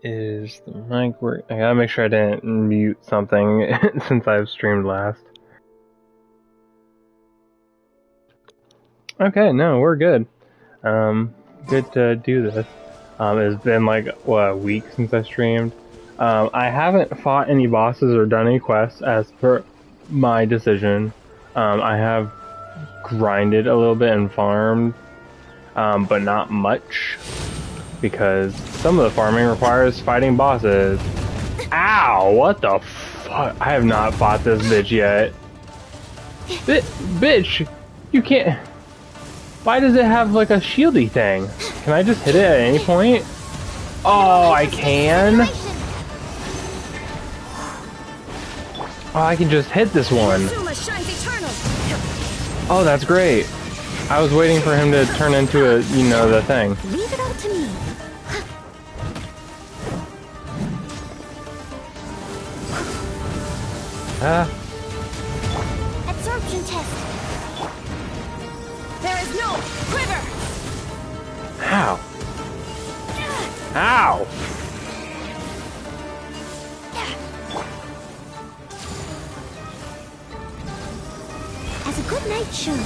Is the mic work? I gotta make sure I didn't mute something since I've streamed last. Okay, no, we're good. Good to do this. It's been like, what, a week since I streamed. I haven't fought any bosses or done any quests as per my decision. I have grinded a little bit and farmed, but not much. Because some of the farming requires fighting bosses. Ow! What the fuck? I have not fought this bitch yet. Bitch! You can't... Why does it have like a shieldy thing? Can I just hit it at any point? Oh, I can? Oh, I can just hit this one. Oh, that's great. I was waiting for him to turn into a, you know, the thing. Leave it all to me. Absorption test. There is no quiver. How? Ow! As a good night should.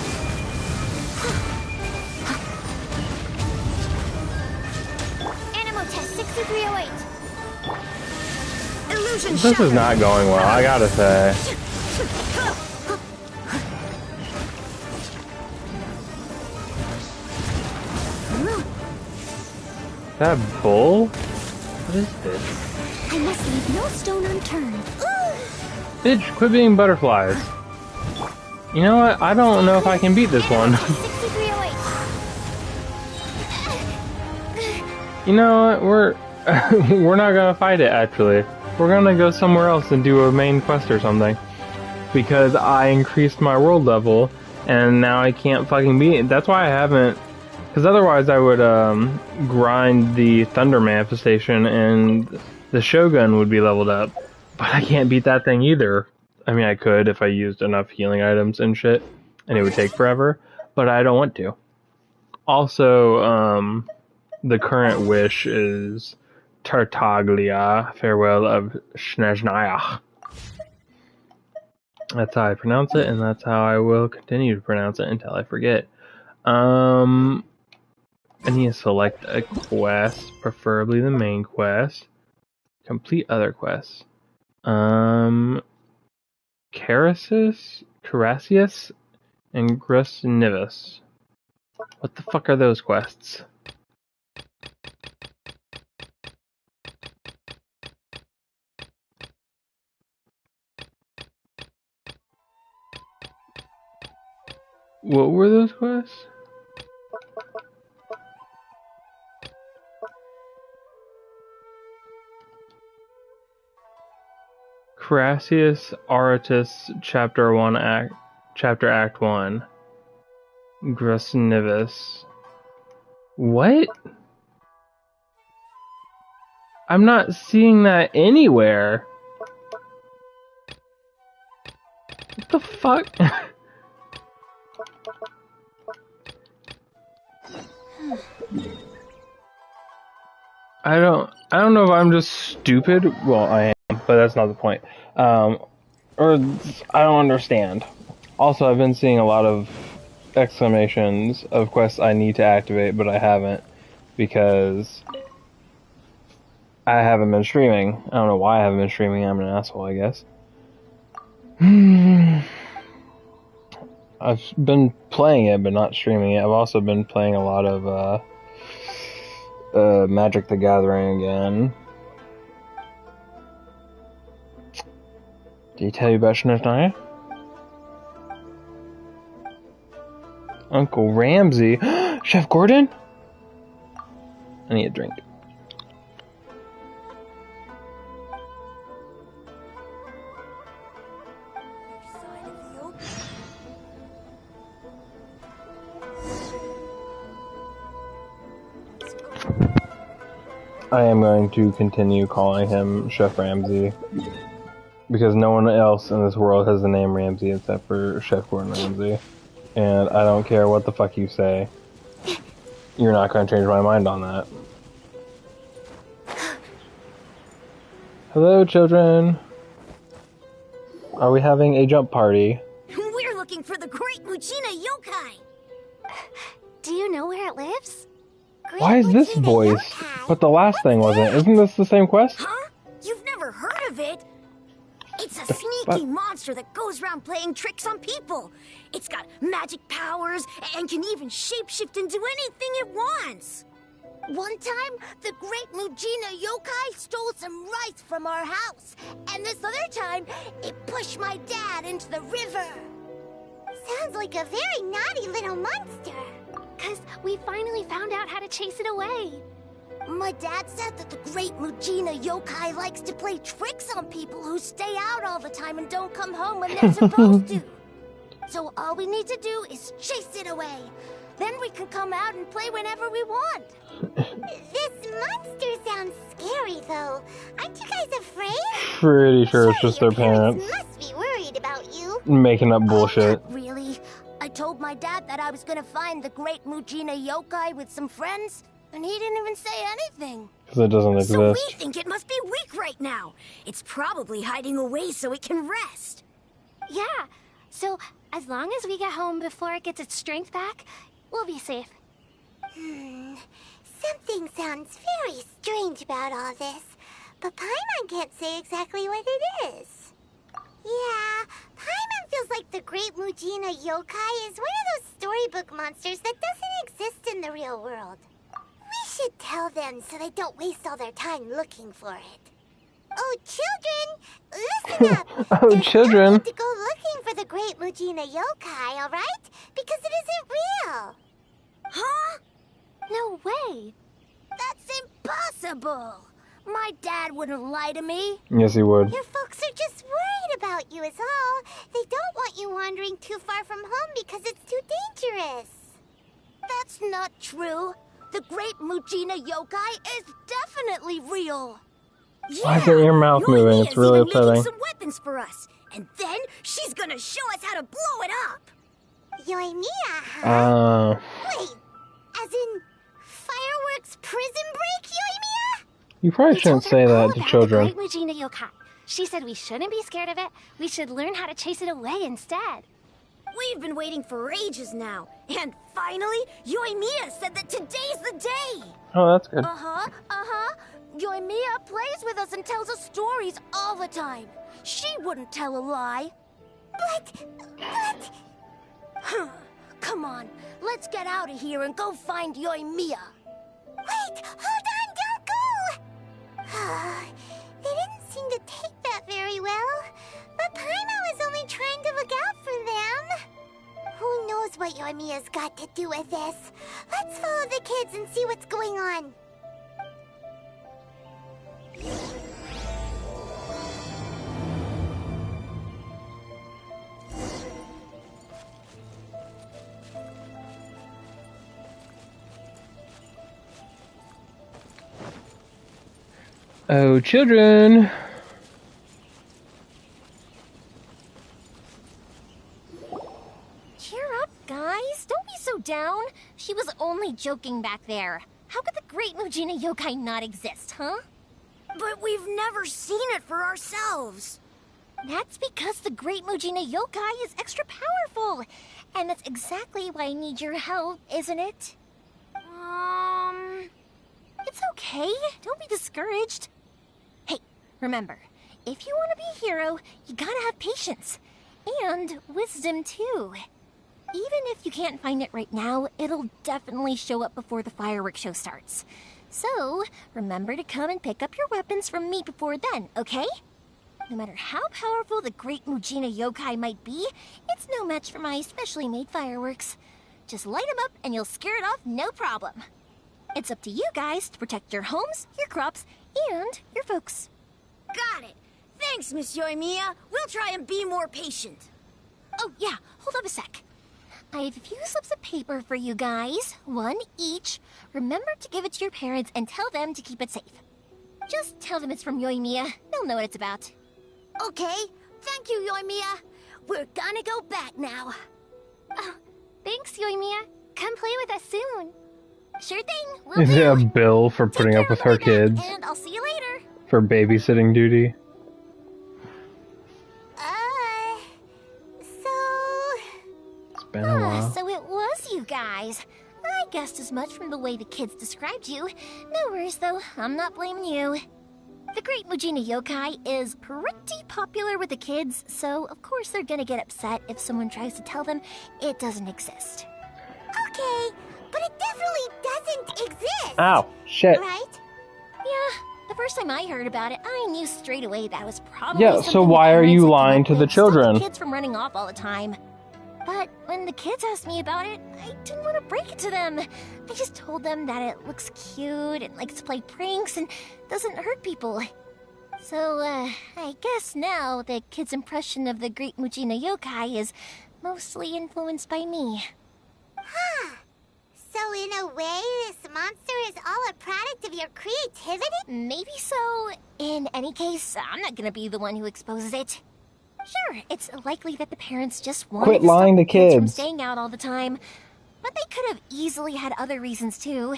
Animal test 6308. Illusion This is not going well, I gotta say. That bull? What is this? I must leave no stone unturned. Bitch, quit being butterflies. You know what? I don't know if I can beat this one. 6308. You know what? We're not gonna fight it actually. We're gonna go somewhere else and do a main quest or something. Because I increased my world level and now I can't fucking beat it. That's why I haven't. Because otherwise I would grind the Thunder Manifestation and the Shogun would be leveled up. But I can't beat that thing either. I mean, I could if I used enough healing items and shit. And it would take forever. But I don't want to. Also, the current wish is Tartaglia, Farewell of Snezhnaya. That's how I pronounce it, and that's how I will continue to pronounce it until I forget. I need to select a quest, preferably the main quest. Complete other quests. Carassius, and Grusnivis. What the fuck are those quests? What were those quests? Carassius Aratus Chapter Act 1. Grusnivis. What? I'm not seeing that anywhere. What the fuck? I don't know if I'm just stupid. Well, I am, but that's not the point. Or I don't understand. Also, I've been seeing a lot of exclamations of quests I need to activate, but I haven't because I haven't been streaming. I don't know why I haven't been streaming. I'm an asshole, I guess. I've been playing it, but not streaming it. I've also been playing a lot of Magic the Gathering again. Did he tell you about Snezhnaya? Uncle Ramsey? Chef Gordon? I need a drink. I am going to continue calling him Chef Ramsey. Because no one else in this world has the name Ramsey except for Chef Gordon Ramsay. And I don't care what the fuck you say. You're not going to change my mind on that. Hello, children. Are we having a jump party? We're looking for the Great Mujina Yokai. Do you know where it lives? Why is this voice? But the last thing wasn't. Isn't this the same quest? Huh? You've never heard of it? It's a sneaky monster that goes around playing tricks on people. It's got magic powers and can even shapeshift into anything it wants. One time, the Great Mujina Yokai stole some rice from our house. And this other time, it pushed my dad into the river. Sounds like a very naughty little monster. 'Cause we finally found out how to chase it away. My dad said that the Great Mujina Yokai likes to play tricks on people who stay out all the time and don't come home when they're supposed to. So all we need to do is chase it away. Then we can come out and play whenever we want. This monster sounds scary, though. Aren't you guys afraid? Pretty sure it's just their parents must be worried about you. making up bullshit. Not really. I told my dad that I was gonna find the Great Mujina Yokai with some friends, and he didn't even say anything. Because it doesn't exist. So we think it must be weak right now. It's probably hiding away so it can rest. Yeah, so as long as we get home before it gets its strength back, we'll be safe. Something sounds very strange about all this, but Paimon can't say exactly what it is. Yeah, Paimon feels like the Great Mujina Yokai is one of those storybook monsters that doesn't exist in the real world. We should tell them so they don't waste all their time looking for it. Oh, children, listen up. Oh, children. No need to go looking for the Great Mujina Yokai, all right? Because it isn't real. Huh? No way. That's impossible. My dad wouldn't lie to me. Yes, he would. Your folks are just worried about you is all. They don't want you wandering too far from home because it's too dangerous. That's not true. The Great Mujina Yokai is definitely real. Why is your mouth moving? It's really upsetting. Making some weapons for us, and then she's gonna show us how to blow it up. Yoimiya, huh? Wait, as in fireworks prison break, Yoimiya? You probably shouldn't say that to children. The Great Mujina Yokai. She said we shouldn't be scared of it. We should learn how to chase it away instead. We've been waiting for ages now, and finally, Yoimiya said that today's the day. Oh, that's good. Yoimiya plays with us and tells us stories all the time. She wouldn't tell a lie. But... Come on, let's get out of here and go find Yoimiya. Wait, hold on, don't go! They didn't seem to take that very well. But Paimon was only trying to look out for them. Who knows what Yoimiya's got to do with this? Let's follow the kids and see what's going on. Oh, children. Cheer up, guys. Don't be so down. She was only joking back there. How could the Great Mujina Yokai not exist, huh? But we've never seen it for ourselves. That's because the Great Mujina Yokai is extra powerful. And that's exactly why I need your help, isn't it? It's okay. Don't be discouraged. Hey, remember, if you want to be a hero, you gotta have patience. And wisdom, too. Even if you can't find it right now, it'll definitely show up before the fireworks show starts. So, remember to come and pick up your weapons from me before then, okay? No matter how powerful the Great Mujina Yokai might be, it's no match for my specially made fireworks. Just light them up and you'll scare it off no problem. It's up to you guys to protect your homes, your crops, and your folks. Got it. Thanks, Miss Yoimiya. We'll try and be more patient. Oh, yeah. Hold up a sec. I have a few slips of paper for you guys. One each. Remember to give it to your parents and tell them to keep it safe. Just tell them it's from Yoimiya. They'll know what it's about. Okay. Thank you, Yoimiya. We're gonna go back now. Oh, thanks, Yoimiya. Come play with us soon. Sure thing. Is it a bill for putting up with her kids? And I'll see you later. for babysitting duty. It's been a while. So it was you guys. I guessed as much from the way the kids described you. No worries though, I'm not blaming you. The Great Mujina Yokai is pretty popular with the kids, so of course they're gonna get upset if someone tries to tell them it doesn't exist. Okay, but it definitely doesn't exist. Ow, shit. Right? Yeah, the first time I heard about it, I knew straight away that was probably Yeah, so something why the are you parents had come lying up to the with stop children? kids from running off all the time. But when the kids asked me about it, I didn't want to break it to them. I just told them that it looks cute and likes to play pranks and doesn't hurt people. So, I guess now the kids' impression of the Great Mujina Yokai is mostly influenced by me. Huh. So in a way, this monster is all a product of your creativity? Maybe so. In any case, I'm not gonna be the one who exposes it. Sure, it's likely that the parents just wanted Quit to stop lying to the kids from kids. staying out all the time. But they could have easily had other reasons too.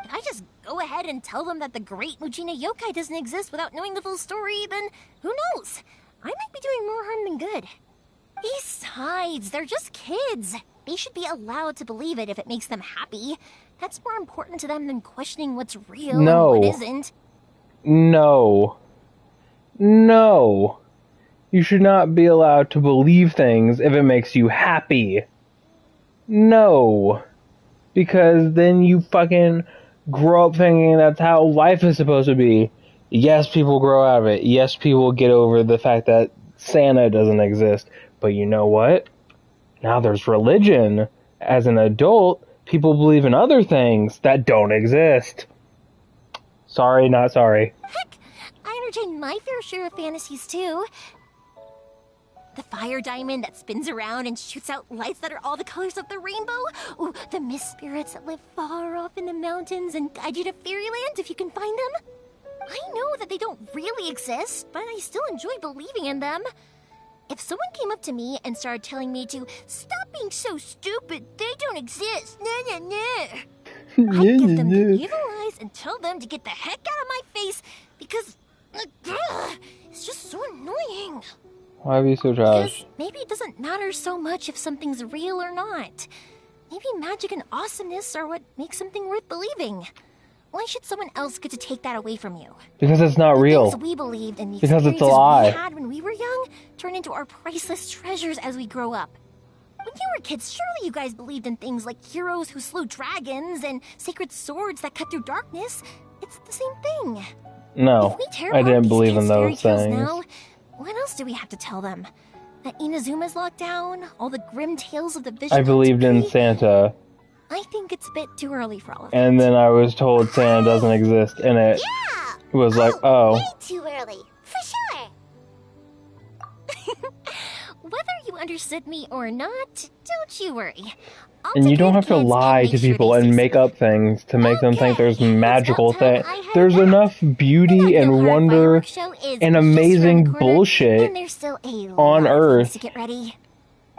If I just go ahead and tell them that the Great Mujina Yokai doesn't exist without knowing the full story, then who knows? I might be doing more harm than good. Besides, they're just kids. They should be allowed to believe it if it makes them happy. That's more important to them than questioning what's real No. and what isn't. No. No. You should not be allowed to believe things if it makes you happy. No. Because then you fucking grow up thinking that's how life is supposed to be. Yes, people grow out of it. Yes, people get over the fact that Santa doesn't exist. But you know what? Now there's religion. As an adult, people believe in other things that don't exist. Sorry, not sorry. Heck, I entertain my fair share of fantasies too. The fire diamond that spins around and shoots out lights that are all the colors of the rainbow. Ooh, the mist spirits that live far off in the mountains and guide you to fairyland if you can find them. I know that they don't really exist, but I still enjoy believing in them. If someone came up to me and started telling me to stop being so stupid, they don't exist, nah, nah, nah, I'd give them the evil eyes and tell them to get the heck out of my face because it's just so annoying. Why are you so childish? Because maybe it doesn't matter so much if something's real or not. Maybe magic and awesomeness are what makes something worth believing. Why should someone else get to take that away from you? Because it's not The real. things we believed and the Because it's a experiences lie. we had when we were young turn into our priceless treasures as we grow up. When you were kids, surely you guys believed in things like heroes who slew dragons and sacred swords that cut through darkness. It's the same thing. No, If we tear I apart didn't these believe in kids' fairy those tales things. now, what else do we have to tell them? That Inazuma's locked down? All the grim tales of the vision? I believed in Santa, I think it's a bit too early for all of and then I was told Santa doesn't exist, and it Yeah! was like, oh. Way too early. For sure. Whether you understood me or not, don't you worry. I'll And you take don't care have of to kids and lie make to sure people they and stay make safe. up things to make them think there's Okay, magical it's about time things. I headed There's out. enough beauty The and Hard wonder Fireworks Show is and just around amazing the corner, bullshit and there's still a on lot of Earth things to get ready.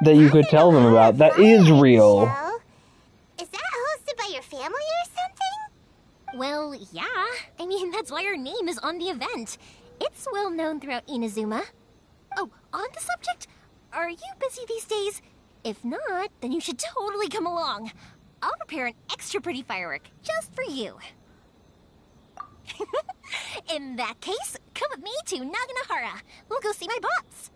that you could tell them about that is real. Show? Is that hosted by your family or something? Well, yeah. I mean, that's why our name is on the event. It's well known throughout Inazuma. Oh, on the subject, are you busy these days? If not, then you should totally come along. I'll prepare an extra pretty firework just for you. In that case, come with me to Naganohara. We'll go see my boss.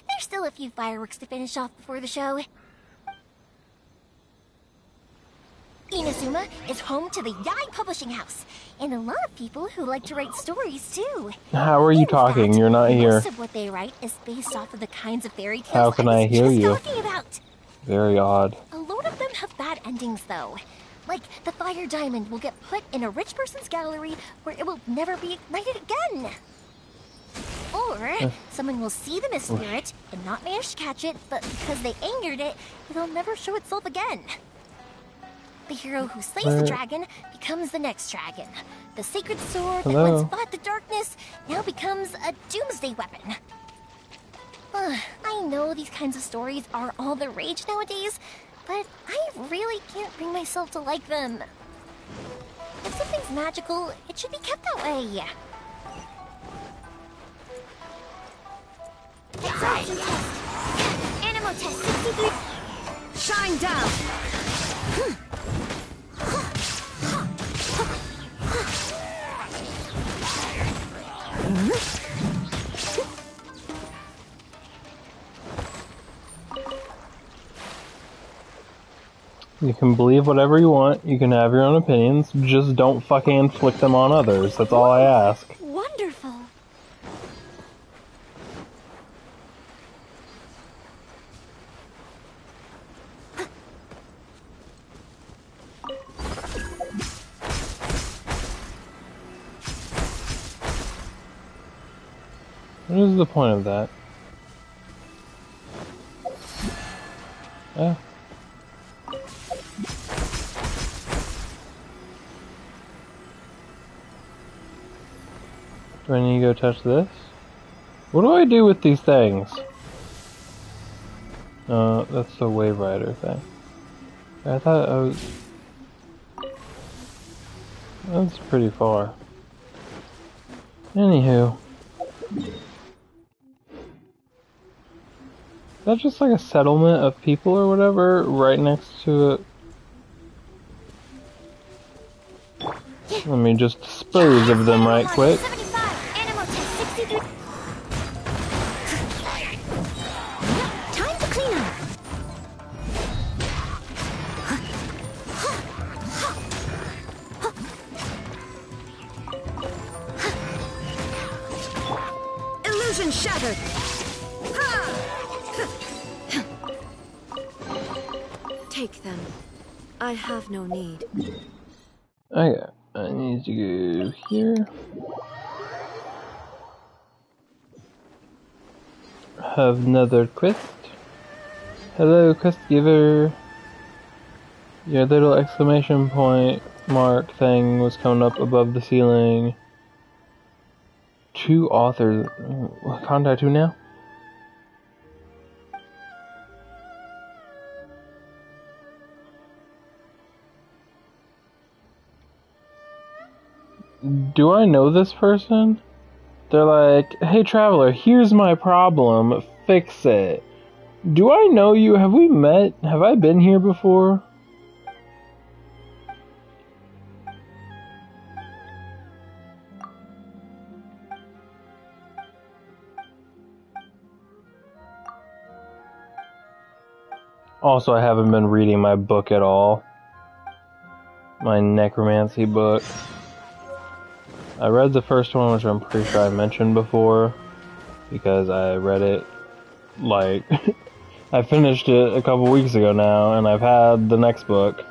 There's still a few fireworks to finish off before the show. Inazuma is home to the Yai Publishing House, and a lot of people who like to write stories too. How are you In talking? fact, You're not here. Most of what they write is based off of the kinds of fairy tales How can I was hear just you? talking about. Very odd. A lot of them have bad endings, though. Like, the fire diamond will get put in a rich person's gallery where it will never be ignited again. Or, someone will see the mist spirit and not manage to catch it, but because they angered it, it'll never show itself again. The hero who slays the dragon becomes the next dragon. The sacred sword that Hello. once fought the darkness now becomes a doomsday weapon. I know these kinds of stories are all the rage nowadays, but I really can't bring myself to like them. If something's magical, it should be kept that way. Exhaustion test. Animo test 63. Shine down. You can believe whatever you want, you can have your own opinions, just don't fucking inflict them on others, that's all I ask. Wonderful. What is the point of that? Oh. Do I need to go touch this? What do I do with these things? That's the Wave Rider thing. I thought I was... That's pretty far. Anywho. Is that just like a settlement of people or whatever right next to it? Let me just dispose of them right quick. 75. Animo test 63. Time to clean up. Illusion shattered. Take them. I have no need. Okay, I need to go here. Have another quest. Hello, quest giver. Your little exclamation point mark thing was coming up above the ceiling. 2 authors. Contact who now? Do I know this person? They're like, hey traveler, here's my problem, fix it. Do I know you? Have we met? Have I been here before? Also, I haven't been reading my book at all. My necromancy book. I read the first one, which I'm pretty sure I mentioned before, because I read it, like, I finished it a couple weeks ago now, and I've had the next book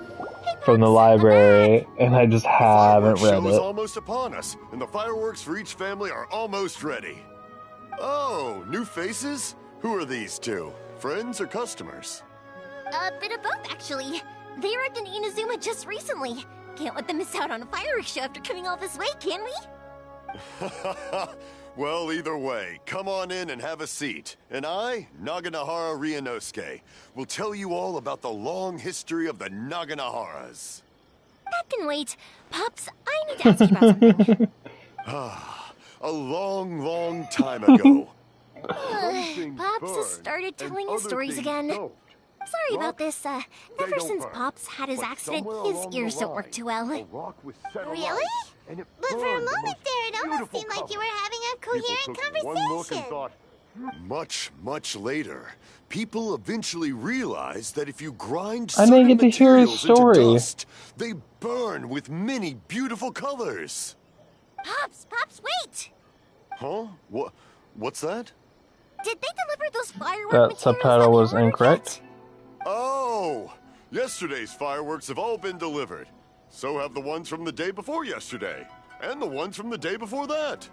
from the library, and I just haven't read show is it. almost upon us, and the fireworks for each family are almost ready. Oh, new faces? Who are these two? Friends or customers? A bit of both, actually. They arrived in Inazuma just recently. Can't let them miss out on a fireworks show after coming all this way, can we? Well, either way, come on in and have a seat. And I, Naganahara Ryunosuke, will tell you all about the long history of the Naganaharas. That can wait. Pops, I need to ask you about something. A long, long time ago. Pops has started telling his stories again. Sorry about this. Ever since Pops had his accident, his ears don't work too well. Really? But for a moment there, it almost seemed like you were having a coherent conversation. Much, much later, people eventually realized that if you grind I certain didn't get to hear his materials into story. dust, they burn with many beautiful colors. Pops, wait! Huh? What's that? Did they deliver those firework That materials subtitle we was ordered incorrect. yet? Oh! Yesterday's fireworks have all been delivered. So have the ones from the day before yesterday. And the ones from the day before that.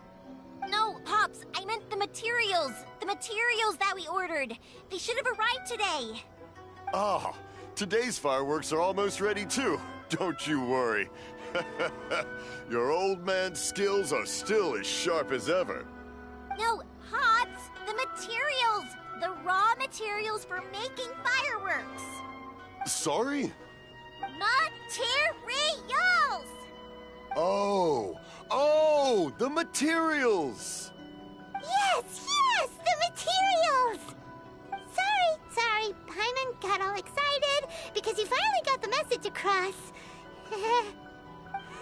No, Pops, I meant the materials. The materials that we ordered. They should have arrived today. Ah, today's fireworks are almost ready too. Don't you worry. Your old man's skills are still as sharp as ever. No, Pops, the materials. The raw materials for making fireworks. Sorry? Materials! Oh, the materials! Yes, the materials!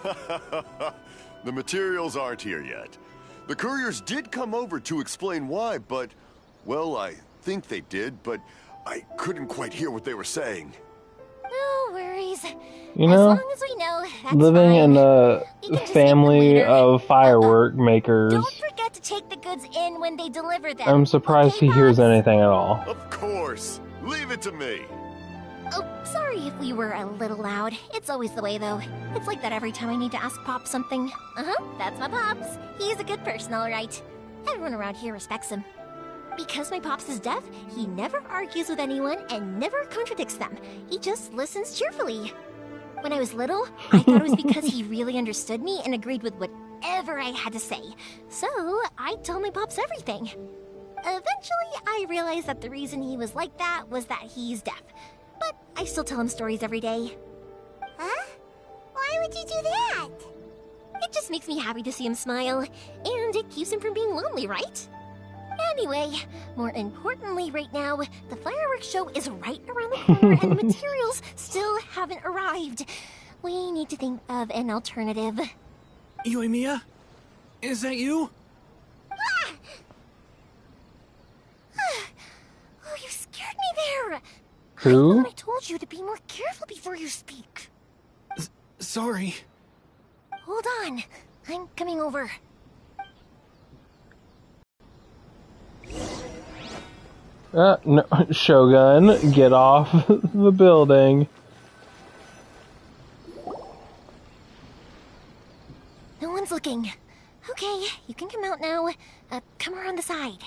The materials aren't here yet. The couriers did come over to explain why, but, well, I think they did, but I couldn't quite hear what they were saying. No worries. You know, as long as we know, that's living fine. in a We can just family eat them later. of firework makers, Don't forget to take the goods in when they deliver them. I'm surprised Okay, he hears Pops? anything at all. Of course. Leave it to me. Oh, sorry if we were a little loud. It's always the way, though. It's like that every time I need to ask Pops something. That's my Pops. He's a good person, all right. Everyone around here respects him. Because my Pops is deaf, he never argues with anyone and never contradicts them. He just listens cheerfully. When I was little, I thought it was because he really understood me and agreed with whatever I had to say. So, I told my Pops everything. Eventually, I realized that the reason he was like that was that he's deaf. But I still tell him stories every day. Huh? Why would you do that? It just makes me happy to see him smile, and it keeps him from being lonely, right? Anyway, more importantly right now, the fireworks show is right around the corner and the materials still haven't arrived. We need to think of an alternative. Yoimiya? Is that you? Oh, you scared me there! Who? I thought I told you to be more careful before you speak. Sorry. Hold on, I'm coming over. No, Shogun, get off the building. No one's looking. Okay, you can come out now. Come around the side.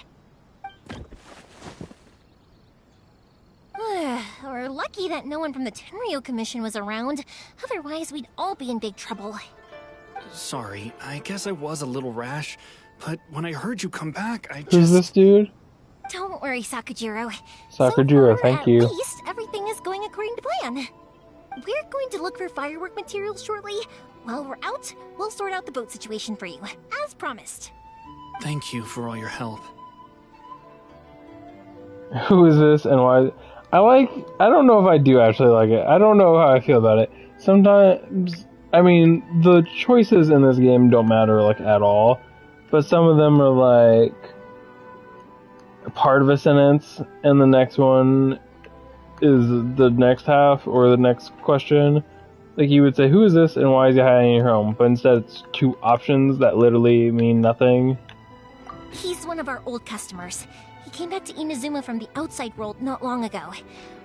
We're lucky that no one from the Tenryo Commission was around. Otherwise, we'd all be in big trouble. Sorry, I guess I was a little rash, but when I heard you come back, I just... Who's this dude? Don't worry, Sakujiro. Sakujiro, So far, thank you. At least everything is going according to plan. We're going to look for firework materials shortly. While we're out, we'll sort out the boat situation for you, as promised. Thank you for all your help. Who is this and why? I don't know if I do actually like it. I don't know how I feel about it. Sometimes, I mean, the choices in this game don't matter, like, at all. But some of them are, like, part of a sentence, and the next one is the next half, or the next question. Like, you would say, who is this, and why is he hiding in your home? But instead, it's two options that literally mean nothing. He's one of our old customers. He came back to Inazuma from the outside world not long ago.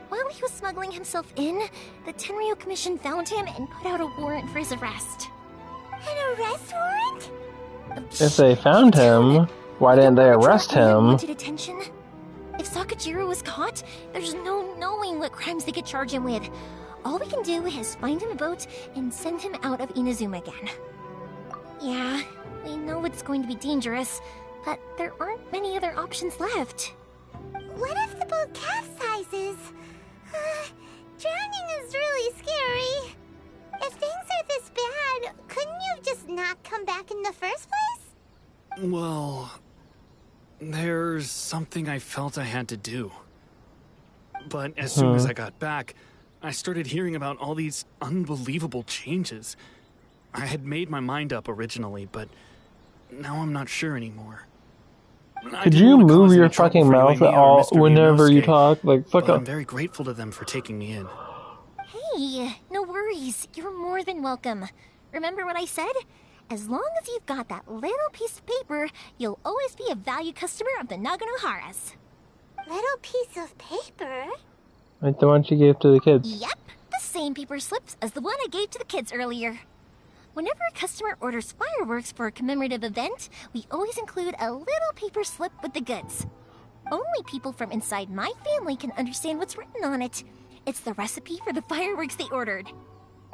While he was smuggling himself in, the Tenryo Commission found him and put out a warrant for his arrest. An arrest warrant? If they found him, why didn't they arrest him? Wanted attention? If Sakujiro was caught, there's no knowing what crimes they could charge him with. All we can do is find him a boat and send him out of Inazuma again. Yeah, we know it's going to be dangerous, but there aren't many other options left. What if the boat capsizes? Drowning is really scary. If things are this bad, couldn't you have just not come back in the first place? Well, there's something I felt I had to do. But as soon as I got back, I started hearing about all these unbelievable changes. I had made my mind up originally, but now I'm not sure anymore. Could you move your fucking mouth at all whenever you talk? Like, fuck up. I'm very grateful to them for taking me in. Hey, no worries. You're more than welcome. Remember what I said? As long as you've got that little piece of paper, you'll always be a valued customer of the Naganoharas. Little piece of paper? Like the one she gave to the kids. Yep, the same paper slips as the one I gave to the kids earlier. Whenever a customer orders fireworks for a commemorative event, we always include a little paper slip with the goods. Only people from inside my family can understand what's written on it. It's the recipe for the fireworks they ordered.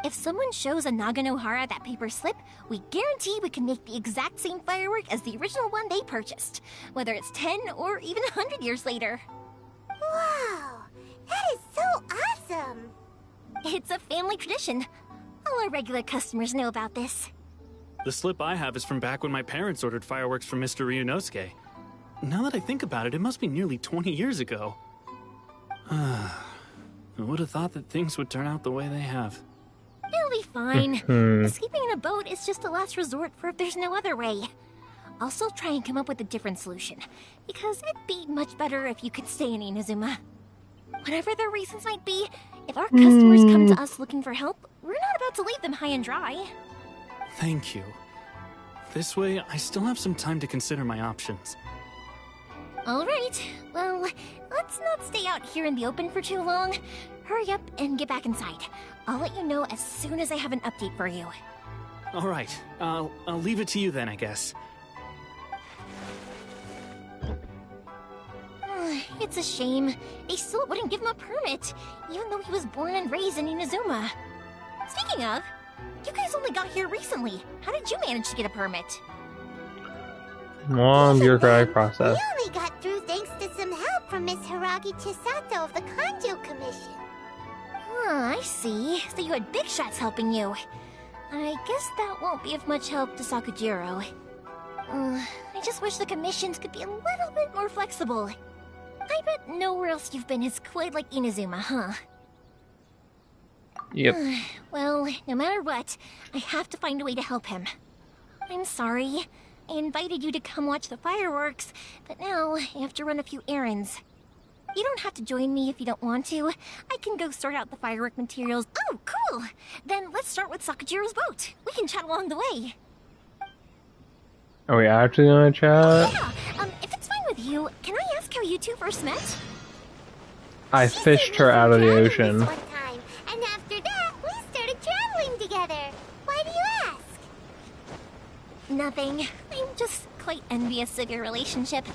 If someone shows a Naganohara that paper slip, we guarantee we can make the exact same firework as the original one they purchased, whether it's 10 or even 100 years later. Wow, that is so awesome! It's a family tradition. All our regular customers know about this. The slip I have is from back when my parents ordered fireworks from Mr. Ryunosuke. Now that I think about it, it must be nearly 20 years ago. I would have thought that things would turn out the way they have. It'll be fine. Escaping in a boat is just a last resort for if there's no other way. I'll still try and come up with a different solution, because it'd be much better if you could stay in Inazuma. Whatever their reasons might be, if our customers come to us looking for help, we're not about to leave them high and dry. Thank you. This way, I still have some time to consider my options. Alright, well, let's not stay out here in the open for too long. Hurry up and get back inside. I'll let you know as soon as I have an update for you. Alright, I'll leave it to you then, I guess. It's a shame. They still wouldn't give him a permit, even though he was born and raised in Inazuma. Speaking of, you guys only got here recently. How did you manage to get a permit? Long bureaucratic process. We only got through thanks to some help from Miss Hiragi Chisato of the Kanjo Commission. I see. So you had big shots helping you. I guess that won't be of much help to Sakujiro. I just wish the commissions could be a little bit more flexible. I bet nowhere else you've been is quite like Inazuma, huh? Yep. Well, no matter what, I have to find a way to help him. I'm sorry. I invited you to come watch the fireworks, but now I have to run a few errands. You don't have to join me if you don't want to. I can go sort out the firework materials. Oh, cool! Then let's start with Sakujiro's boat. We can chat along the way. Are we actually gonna chat? Yeah, if it's fine with you, can I ask how you two first met? I fished her out of the ocean. One time, and after that, we started traveling together. Why do you ask? Nothing. I'm just quite envious of your relationship.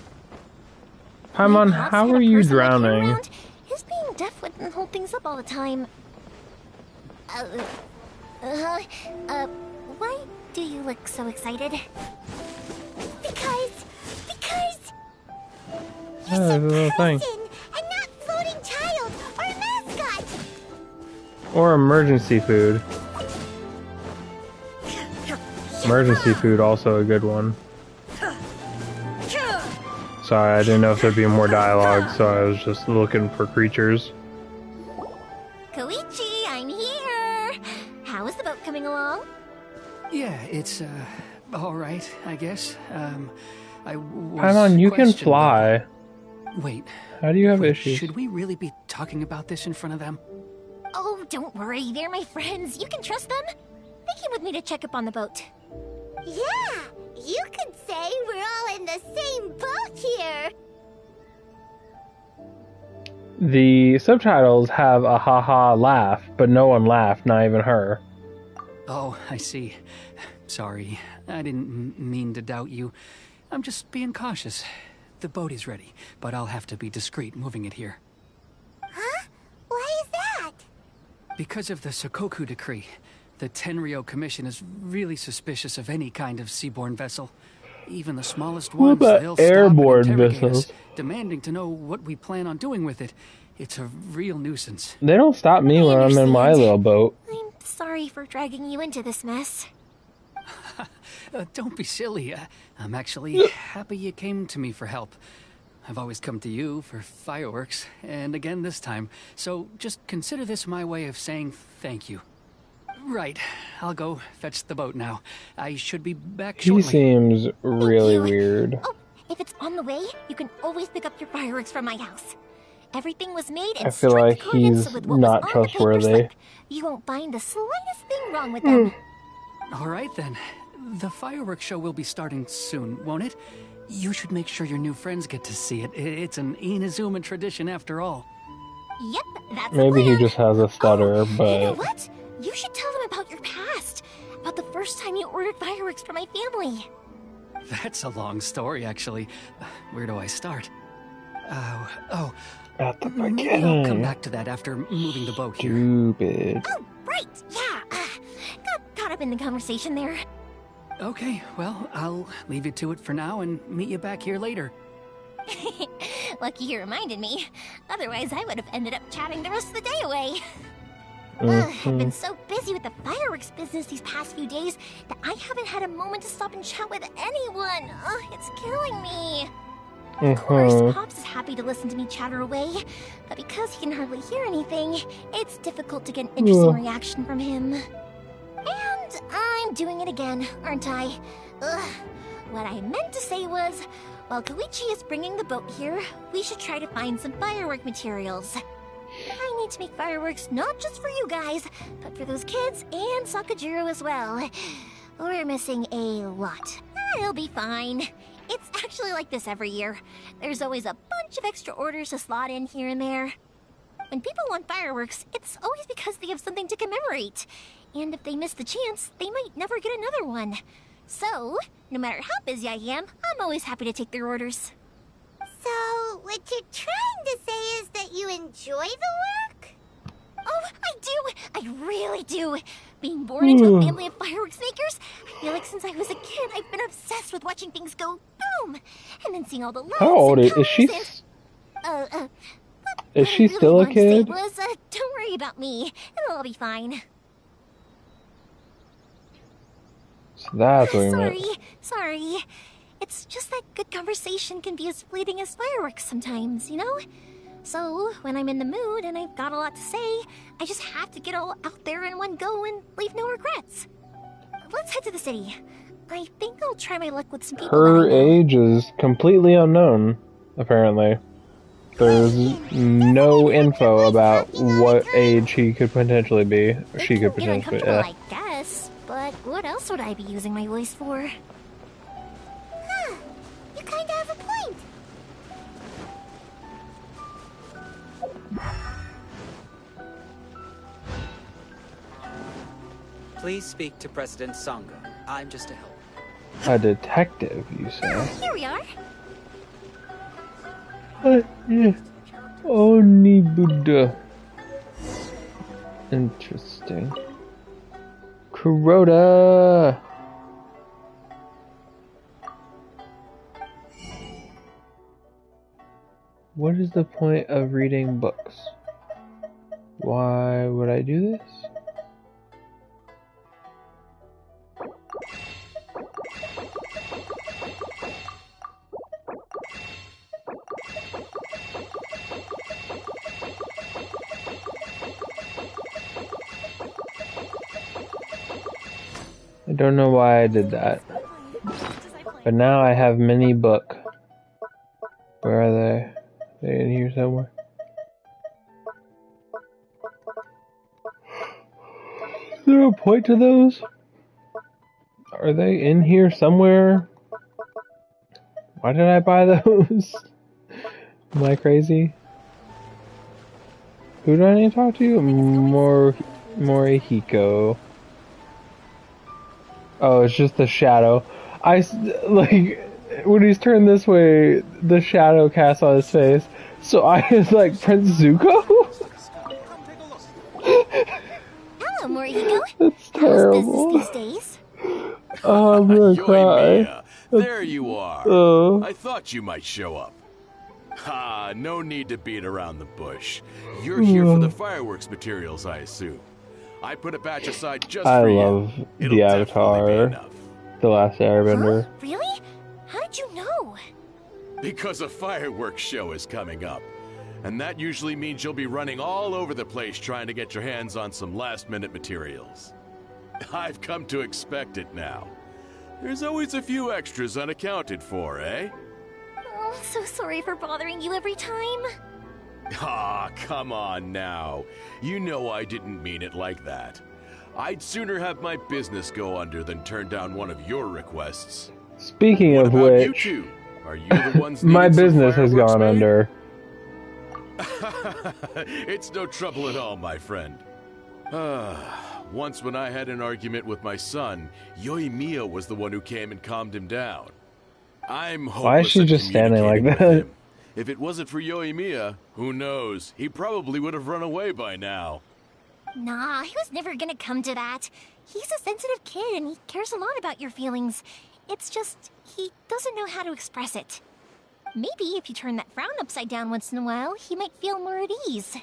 Paimon, My boss how had a are you person like you drowning? around. His being deaf wouldn't hold things up all the time. Why do you look so excited? Because Oh, there's a little thing. person, and not floating child or a mascot. Or emergency food. Emergency food, also a good one. Sorry, I didn't know if there'd be more dialogue, so I was just looking for creatures. Koichi, I'm here! How is the boat coming along? Yeah, it's, alright, I guess. I was Paimon, you can questioned, fly. but- Wait, How do you have issues? should we really be talking about this in front of them? Oh, don't worry, they're my friends. You can trust them. They came with me to check up on the boat. Yeah, you could say we're all in the same boat here. The subtitles have a haha laugh, but no one laughed, not even her. Oh, I see. Sorry, I didn't mean to doubt you. I'm just being cautious. The boat is ready, but I'll have to be discreet moving it here. Huh? Why is that? Because of the Sokoku decree, the Tenryo Commission is really suspicious of any kind of seaborne vessel. Even the smallest What ones, about they'll stop and airborne interrogate vessels? us, demanding to know what we plan on doing with it. It's a real nuisance. They don't stop me when I'm in my understand. little boat. I'm sorry for dragging you into this mess. Don't be silly. I'm actually happy you came to me for help. I've always come to you for fireworks, and again this time. So just consider this my way of saying thank you. Right, I'll go fetch the boat now. I should be back He shortly. seems really you. weird. Oh, if it's on the way, you can always pick up your fireworks from my house. Everything was made in I feel strict like accordance he's with what not was on the paper trustworthy. slip. You won't find the slightest thing wrong with them. All right then. The fireworks show will be starting soon, won't it? You should make sure your new friends get to see it. It's an Inazuma tradition after all. Yep, that's the Maybe he plan. just has a stutter, You know but what? You should tell them about your past. About the first time you ordered fireworks for my family. That's a long story, actually. Where do I start? at the Maybe I'll come beginning. back to that after moving the boat here. Stupid. Oh, right, yeah. Got caught up in the conversation there. Okay, well, I'll leave you to it for now and meet you back here later. Lucky you reminded me. Otherwise, I would have ended up chatting the rest of the day away. I've been so busy with the fireworks business these past few days that I haven't had a moment to stop and chat with anyone. It's killing me. Of course, Pops is happy to listen to me chatter away, but because he can hardly hear anything, it's difficult to get an interesting reaction from him. And I'm doing it again, aren't I? Ugh. What I meant to say was, while Koichi is bringing the boat here, we should try to find some firework materials. I need to make fireworks not just for you guys, but for those kids and Sakajiro as well. We're missing a lot. It'll be fine. It's actually like this every year. There's always a bunch of extra orders to slot in here and there. When people want fireworks, it's always because they have something to commemorate. And if they miss the chance, they might never get another one. So, no matter how busy I am, I'm always happy to take their orders. So, what you're trying to say is that you enjoy the work? Oh, I do! I really do! Being born into a family of fireworks makers, I feel like since I was a kid, I've been obsessed with watching things go boom! And then seeing all the lights How old and is she? what Is she I still a wanted to say kid? was, don't worry about me. It'll all be fine. So that's what you meant. Sorry. It's just that good conversation can be as fleeting as fireworks sometimes, you know? So, when I'm in the mood and I've got a lot to say, I just have to get all out there in one go and leave no regrets. Let's head to the city. I think I'll try my luck with some people Her that I know. age is completely unknown, apparently. There's no info about what age he could potentially be. It She could can get potentially uncomfortable, I guess. But what else would I be using my voice for? Huh. You kinda have a point. Please speak to President Sangha. I'm just a helper. A detective, you say? Here we are. Yeah. Oni Buddha. Interesting. Kuroda! What is the point of reading books? Why would I do this? I don't know why I did that. But now I have mini book. Where are they? Are they in here somewhere? Is there a point to those? Are they in here somewhere? Why did I buy those? Am I crazy? Who do I need to talk to? Morihiko. Oh, it's just the shadow. Like, when he's turned this way, the shadow casts on his face. So I was like, Prince Zuko? Hello, Morihiko. That's terrible. How's business these days? Oh, I'm gonna cry. Yoimiya, there you are. Oh. I thought you might show up. Ha, no need to beat around the bush. You're here for the fireworks materials, I assume. I put a batch aside just for you. I love It'll the definitely be Avatar, enough. The Last Airbender. Huh? Really? How did you know? Because a fireworks show is coming up. And that usually means you'll be running all over the place trying to get your hands on some last-minute materials. I've come to expect it now. There's always a few extras unaccounted for, eh? Oh, so sorry for bothering you every time. Ah, come on now. You know I didn't mean it like that. I'd sooner have my business go under than turn down one of your requests. Speaking What of about you which, two? Are you the ones my needing some business has fireworks gone made? under. It's no trouble at all, my friend. Once when I had an argument with my son, Yoimiya was the one who came and calmed him down. I'm hopeless Why is she at just standing like communicating with that? him. If it wasn't for Yoimiya, who knows? He probably would have run away by now. Nah, he was never gonna come to that. He's a sensitive kid and he cares a lot about your feelings. It's just, he doesn't know how to express it. Maybe if you turn that frown upside down once in a while, he might feel more at ease.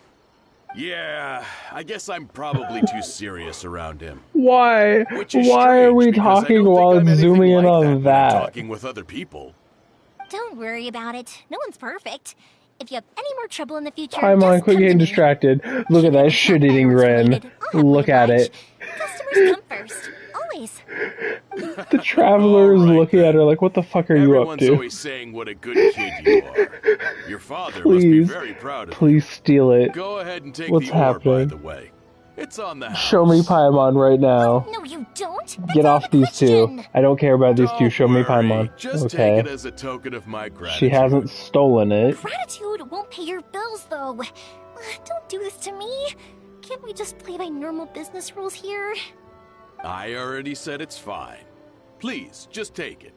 Yeah, I guess I'm probably too serious around him. Why? Which is Why are strange, we because I talking don't while think I'm it's anything zooming in like on when I'm that? talking with other people. Don't worry about it. No one's perfect. If you have any more trouble in the future, Paimon, just quit come to getting me. distracted. Look at that shit-eating Fireworks grin. related, I'll have Look my at lunch. it. Customers come first. I'll noise. The traveler is All right, looking at her like, what the fuck are you up Everyone's to? always saying what a good kid you are. Your father must be Please, very proud of you. please steal it. Go ahead and take What's the ore, by happening? the way. It's on the house. Show me Paimon right now. No, you don't. That's Get out off of the these two. question. I don't care about these two. Don't Show me worry. Paimon. Just take Okay. it as a token of my gratitude. She hasn't stolen it. Gratitude won't pay your bills, though. Don't do this to me. Can't we just play by normal business rules here? I already said it's fine. Please, just take it.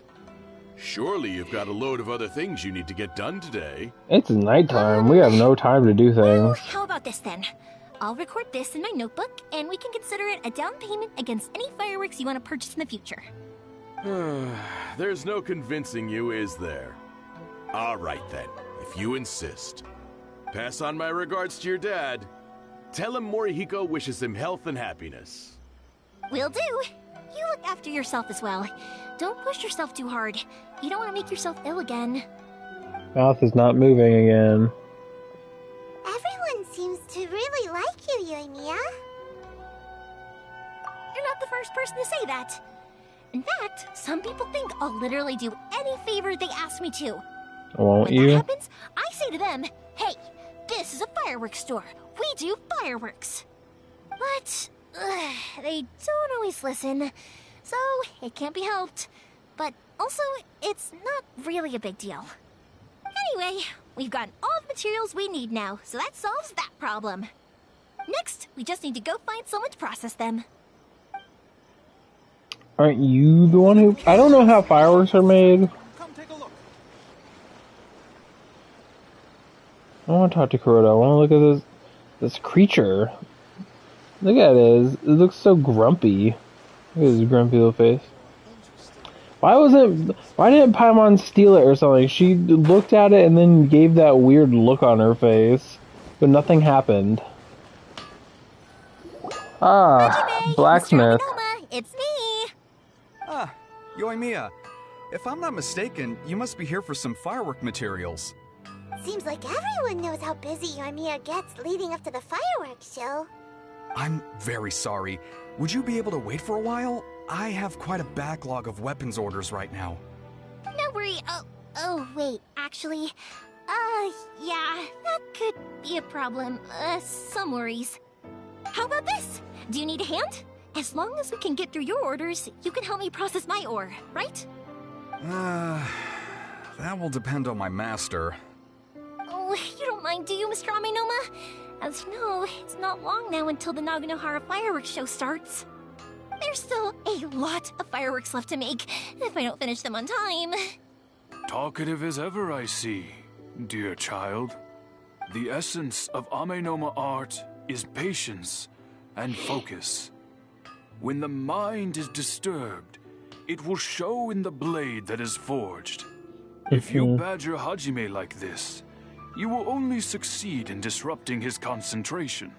Surely you've got a load of other things you need to get done today. It's nighttime. We have no time to do Well, things. how about this then? I'll record this in my notebook, and we can consider it a down payment against any fireworks you want to purchase in the future. There's no convincing you, is there? All right then, if you insist. Pass on my regards to your dad. Tell him Morihiko wishes him health and happiness. Will do. You look after yourself as well. Don't push yourself too hard. You don't want to make yourself ill again. Mouth is not moving again. Everyone seems to really like you, Yoimiya. You're not the first person to say that. In fact, some people think I'll literally do any favor they ask me to. Won't When you? that happens, I say to them, hey, this is a fireworks store. We do fireworks. But they don't always listen, so it can't be helped. But also, it's not really a big deal. Anyway, we've gotten all the materials we need now, so that solves that problem. Next, we just need to go find someone to process them. Aren't you the one who... I don't know how fireworks are made. Come take a look. I want to talk to Kuroda. I want to look at this creature. Look at it. It looks so grumpy. Look at his grumpy little face. Why didn't Paimon steal it or something? She looked at it and then gave that weird look on her face. But nothing happened. Ah, blacksmith. It's me! Ah, Yoimiya. If I'm not mistaken, you must be here for some firework materials. Seems like everyone knows how busy Yoimiya gets leading up to the fireworks show. I'm very sorry. Would you be able to wait for a while? I have quite a backlog of weapons orders right now. No worry. Oh, wait, actually, yeah, that could be a problem. Some worries. How about this? Do you need a hand? As long as we can get through your orders, you can help me process my ore, right? That will depend on my master. Oh, you don't mind, do you, Mr. Amenoma? As you know, it's not long now until the Naganohara fireworks show starts. There's still a lot of fireworks left to make, if I don't finish them on time. Talkative as ever, I see, dear child. The essence of Amenoma art is patience and focus. When the mind is disturbed, it will show in the blade that is forged. If you badger Hajime like this, you will only succeed in disrupting his concentration.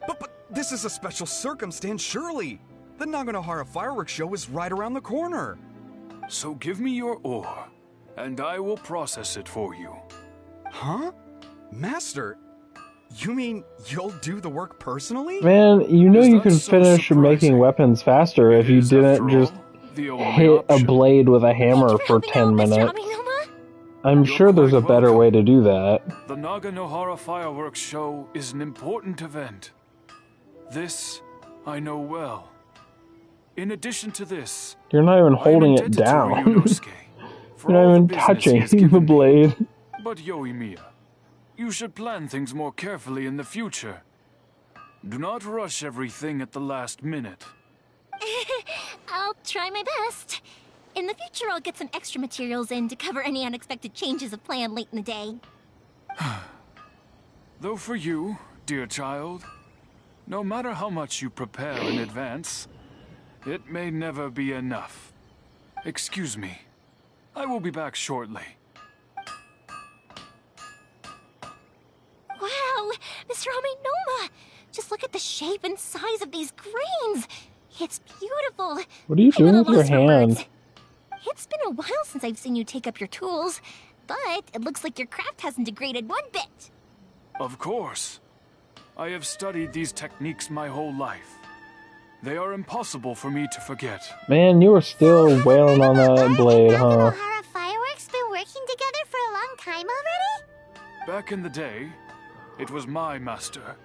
But this is a special circumstance, surely. The Naganohara fireworks show is right around the corner. So give me your ore, and I will process it for you. Huh? Master, you mean you'll do the work personally? Man, you know Is you that could so finish surprising? making weapons faster if you It is, didn't after just all, the only hit a option. blade with a hammer for 10 Mr. minutes. Amenoma? I'm You're sure there's a quite better welcome. way to do that. The Naganohara fireworks show is an important event. This I know well. In addition to this, You're not even I am holding it indebted to down. Ryunosuke for You're all not the even business he touching has the given me. blade. But Yoimiya, you should plan things more carefully in the future. Do not rush everything at the last minute. I'll try my best. In the future, I'll get some extra materials in to cover any unexpected changes of plan late in the day. Though for you, dear child, no matter how much you prepare in advance, it may never be enough. Excuse me. I will be back shortly. Wow, Mr. Amenoma! Just look at the shape and size of these grains! It's beautiful! What are you doing I'm with at a your loss for words. hand? It's been a while since I've seen you take up your tools, but it looks like your craft hasn't degraded one bit. Of course. I have studied these techniques my whole life. They are impossible for me to forget. Man, you were still wailing on that blade, huh? Naganohara Fireworks been working together for a long time already? Back in the day, it was my master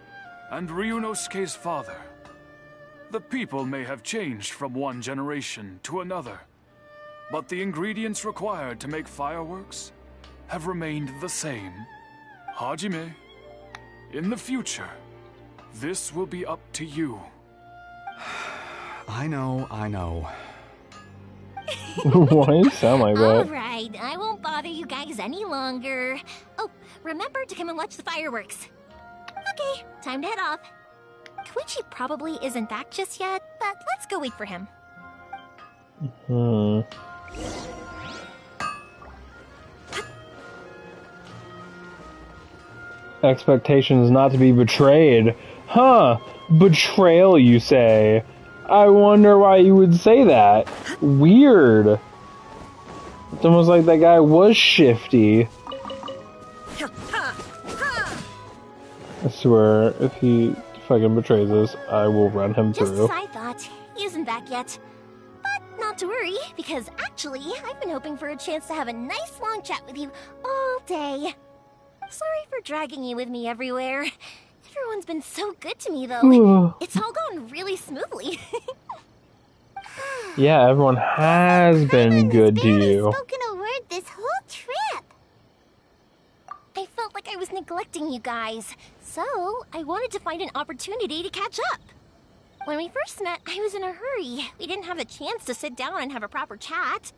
and Ryunosuke's father. The people may have changed from one generation to another, but the ingredients required to make fireworks have remained the same. Hajime, in the future, this will be up to you. I know. Why do you sound like that? Alright, I won't bother you guys any longer. Oh, remember to come and watch the fireworks. Okay, time to head off. Koichi probably isn't back just yet, but let's go wait for him. Expectations not to be betrayed. Huh. Betrayal, you say? I wonder why you would say that. Weird. It's almost like that guy was shifty. I swear, if he fucking betrays us, I will run him Just through. as I thought, he isn't back yet. But not to worry, because actually, I've been hoping for a chance to have a nice long chat with you all day. Sorry for dragging you with me everywhere. Everyone's been so good to me, though. It's all gone really smoothly. Yeah, everyone has been good to you. Spoken a word this whole trip. I felt like I was neglecting you guys, so I wanted to find an opportunity to catch up. When we first met, I was in a hurry. We didn't have a chance to sit down and have a proper chat.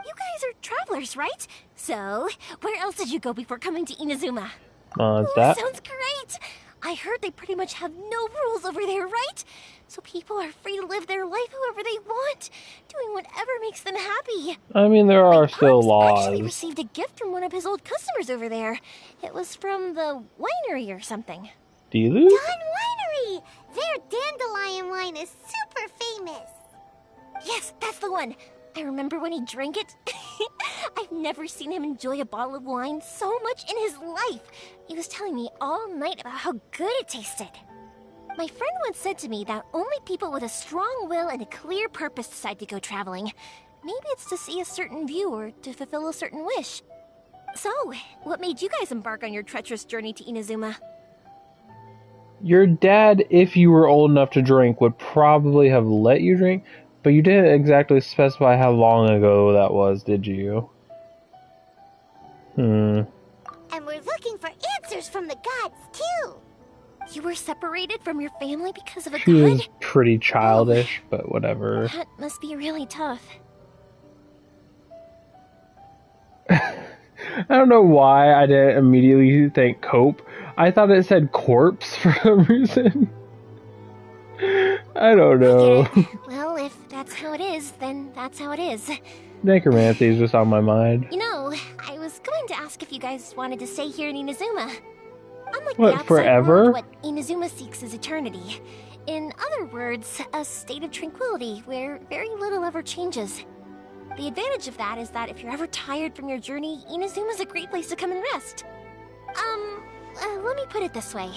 You guys are travelers, right? So, where else did you go before coming to Inazuma? That? Sounds great! I heard they pretty much have no rules over there, right? So people are free to live their life however they want, doing whatever makes them happy. I mean, there are still Pops actually laws. received a gift from one of his old customers over there. It was from the winery or something. Dealu? Dawn Winery! Their dandelion wine is super famous. Yes, that's the one. I remember when he drank it. I've never seen him enjoy a bottle of wine so much in his life. He was telling me all night about how good it tasted. My friend once said to me that only people with a strong will and a clear purpose decide to go traveling. Maybe it's to see a certain view or to fulfill a certain wish. So, what made you guys embark on your treacherous journey to Inazuma? Your dad, if you were old enough to drink, would probably have let you drink, but you didn't exactly specify how long ago that was, did you? And we're looking for answers from the gods, too. You were separated from your family because of a She god? was pretty childish, but whatever. That must be really tough. I don't know why I didn't immediately think cope. I thought it said corpse for some reason. I don't know. Well, if that's how it is, then that's how it is. Necromancy is just on my mind. You know, I was going to ask if you guys wanted to stay here in Inazuma. Unlike What, the outside forever? world, what Inazuma seeks is eternity. In other words, a state of tranquility where very little ever changes. The advantage of that is that if you're ever tired from your journey, Inazuma's a great place to come and rest. Let me put it this way.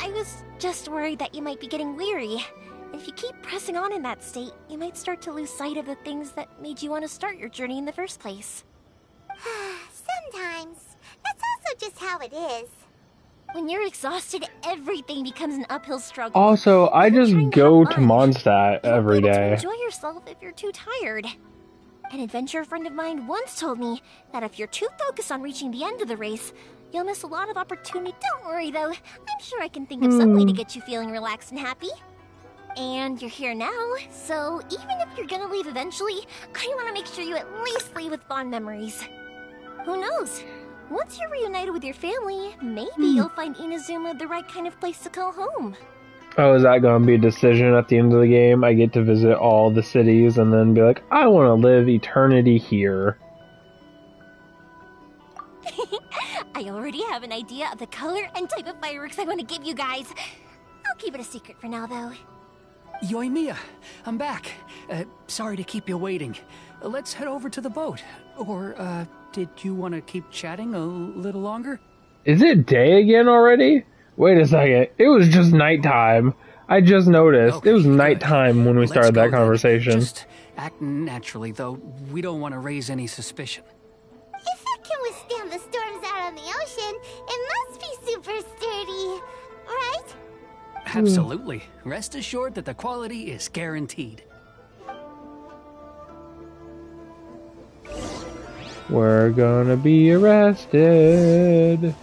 I was just worried that you might be getting weary. If you keep pressing on in that state, you might start to lose sight of the things that made you want to start your journey in the first place. Sometimes. That's also just how it is. When you're exhausted, everything becomes an uphill struggle. Also, I just go to Mondstadt every To day. enjoy yourself if you're too tired. An adventurer friend of mine once told me that if you're too focused on reaching the end of the race, you'll miss a lot of opportunity. Don't worry though, I'm sure I can think of some way to get you feeling relaxed and happy. And you're here now, so even if you're gonna leave eventually, I want to make sure you at least leave with fond memories. Who knows? Once you're reunited with your family, maybe you'll find Inazuma the right kind of place to call home. Oh, is that going to be a decision at the end of the game? I get to visit all the cities and then be like, I want to live eternity here. I already have an idea of the color and type of fireworks I want to give you guys. I'll keep it a secret for now, though. Yoimiya, I'm back. Sorry to keep you waiting. Let's head over to the boat. Or, did you want to keep chatting a little longer? Is it day again already? Wait a second. It was just nighttime. I just noticed. Okay, it was good. nighttime when we Let's started go that then. conversation. Just act naturally, though. We don't want to raise any suspicion. If it can withstand the storms out on the ocean, it must be super sturdy, right? Absolutely. Rest assured that the quality is guaranteed. We're gonna be arrested.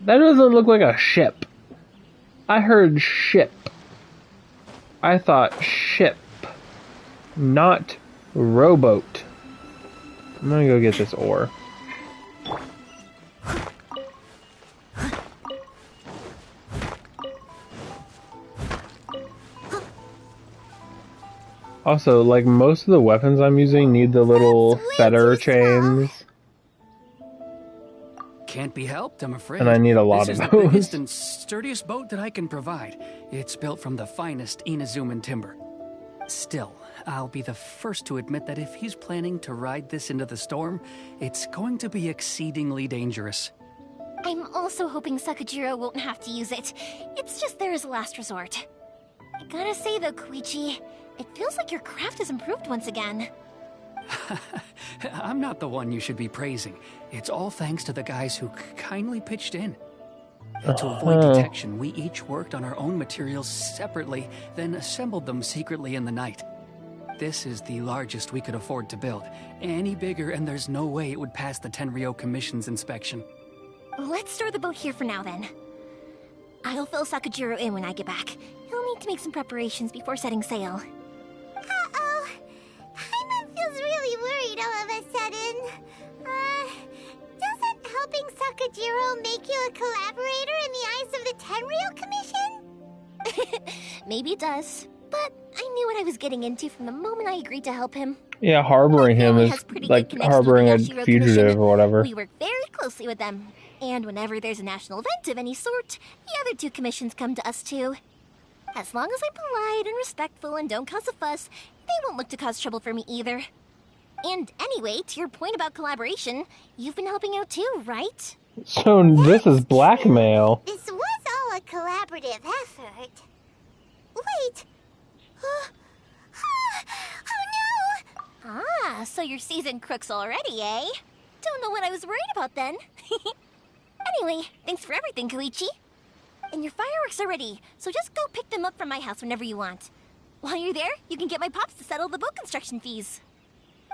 That doesn't look like a ship. I heard ship. I thought ship, not rowboat. I'm gonna go get this ore. Also, like, most of the weapons I'm using need the little feather chains. Can't be helped, I'm afraid. And I need a lot this of is the those. biggest and sturdiest boat that I can provide. It's built from the finest Inazuman timber. Still, I'll be the first to admit that if he's planning to ride this into the storm, it's going to be exceedingly dangerous. I'm also hoping Sakajiro won't have to use it. It's just there as a last resort. I gotta say though, Koichi, it feels like your craft has improved once again. I'm not the one you should be praising. It's all thanks to the guys who kindly pitched in. To avoid detection, we each worked on our own materials separately, then assembled them secretly in the night. This is the largest we could afford to build. Any bigger, and there's no way it would pass the Tenryou Commission's inspection. Let's store the boat here for now, then. I'll fill Sakajiro in when I get back. He'll need to make some preparations before setting sail. Uh-oh. Paimon feels really worried all of a sudden. Doesn't helping Sakajiro make you a collaborator in the eyes of the Tenryou Commission? Maybe it does, but I knew what I was getting into from the moment I agreed to help him. Yeah, harboring him is like harboring a fugitive or whatever. We work very closely with them, and whenever there's a national event of any sort, the other two commissions come to us too. As long as I'm polite and respectful and don't cause a fuss, they won't look to cause trouble for me either. And anyway, to your point about collaboration, you've been helping out too, right? So this is blackmail. This was all a collaborative effort. Wait. Oh no! Ah, so you're seasoned crooks already, eh? Don't know what I was worried about then. Anyway, thanks for everything, Koichi. And your fireworks are ready, so just go pick them up from my house whenever you want. While you're there, you can get my pops to settle the boat construction fees.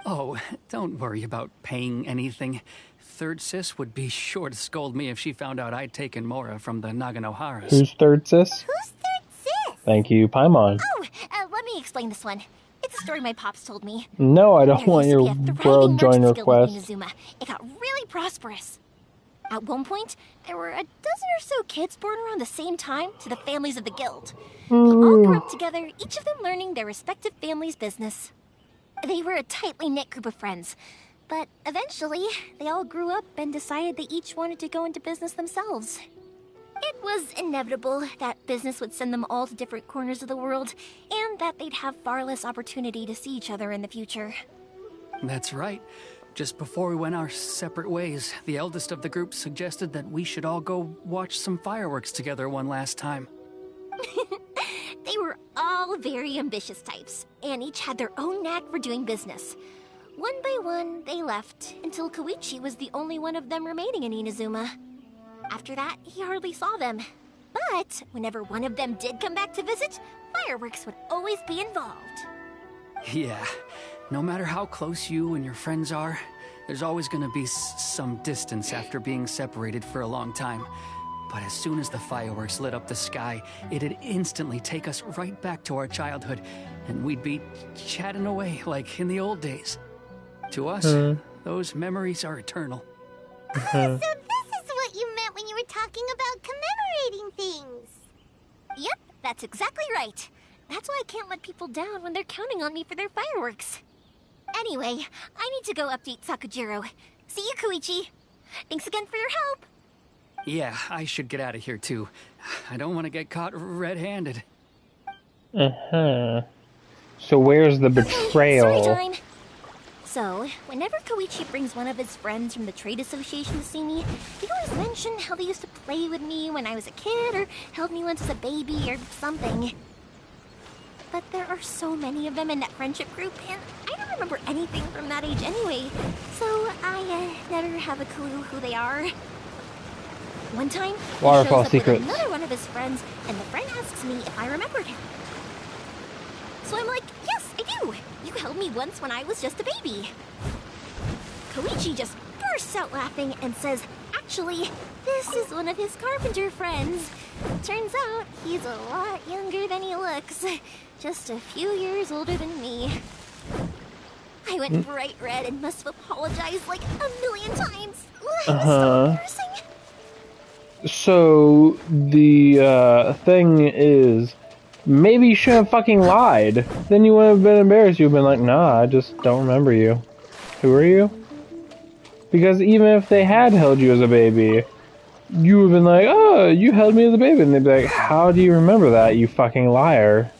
Oh, don't worry about paying anything. Third Sis would be sure to scold me if she found out I'd taken Mora from the Naganoharas. Who's Third Sis? Who's Third Sis? Thank you, Paimon. Oh, let me explain this one. It's a story my pops told me. No, I don't There want used to your be a thriving world join merchants guild in request. Inazuma. It got really prosperous. At one point, there were a dozen or so kids born around the same time to the families of the guild. They all grew up together, each of them learning their respective family's business. They were a tightly knit group of friends, but eventually, they all grew up and decided they each wanted to go into business themselves. It was inevitable that business would send them all to different corners of the world, and that they'd have far less opportunity to see each other in the future. That's right. Just before we went our separate ways, the eldest of the group suggested that we should all go watch some fireworks together one last time. They were all very ambitious types, and each had their own knack for doing business. One by one, they left, until Koichi was the only one of them remaining in Inazuma. After that, he hardly saw them. But whenever one of them did come back to visit, fireworks would always be involved. Yeah, no matter how close you and your friends are, there's always gonna be some distance after being separated for a long time. But as soon as the fireworks lit up the sky, it'd instantly take us right back to our childhood, and we'd be chatting away like in the old days. To us, those memories are eternal. So this is what you meant when you were talking about commemorating things. Yep, that's exactly right. That's why I can't let people down when they're counting on me for their fireworks. Anyway, I need to go update Sakajiro. See you, Koichi. Thanks again for your help. Yeah, I should get out of here too. I don't want to get caught red-handed. So where's the Okay, betrayal? story time. So, whenever Koichi brings one of his friends from the trade association to see me, they always mention how they used to play with me when I was a kid, or held me once as a baby, or something. But there are so many of them in that friendship group, and I don't remember anything from that age anyway, so I never have a clue who they are. One time, he Waterfall shows up secrets. with another one of his friends, and the friend asks me if I remembered him. So I'm like, yes, I do. You held me once when I was just a baby. Koichi just bursts out laughing and says, actually, this is one of his carpenter friends. Turns out he's a lot younger than he looks. Just a few years older than me. I went bright red and must have apologized like a million times. It was so embarrassing. So the thing is, maybe you shouldn't have fucking lied. Then you wouldn't have been embarrassed. You'd have been like, nah, I just don't remember you. Who are you? Because even if they had held you as a baby, you would have been like, oh, you held me as a baby. And they'd be like, how do you remember that, you fucking liar?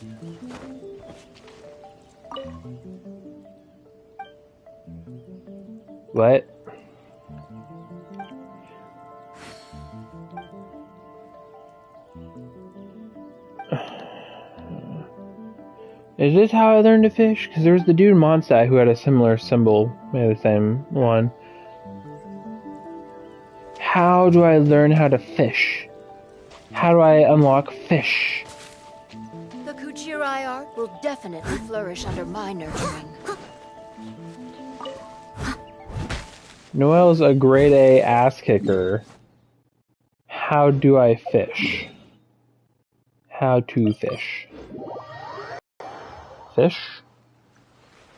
What? Is this how I learned to fish? Because there was the dude in Mondstadt who had a similar symbol, maybe the same one. How do I learn how to fish? How do I unlock fish? The Kuchirai art will definitely flourish under my nurturing. Noel's a grade A ass kicker. How do I fish? How to fish? Fish?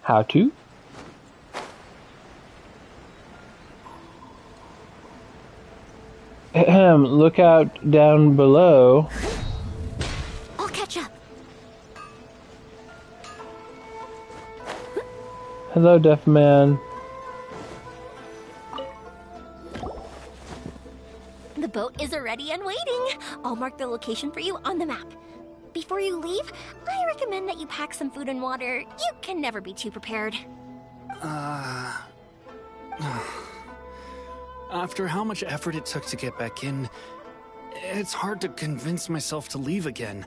How to? Ahem, look out down below. I'll catch up. Hello, deaf man. The boat is ready and waiting. I'll mark the location for you on the map. Before you leave, I recommend that you pack some food and water. You can never be too prepared. After how much effort it took to get back in, it's hard to convince myself to leave again.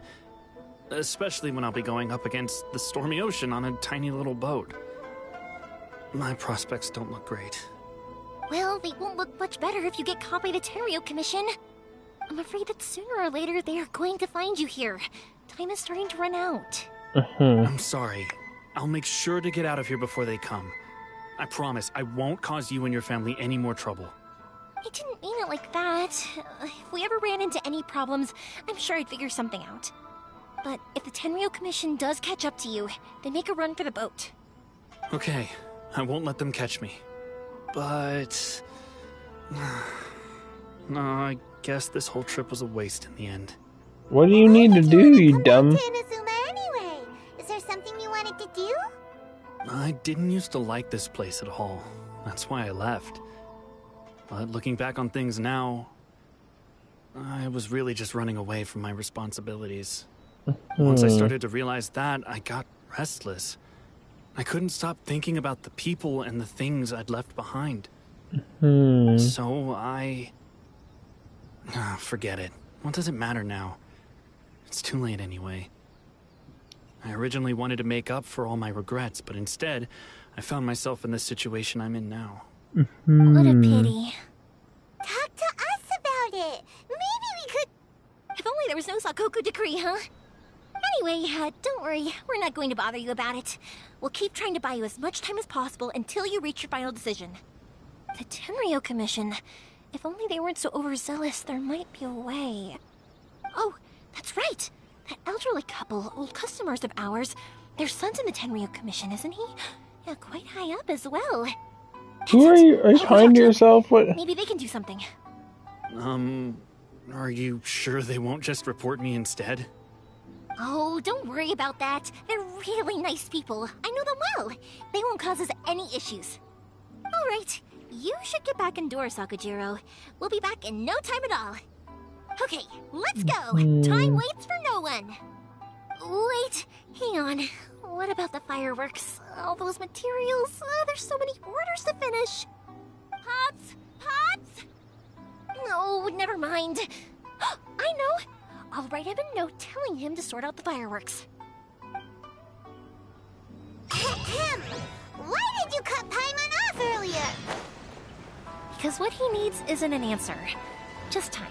Especially when I'll be going up against the stormy ocean on a tiny little boat. My prospects don't look great. Well, they won't look much better if you get caught by the Tenryo Commission. I'm afraid that sooner or later they are going to find you here. Time is starting to run out. I'm sorry. I'll make sure to get out of here before they come. I promise I won't cause you and your family any more trouble. I didn't mean it like that. If we ever ran into any problems, I'm sure I'd figure something out. But if the Tenryo Commission does catch up to you, then make a run for the boat. Okay, I won't let them catch me. But... no, I guess this whole trip was a waste in the end. What do you need to do, you dumb? Inazuma anyway. Is there something you wanted to do? I didn't used to like this place at all. That's why I left. But looking back on things now, I was really just running away from my responsibilities. Once I started to realize that, I got restless. I couldn't stop thinking about the people and the things I'd left behind. So I... forget it. What does it matter now? It's too late anyway. I originally wanted to make up for all my regrets, but instead, I found myself in the situation I'm in now. What a pity. Talk to us about it. Maybe we could... If only there was no Sakoku decree, huh? Anyway, don't worry. We're not going to bother you about it. We'll keep trying to buy you as much time as possible until you reach your final decision. The Tenryo Commission. If only they weren't so overzealous, there might be a way. Oh, that's right. That elderly couple, old customers of ours, their son's in the Tenryo Commission, isn't he? Yeah, quite high up as well. Who are you? Are you talking to yourself? What? Maybe they can do something. Are you sure they won't just report me instead? Oh, don't worry about that. They're really nice people. I know them well. They won't cause us any issues. All right, you should get back indoors, Sakujiro. We'll be back in no time at all. Okay, let's go. Time waits for no one. Wait, hang on. What about the fireworks? All those materials? There's so many orders to finish. Pots! Pots! No, never mind. I know! I'll write him a note telling him to sort out the fireworks. Ahem. Why did you cut Paimon off earlier? Because what he needs isn't an answer, just time.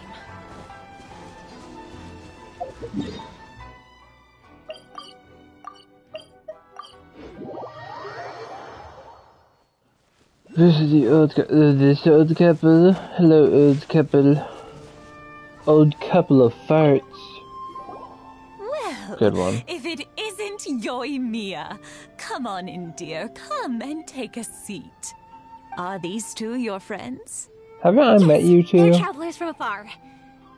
This is the old couple. Hello, old couple. Old couple of farts. Well, good one. If it isn't Yoimiya, come on in, dear. Come and take a seat. Are these two your friends? Haven't I met you two? They're travelers from afar.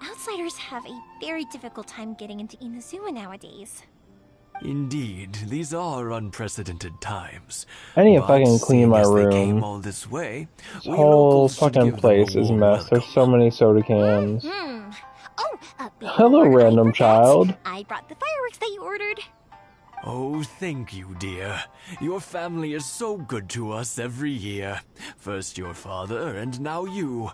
Outsiders have a very difficult time getting into Inazuma nowadays. Indeed, these are unprecedented times. I need to fucking clean my They came room. all this way, This whole fucking place is a mess. There's so many soda cans. Hello, random child. I brought the fireworks that you ordered. Oh, thank you, dear. Your family is so good to us every year. First your father, and now you.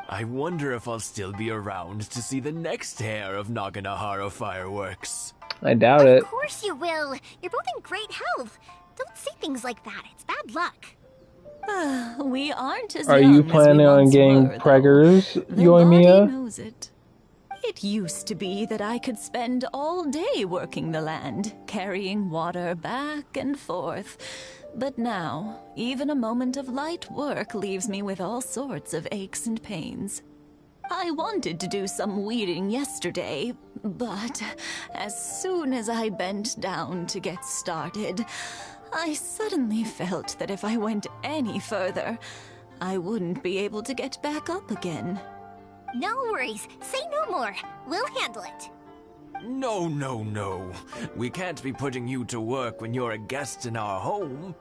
I wonder if I'll still be around to see the next heir of Naganahara fireworks. I doubt it. Of course you will. You're both in great health. Don't say things like that. It's bad luck. We aren't as Are young you as we planning on once getting were, preggers, The body Yoimiya? knows it. It used to be that I could spend all day working the land, carrying water back and forth. But now, even a moment of light work leaves me with all sorts of aches and pains. I wanted to do some weeding yesterday, but as soon as I bent down to get started, I suddenly felt that if I went any further, I wouldn't be able to get back up again. No worries. Say no more. We'll handle it. No, no, no. We can't be putting you to work when you're a guest in our home.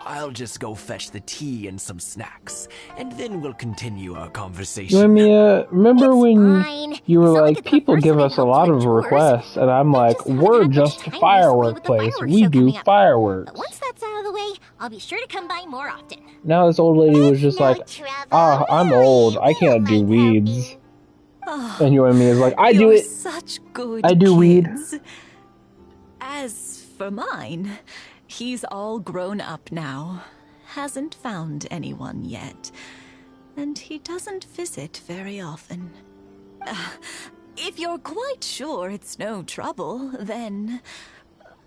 I'll just go fetch the tea and some snacks, and then we'll continue our conversation. Yoimiya, remember when fine. you were It's not like like, it's the people first give time us a I've lot helped of with chores. requests, and I'm like, haven't we're had just much a time firework recently with the place. fireworks We show do coming up. fireworks. But once that's out of the way, I'll be sure to come by more often. Now this old lady was just No like, trouble. I'm old. I can't do weeds. And Yoimiya is like, I do You're it. such good I do weed. kids. As for mine, he's all grown up now. Hasn't found anyone yet. And he doesn't visit very often. If you're quite sure it's no trouble, then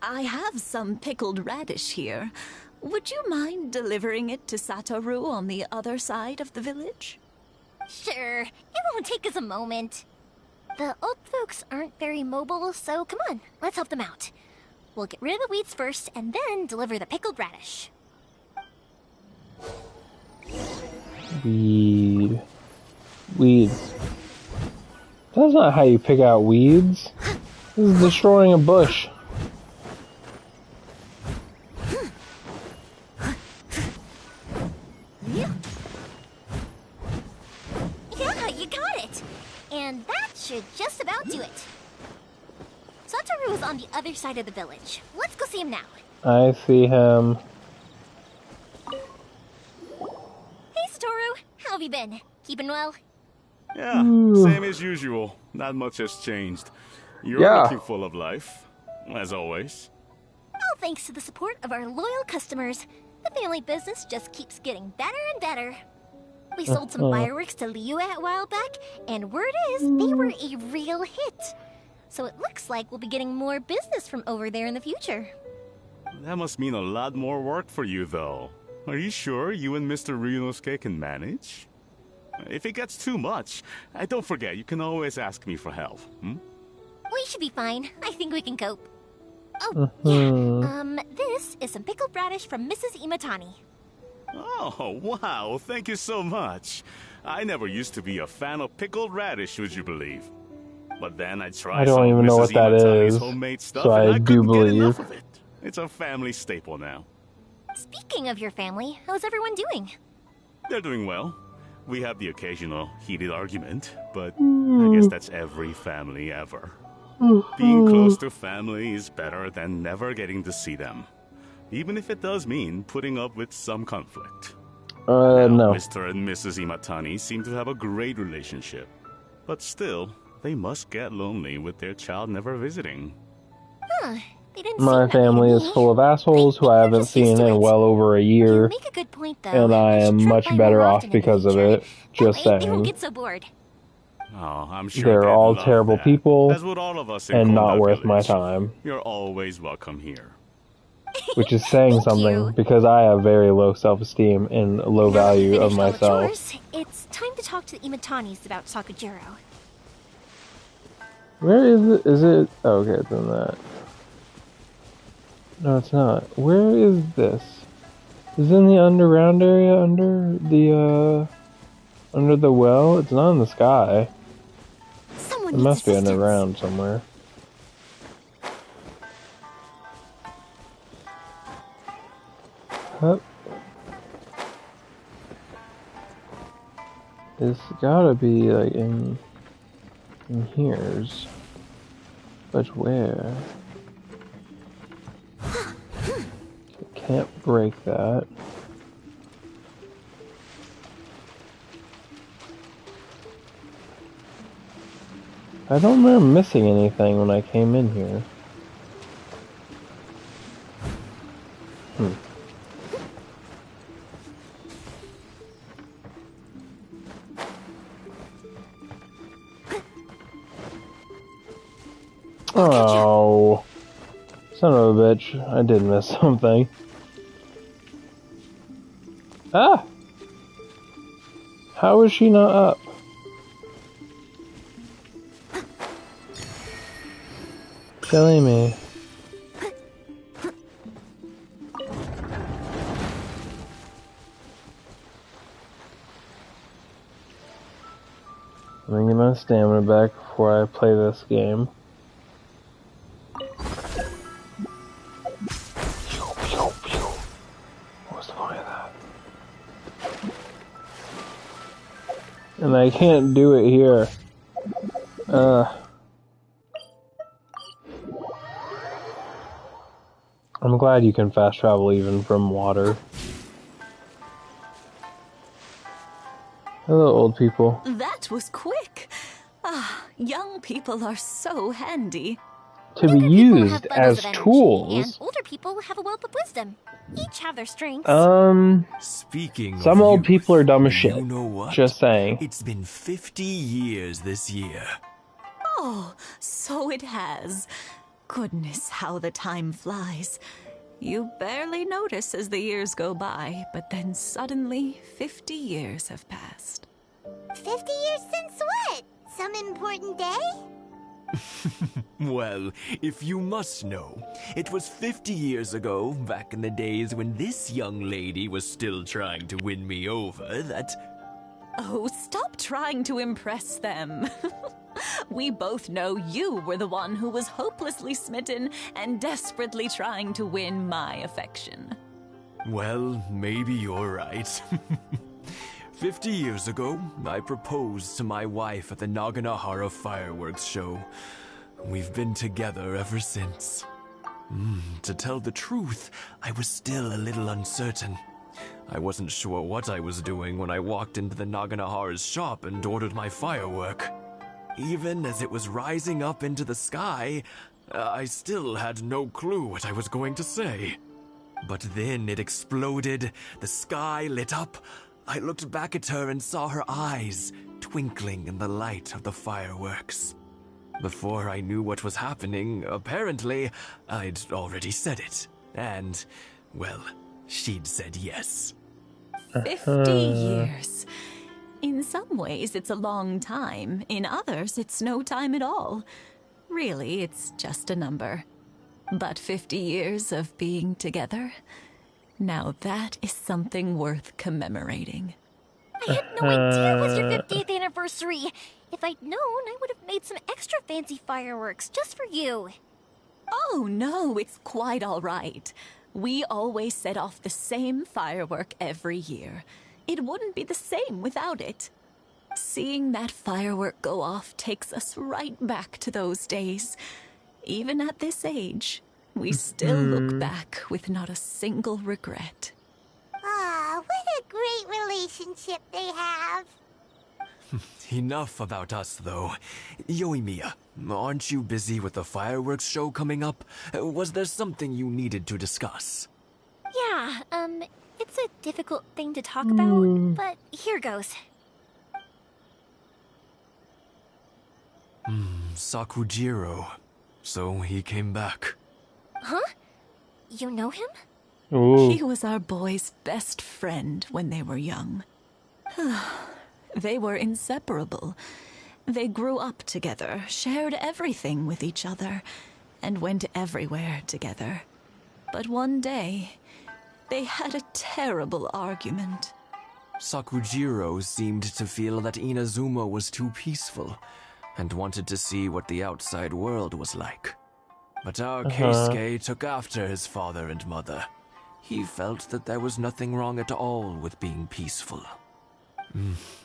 I have some pickled radish here. Would you mind delivering it to Satoru on the other side of the village? Sure. It won't take us a moment. The old folks aren't very mobile, so come on. Let's help them out. We'll get rid of the weeds first, and then deliver the pickled radish. Weeds. That's not how you pick out weeds. This is destroying a bush. Yeah, you got it! And that should just about do it. Satoru is on the other side of the village. Let's go see him now. I see him. Hey, Satoru. How have you been? Keeping well? Yeah, same as usual. Not much has changed. You're looking full of life, as always. All thanks to the support of our loyal customers, the family business just keeps getting better and better. We sold some fireworks to Liyue a while back, and word is they were a real hit. So it looks like we'll be getting more business from over there in the future. That must mean a lot more work for you, though. Are you sure you and Mr. Ryunosuke can manage? If it gets too much, don't forget, you can always ask me for help, We should be fine. I think we can cope. This is some pickled radish from Mrs. Imatani. Oh, wow, thank you so much. I never used to be a fan of pickled radish, would you believe? But then I tried I don't some even know Mrs. what that Imatani's is, homemade stuff, so and I I do couldn't get enough believe. of it. It's a family staple now. Speaking of your family, how's everyone doing? They're doing well. We have the occasional heated argument, but I guess that's every family ever. Being close to family is better than never getting to see them, even if it does mean putting up with some conflict. No. Mr. and Mrs. Imatani seem to have a great relationship, but still, they must get lonely with their child never visiting. Huh. They didn't My seem that way to family is me. full of assholes who I haven't seen in well over a year, Make a good point, though. and I am should drop much by better more off often in the because of future. it. Just That way, they won't saying. get so bored. Oh, I'm sure They're they'd all love terrible that. people, As would all of us in and not Konda worth my Village. time. You're always welcome here. Which is saying something, because I have very low self-esteem and low Now that value we've of finished all the myself. chores, it's time to talk to the Imatanis about Sakujiro. Where is it? Is it? Oh, okay, it's in that. No, it's not. Where is this? Is it in the underground area under the well? It's not in the sky. Someone It needs must be assistance. underground somewhere. Hup. It's gotta be like in here's. But where? Can't break that. I don't remember missing anything when I came in here. Oh, son of a bitch. I did miss something. Ah! How is she not up? Killing me. Let me get my stamina back before I play this game. What's the point of that? And I can't do it here. I'm glad you can fast travel even from water. Hello, old people. That was quick. Ah, young people are so handy. To be used as tools. And older people have a wealth of wisdom. Each have their strengths. Speaking Some of old youth, people are dumb as shit. You know what? Just saying. It's been 50 years this year. Oh, so it has. Goodness, how the time flies. You barely notice as the years go by, but then suddenly 50 years have passed. 50 years since what? Some important day? Well, if you must know, it was 50 years ago, back in the days when this young lady was still trying to win me over, that... Oh, stop trying to impress them. We both know you were the one who was hopelessly smitten and desperately trying to win my affection. Well, maybe you're right. 50 years ago, I proposed to my wife at the Naganahara fireworks show. We've been together ever since. To tell the truth, I was still a little uncertain. I wasn't sure what I was doing when I walked into the Naganahara's shop and ordered my firework. Even as it was rising up into the sky, I still had no clue what I was going to say. But then it exploded, the sky lit up. I looked back at her and saw her eyes twinkling in the light of the fireworks. Before I knew what was happening, apparently, I'd already said it. And, well, she'd said yes. 50 years. In some ways, it's a long time. In others, it's no time at all. Really, it's just a number. But 50 years of being together, now that is something worth commemorating. I had no idea it was your 50th anniversary. If I'd known, I would have made some extra fancy fireworks just for you. Oh, no, it's quite all right. We always set off the same firework every year. It wouldn't be the same without it. Seeing that firework go off takes us right back to those days. Even at this age, we still look back with not a single regret. Ah, what a great relationship they have. Enough about us, though. Yoimiya, aren't you busy with the fireworks show coming up? Was there something you needed to discuss? Yeah, it's a difficult thing to talk about, but here goes. Sakujiro. So he came back. Huh? You know him? He was our boys' best friend when they were young. They were inseparable. They grew up together, shared everything with each other, and went everywhere together. But one day, they had a terrible argument. Sakujiro seemed to feel that Inazuma was too peaceful, and wanted to see what the outside world was like. But our Keisuke took after his father and mother. He felt that there was nothing wrong at all with being peaceful.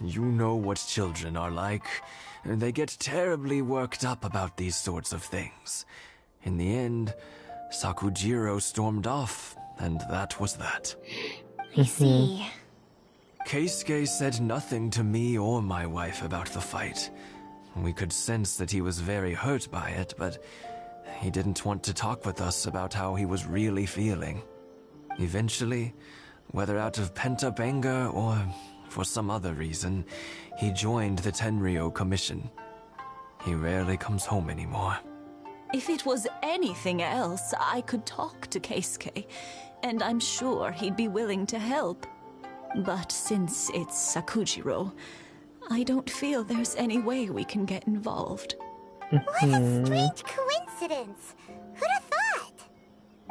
You know what children are like. They get terribly worked up about these sorts of things. In the end, Sakujiro stormed off, and that was that. I see. Keisuke said nothing to me or my wife about the fight. We could sense that he was very hurt by it, but he didn't want to talk with us about how he was really feeling. Eventually, whether out of pent-up anger or for some other reason, he joined the Tenryou Commission. He rarely comes home anymore. If it was anything else, I could talk to Keisuke, and I'm sure he'd be willing to help. But since it's Sakujiro, I don't feel there's any way we can get involved. What a strange coincidence. Who'd have thought?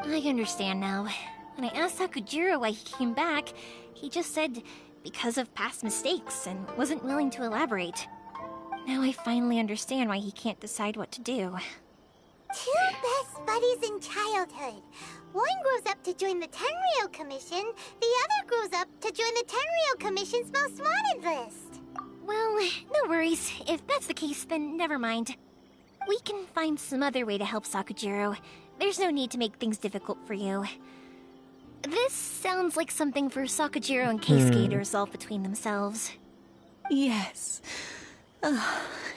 I understand now. When I asked Sakujiro why he came back, he just said because of past mistakes and wasn't willing to elaborate. Now I finally understand why he can't decide what to do. Two best buddies in childhood. One grows up to join the Tenryou Commission, the other grows up to join the Tenryou Commission's most wanted list. Well, no worries. If that's the case, then never mind. We can find some other way to help Sakujiro. There's no need to make things difficult for you. This sounds like something for Sakujiro and Keisuke to resolve between themselves. Yes.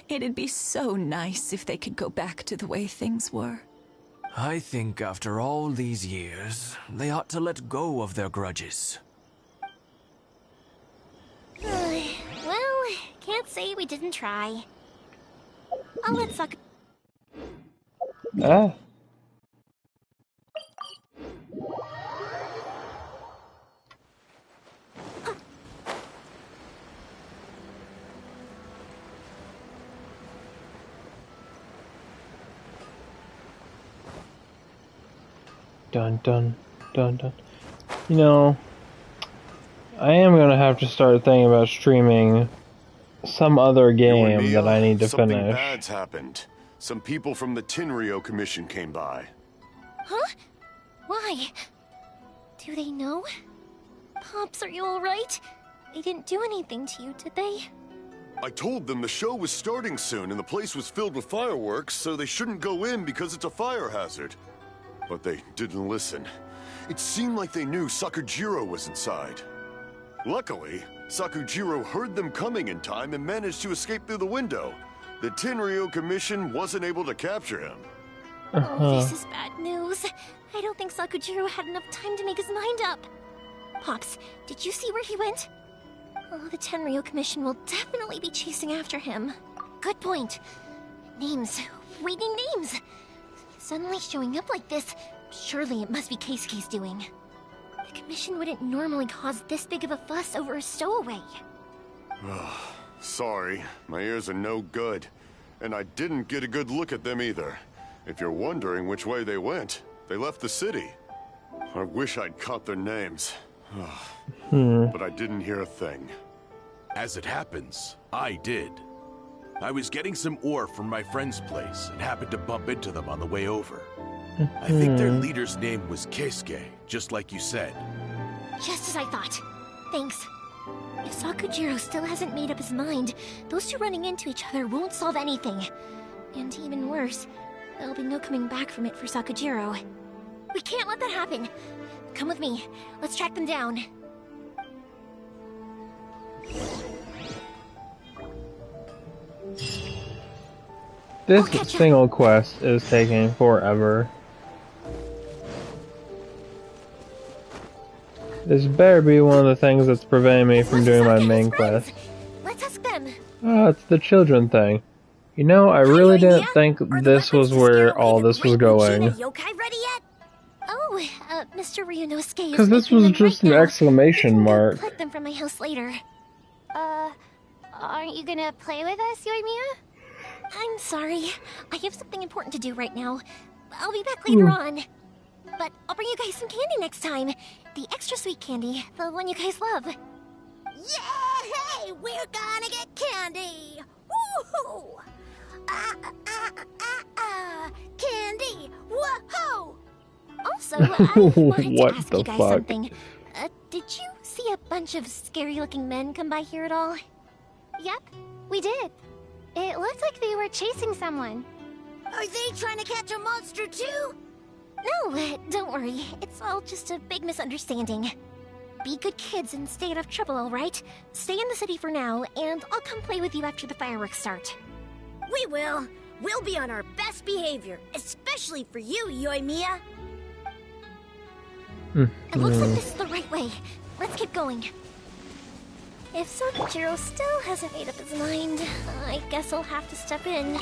It'd be so nice if they could go back to the way things were. I think after all these years, they ought to let go of their grudges. Well, can't say we didn't try. I'll let Dun dun dun dun. You know, I am gonna have to start thinking about streaming some other game that I need to something finish. Bad's happened. Some people from the Tenryou Commission came by. Huh? Why? Do they know? Pops, are you alright? They didn't do anything to you, did they? I told them the show was starting soon and the place was filled with fireworks, so they shouldn't go in because it's a fire hazard. But they didn't listen. It seemed like they knew Sakujiro was inside. Luckily, Sakujiro heard them coming in time and managed to escape through the window. The Tenryou Commission wasn't able to capture him. Oh, this is bad news. I don't think Sakujiro had enough time to make his mind up. Pops, did you see where he went? Oh, the Tenryou Commission will definitely be chasing after him. Good point. Names. Reading names. Suddenly showing up like this, surely it must be Keisuke's doing. The Commission wouldn't normally cause this big of a fuss over a stowaway. Sorry, my ears are no good. And I didn't get a good look at them either. If you're wondering which way they went, they left the city. I wish I'd caught their names. But I didn't hear a thing. As it happens, I did. I was getting some ore from my friend's place and happened to bump into them on the way over. I think their leader's name was Keisuke, just like you said. Just as I thought. Thanks. If Sakujiro still hasn't made up his mind, those two running into each other won't solve anything. And even worse, there'll be no coming back from it for Sakujiro. We can't let that happen. Come with me. Let's track them down. This single quest is taking forever. This better be one of the things that's preventing me from doing my main quest. Let's ask them. Oh, it's the children thing. You know, I really didn't think this was where all this was going. Yokai ready yet? Oh, Mr. Ryunosuke. Because this was just an exclamation mark. Collect them from my house later. Aren't you gonna play with us, Yoimiya? I'm sorry. I have something important to do right now. I'll be back later on. But I'll bring you guys some candy next time. The extra sweet candy, the one you guys love. Yay! We're gonna get candy! Woohoo! Candy! Woohoo! Also, I wanted What to ask the you guys fuck? something. Did you see a bunch of scary-looking men come by here at all? Yep, we did. It looked like they were chasing someone. Are they trying to catch a monster too? No, don't worry. It's all just a big misunderstanding. Be good kids and stay out of trouble, alright? Stay in the city for now, and I'll come play with you after the fireworks start. We will. We'll be on our best behavior, especially for you, Yoimiya. It looks like this is the right way. Let's keep going. If Sakujiro still hasn't made up his mind, I guess I'll have to step in.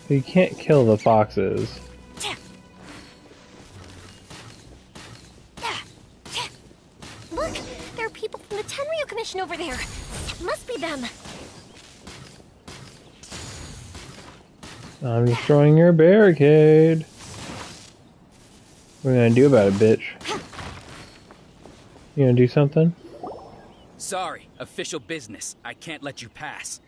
You can't kill the foxes. Look! There are people from the Tenryu Commission over there! It must be them! I'm destroying your barricade. What are you gonna do about it, bitch? You gonna do something? Sorry, official business. I can't let you pass.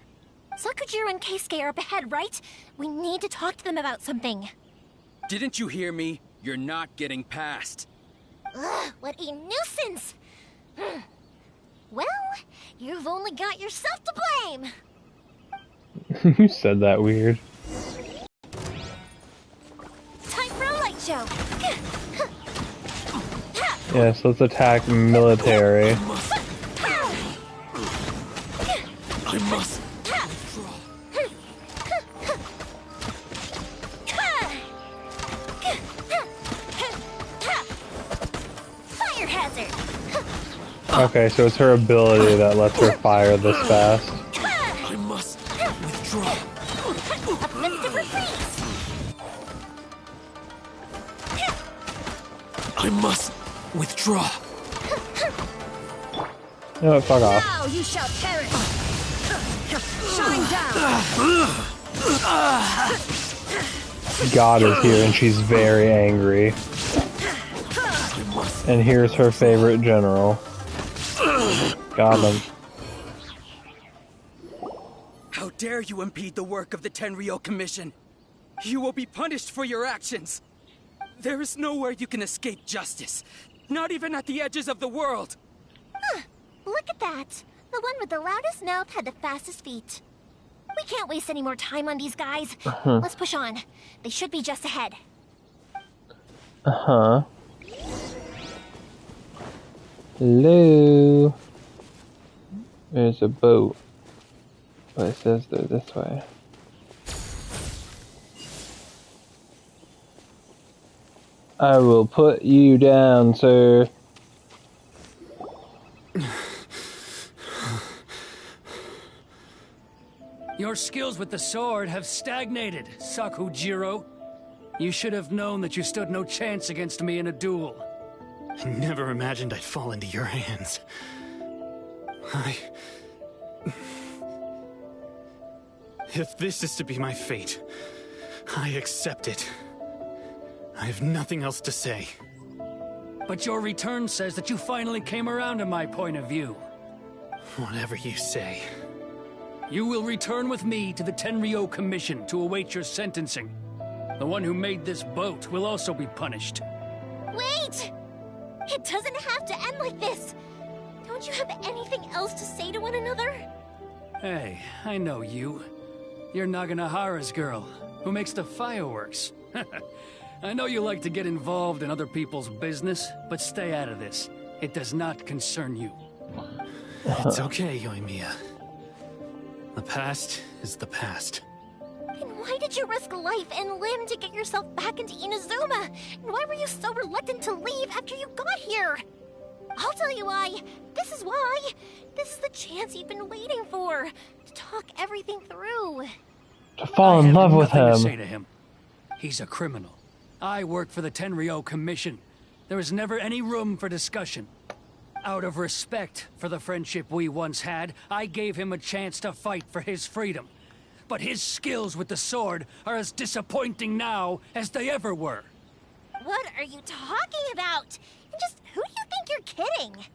Sakujiro and Keisuke are up ahead, right? We need to talk to them about something. Didn't you hear me? You're not getting past. Ugh, what a nuisance! Well, you've only got yourself to blame! You said that weird. Time for a light show! Yes, let's attack military. I must. Fire hazard! Okay, so it's her ability that lets her fire this fast. I must withdraw. Uplifted for freeze! I must withdraw. You know what, fuck off. Now you shall perish. Shine down. God is here and she's very angry. And here's her favorite general. Got him. How dare you impede the work of the Tenryo Commission? You will be punished for your actions. There is nowhere you can escape justice. Not even at the edges of the world. Huh, look at that. The one with the loudest mouth had the fastest feet. We can't waste any more time on these guys. Let's push on. They should be just ahead. Uh-huh. Hello. There's a boat. But it says they're this way. I will put you down, sir. Your skills with the sword have stagnated, Sakujiro. You should have known that you stood no chance against me in a duel. I never imagined I'd fall into your hands. If this is to be my fate, I accept it. I have nothing else to say. But your return says that you finally came around to my point of view. Whatever you say. You will return with me to the Tenryo Commission to await your sentencing. The one who made this boat will also be punished. Wait! It doesn't have to end like this! Don't you have anything else to say to one another? Hey, I know you. You're Naganohara's girl, who makes the fireworks. I know you like to get involved in other people's business, but stay out of this. It does not concern you. It's okay, Yoimiya. The past is the past. And why did you risk life and limb to get yourself back into Inazuma? And why were you so reluctant to leave after you got here? I'll tell you why. This is why. This is the chance you've been waiting for. To talk everything through. To fall in love with To him. say to him. He's a criminal. I work for the Tenryou Commission. There is never any room for discussion. Out of respect for the friendship we once had, I gave him a chance to fight for his freedom. But his skills with the sword are as disappointing now as they ever were. What are you talking about? And just who do you think you're kidding?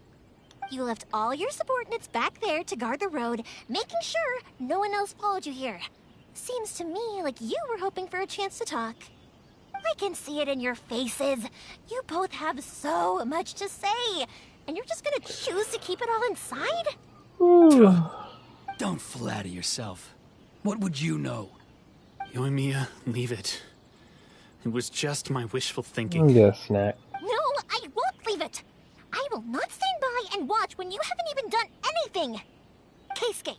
You left all your subordinates back there to guard the road, making sure no one else followed you here. Seems to me like you were hoping for a chance to talk. I can see it in your faces. You both have so much to say, and you're just gonna choose to keep it all inside? Don't flatter yourself. What would you know? Yoimiya, leave it. It was just my wishful thinking. Get a snack. No, I won't leave it. I will not stand by and watch when you haven't even done anything. Keisuke,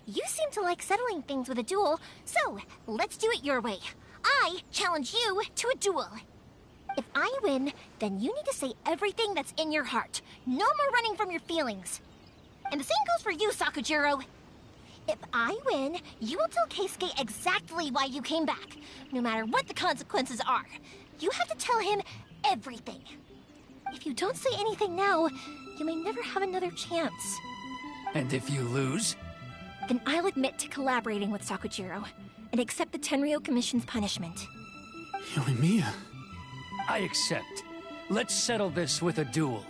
you seem to like settling things with a duel, so let's do it your way. I challenge you to a duel. If I win, then you need to say everything that's in your heart. No more running from your feelings. And the same goes for you, Sakujiro. If I win, you will tell Keisuke exactly why you came back, no matter what the consequences are. You have to tell him everything. If you don't say anything now, you may never have another chance. And if you lose? Then I'll admit to collaborating with Sakujiro and accept the Tenryou Commission's punishment. Yoimiya. I accept. Let's settle this with a duel.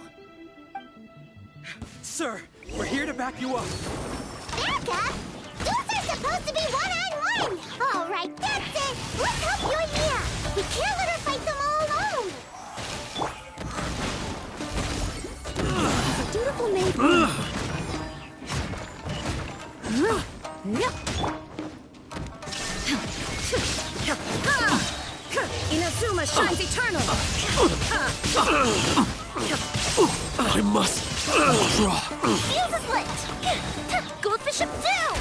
Sir, we're here to back you up. Backup? Those are supposed to be one-on-one! All right, that's it! Let's help Yoimiya! We can't let her fight them all alone! He's a dutiful neighbor. Inazuma shines eternal! I must draw. Fuse is lit! Goldfish up down!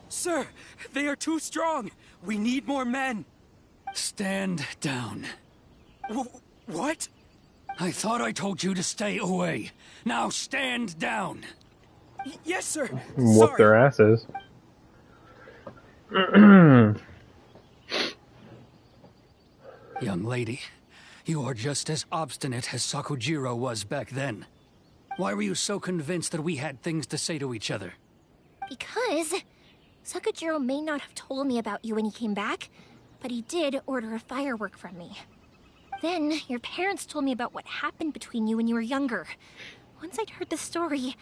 Sir, they are too strong. We need more men. Stand down. What? I thought I told you to stay away. Now stand down. Yes, sir. Whoop their asses. Young lady, you are just as obstinate as Sakujiro was back then. Why were you so convinced that we had things to say to each other? Because Sakujiro may not have told me about you when he came back, but he did order a firework from me. Then your parents told me about what happened between you when you were younger. Once I'd heard the story,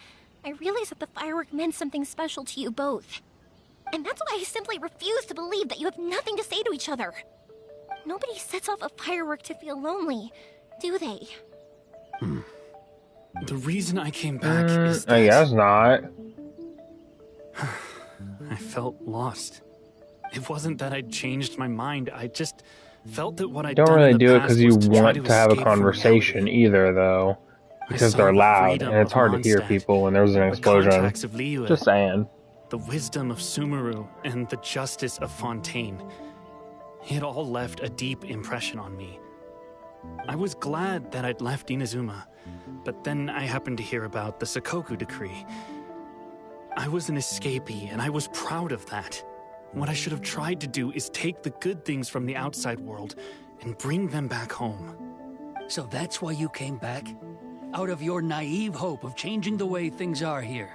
I realized that the firework meant something special to you both. And that's why I simply refuse to believe that you have nothing to say to each other. Nobody sets off a firework to feel lonely, do they? The reason I came back is that I guess not. I felt lost. It wasn't that I'd changed my mind. I just felt that what I'd Don't done really in the do it past because you was to try want to have a escape from conversation reality. either, though. Because saw they're the loud, freedom and it's of hard to hear Mondstadt, people when there's an the explosion. contracts of Liyue, Just saying. the wisdom of Sumeru, and the justice of Fontaine. It all left a deep impression on me. I was glad that I'd left Inazuma, but then I happened to hear about the Sakoku decree. I was an escapee, and I was proud of that. What I should have tried to do is take the good things from the outside world and bring them back home. So that's why you came back? Out of your naive hope of changing the way things are here?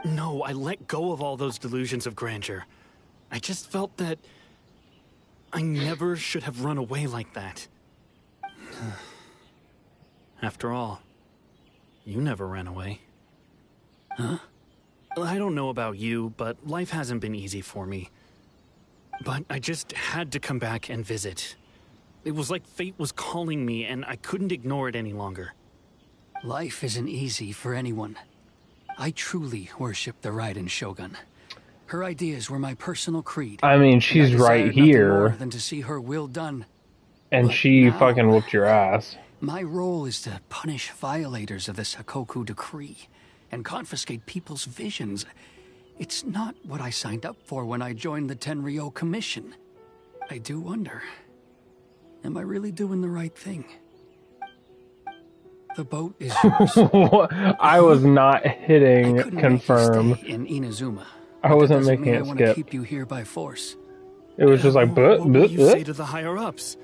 No, I let go of all those delusions of grandeur. I just felt that I never should have run away like that. After all, you never ran away. Huh? I don't know about you, but life hasn't been easy for me. But I just had to come back and visit. It was like fate was calling me, and I couldn't ignore it any longer. Life isn't easy for anyone. I truly worship the Raiden Shogun. Her ideas were my personal creed. I mean, she's right nothing more here. than to see her will done. And But she now, fucking whooped your ass. My role is to punish violators of the Sakoku decree and confiscate people's visions. It's not what I signed up for when I joined the Tenryo Commission. I do wonder, am I really doing the right thing? The boat is yours. I was not hitting confirm. In Inazuma. I wasn't making mean it I want to skip. keep you here by force. It was just like, What will you say to the higher-ups?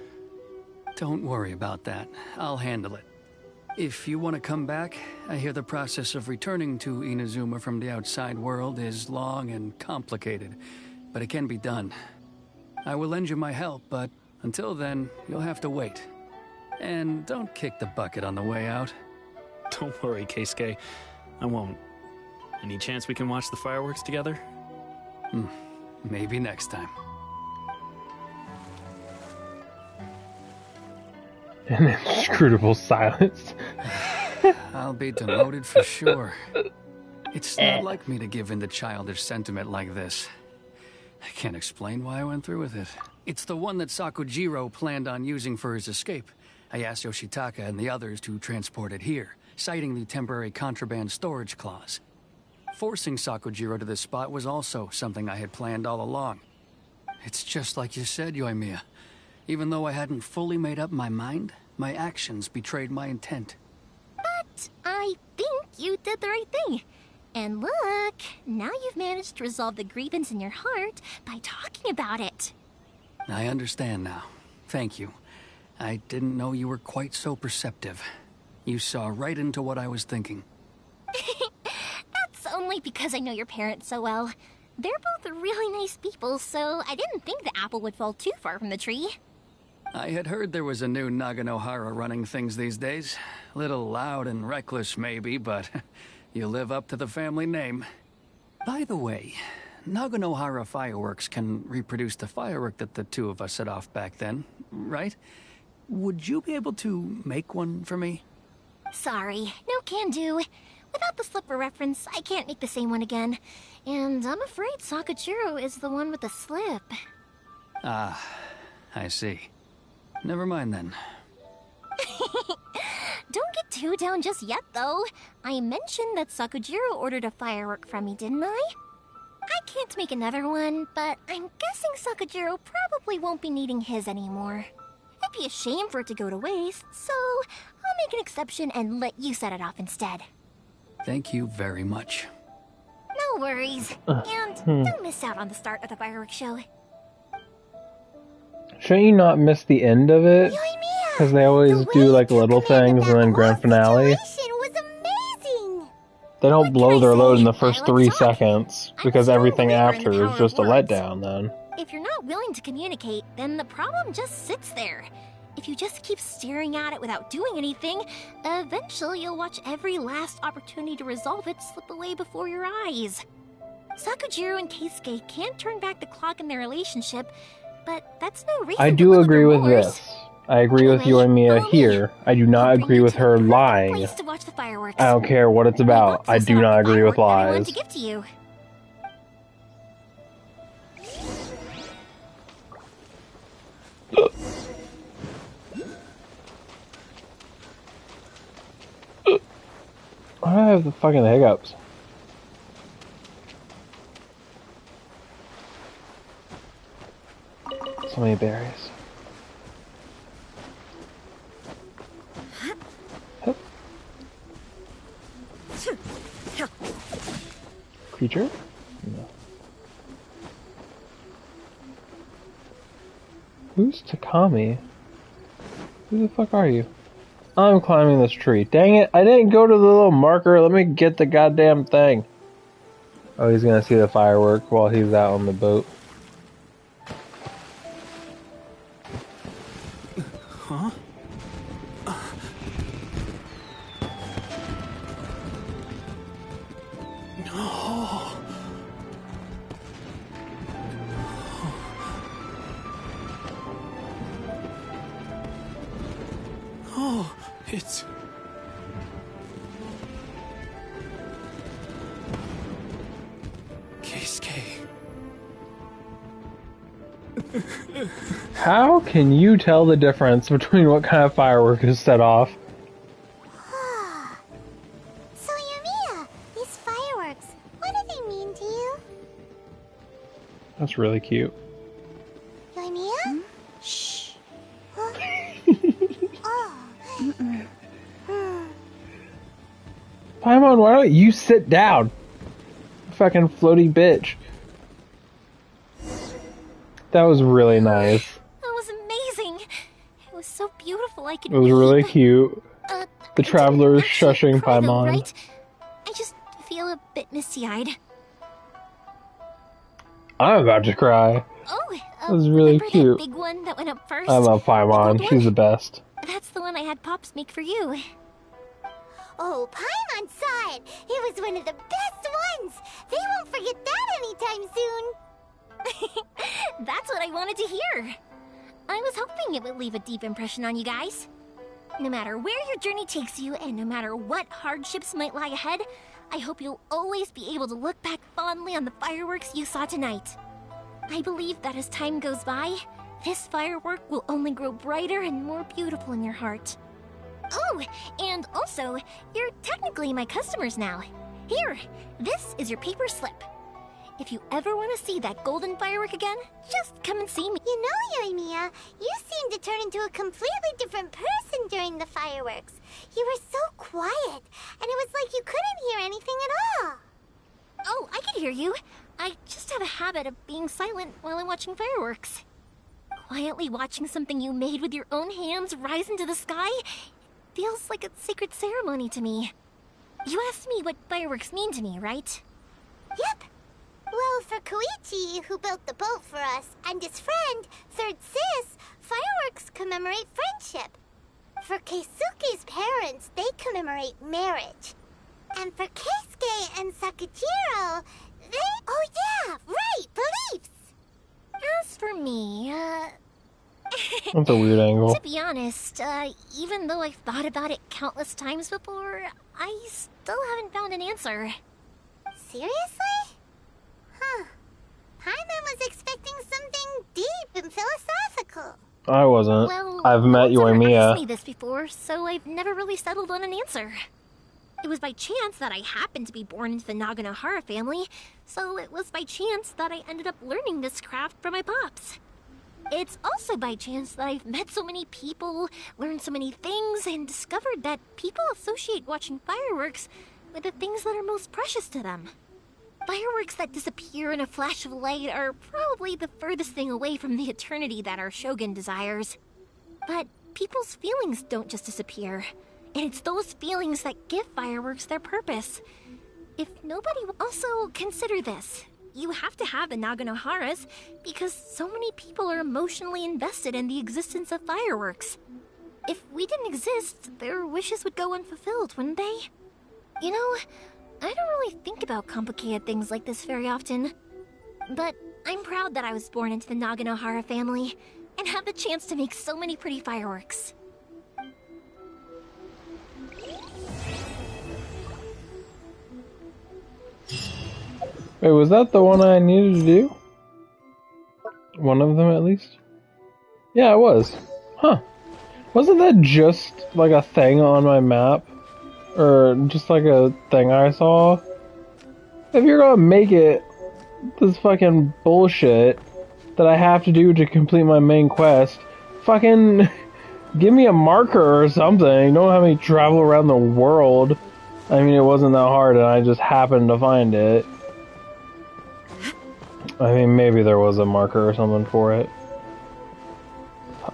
Don't worry about that. I'll handle it. If you want to come back, I hear the process of returning to Inazuma from the outside world is long and complicated, but it can be done. I will lend you my help, but until then, you'll have to wait. And don't kick the bucket on the way out. Don't worry, Keisuke. I won't. Any chance we can watch the fireworks together? Maybe next time. An inscrutable silence. I'll be demoted for sure. It's not like me to give in to childish sentiment like this. I can't explain why I went through with it. It's the one that Sakujiro planned on using for his escape. I asked Yoshitaka and the others to transport it here, citing the temporary contraband storage clause. Forcing Sakujiro to this spot was also something I had planned all along. It's just like you said, Yoimiya. Even though I hadn't fully made up my mind, my actions betrayed my intent. But I think you did the right thing. And look, now you've managed to resolve the grievance in your heart by talking about it. I understand now. Thank you. I didn't know you were quite so perceptive. You saw right into what I was thinking. That's only because I know your parents so well. They're both really nice people, so I didn't think the apple would fall too far from the tree. I had heard there was a new Naganohara running things these days. Little loud and reckless, maybe, but you live up to the family name. By the way, Naganohara fireworks can reproduce the firework that the two of us set off back then, right? Would you be able to make one for me? Sorry, no can do. Without the slipper reference, I can't make the same one again. And I'm afraid Sakujiro is the one with the slip. Ah, I see. Never mind then. Don't get too down just yet, though. I mentioned that Sakujiro ordered a firework from me, didn't I? I can't make another one, but I'm guessing Sakujiro probably won't be needing his anymore. It'd be a shame for it to go to waste, so I'll make an exception and let you set it off instead. Thank you very much. No worries. And don't miss out on the start of the fireworks show. Shouldn't you not miss the end of it? Because they always do like little things and then grand finale. Was amazing. They don't blow their load in the first 3 seconds because everything after is just a letdown then. If you're not willing to communicate, then the problem just sits there. If you just keep staring at it without doing anything, eventually you'll watch every last opportunity to resolve it slip away before your eyes. Sakujiro and Keisuke can't turn back the clock in their relationship, but that's no reason I to do live with agree with remorse. this. I agree with Yoimiya here. I do not agree with her lying. Place to watch the fireworks. I don't care what it's about. I do not agree with I wanted lies. to give to you. Why do I have the fucking hiccups? So many berries. Creature? No. Who's Takami? Who the fuck are you? I'm climbing this tree. Dang it, I didn't go to the little marker. Let me get the goddamn thing. Oh, he's gonna see the firework while he's out on the boat. Huh? No. Oh, it's... Keisuke. How can you tell the difference between what kind of firework is set off? So, Yumiya, these fireworks, what do they mean to you? That's really cute. Yumiya? Shh. Huh? Oh. Paimon, why don't you sit down? Fucking floaty bitch. That was really nice. That was amazing. It was so beautiful. I could. It was really cute. The traveler is shushing Paimon. Right? I just feel a bit misty-eyed. I'm about to cry. Oh, that was really cute. That big one that went up first. I love Paimon. She's the best. That's the one I had Pops make for you. Oh, Paimon saw it. It was one of the best ones. They won't forget that anytime soon. That's what I wanted to hear. I was hoping it would leave a deep impression on you guys. No matter where your journey takes you, and no matter what hardships might lie ahead, I hope you'll always be able to look back fondly on the fireworks you saw tonight. I believe that as time goes by, this firework will only grow brighter and more beautiful in your heart. Oh, and also, you're technically my customers now. Here, this is your paper slip. If you ever want to see that golden firework again, just come and see me. You know, Yoimiya, you seemed to turn into a completely different person during the fireworks. You were so quiet, and it was like you couldn't hear anything at all. Oh, I can hear you. I just have a habit of being silent while I'm watching fireworks. Quietly watching something you made with your own hands rise into the sky feels like a sacred ceremony to me. You asked me what fireworks mean to me, right? Yep. Well, for Koichi, who built the boat for us, and his friend, Third Sis, fireworks commemorate friendship. For Keisuke's parents, they commemorate marriage. And for Keisuke and Sakajiro, they... Oh yeah, right, beliefs! As for me, That's a weird angle. To be honest, even though I've thought about it countless times before, I still haven't found an answer. Seriously? Huh. Paimon was expecting something deep and philosophical. I wasn't. Well, I've met no one's ever asked Yoimiya. me this before, so I've never really settled on an answer. It was by chance that I happened to be born into the Naganohara family, so it was by chance that I ended up learning this craft from my pops. It's also by chance that I've met so many people, learned so many things, and discovered that people associate watching fireworks with the things that are most precious to them. Fireworks that disappear in a flash of light are probably the furthest thing away from the eternity that our shogun desires. But people's feelings don't just disappear, and it's those feelings that give fireworks their purpose. If nobody will also consider this, you have to have the Naganoharas because so many people are emotionally invested in the existence of fireworks. If we didn't exist, their wishes would go unfulfilled, wouldn't they? You know, I don't really think about complicated things like this very often. But I'm proud that I was born into the Naganohara family and have the chance to make so many pretty fireworks. Wait, was that the one I needed to do? One of them, at least? Yeah, it was. Huh. Wasn't that just, like, a thing on my map? Or just, like, a thing I saw? If you're gonna make it this fucking bullshit that I have to do to complete my main quest, fucking give me a marker or something. Don't have me travel around the world. I mean, it wasn't that hard and I just happened to find it. I mean, maybe there was a marker or something for it.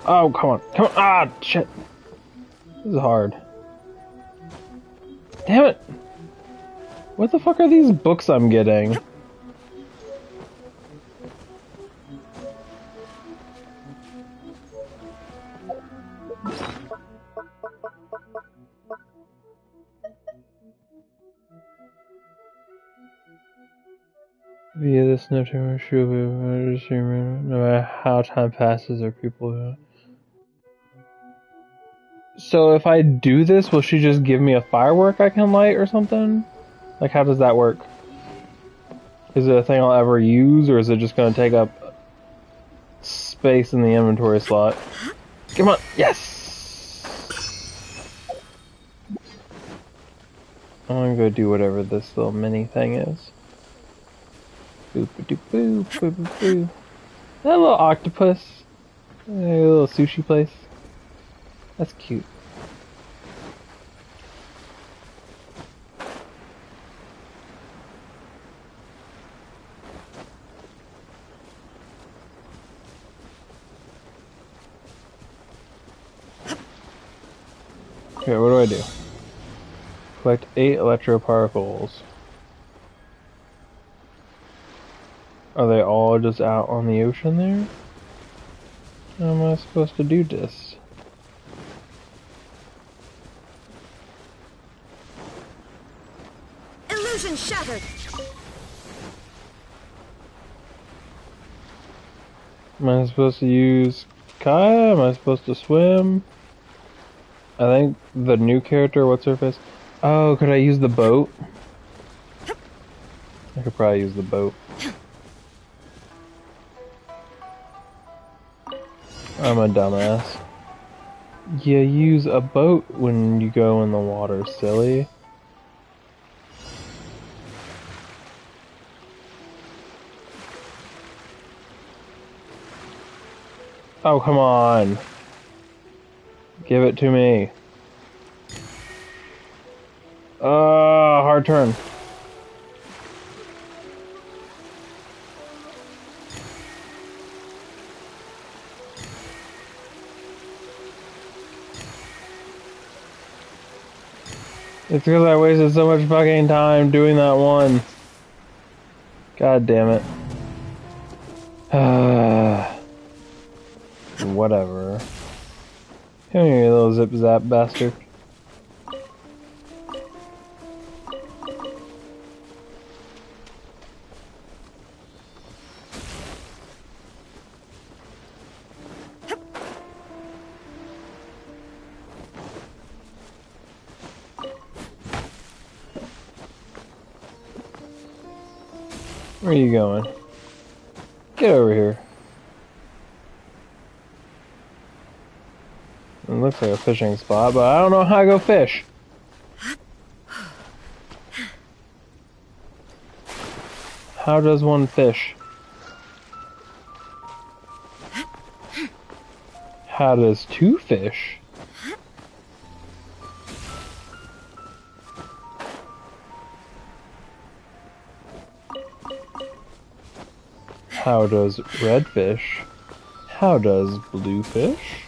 Oh, come on. Come on. Ah, shit. This is hard. Damn it. What the fuck are these books I'm getting? Via this no time should be no matter how time passes or people So if I do this, will she just give me a firework I can light or something? Like, how does that work? Is it a thing I'll ever use, or is it just going to take up space in the inventory slot? Come on, yes! I'm gonna go do whatever this little mini thing is. Boop-a-doop-boo, boop-a-boo. That little octopus. A little sushi place. That's cute. Okay, what do? Collect 8 electroparticles. Are they all just out on the ocean there? How am I supposed to do this? Illusion shattered. Am I supposed to use Kaya? Am I supposed to swim? I think the new character, what's her face? Oh, could I use the boat? I could probably use the boat. I'm a dumbass. You use a boat when you go in the water, silly. Oh, come on. Give it to me. Hard turn. It's because I wasted so much fucking time doing that one. God damn it. Whatever. Come here, you little zip-zap bastard. Where are you going? Get over here. It looks like a fishing spot, but I don't know how to go fish. How does one fish? How does two fish? How does red fish? How does blue fish?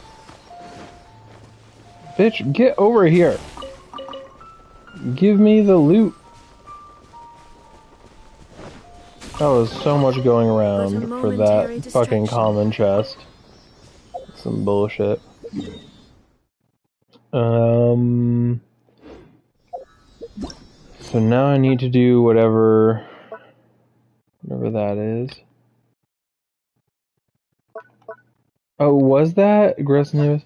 Bitch, get over here. Give me the loot. That was so much going around for that fucking common chest. Some bullshit. So now I need to do whatever that is. Oh, was that gross news?